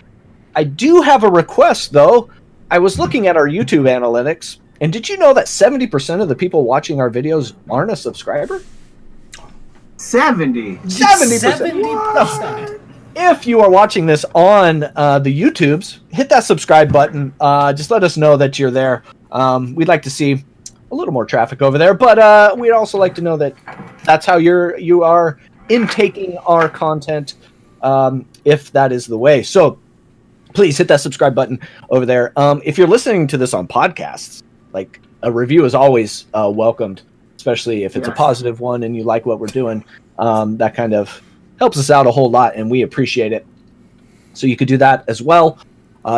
I do have a request, though. I was looking at our YouTube analytics, and did you know that 70% of the people watching our videos aren't a subscriber? 70. 70%. If you are watching this on the YouTubes, hit that subscribe button. Just let us know that you're there. We'd like to see a little more traffic over there, but we'd also like to know that that's how you are intaking our content, if that is the way. So please hit that subscribe button over there. If you're listening to this on podcasts, like, a review is always welcomed, especially if it's a positive one and you like what we're doing. That kind of helps us out a whole lot, and we appreciate it. So you could do that as well.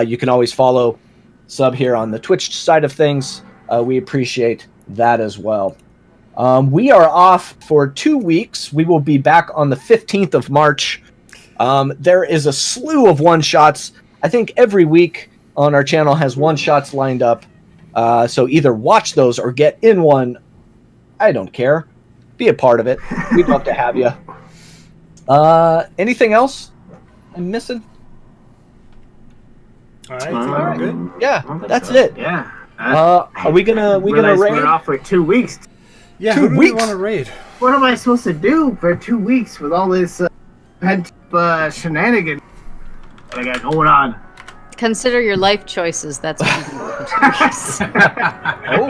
You can always follow Sub here on the Twitch side of things. We appreciate that as well. We are off for 2 weeks. We will be back on the 15th of March. There is a slew of one-shots. I think every week on our channel has one-shots lined up. So either watch those or get in one. I don't care. Be a part of it. We'd love to have you. Anything else I'm missing? All right. Good. Yeah, that's it. Yeah. Are we gonna Realize raid? we're off for 2 weeks. Yeah, 2 who do we weeks? want to raid? What am I supposed to do for 2 weeks with all this shenanigans that I got going on? Consider your life choices. That's what you do. Oh,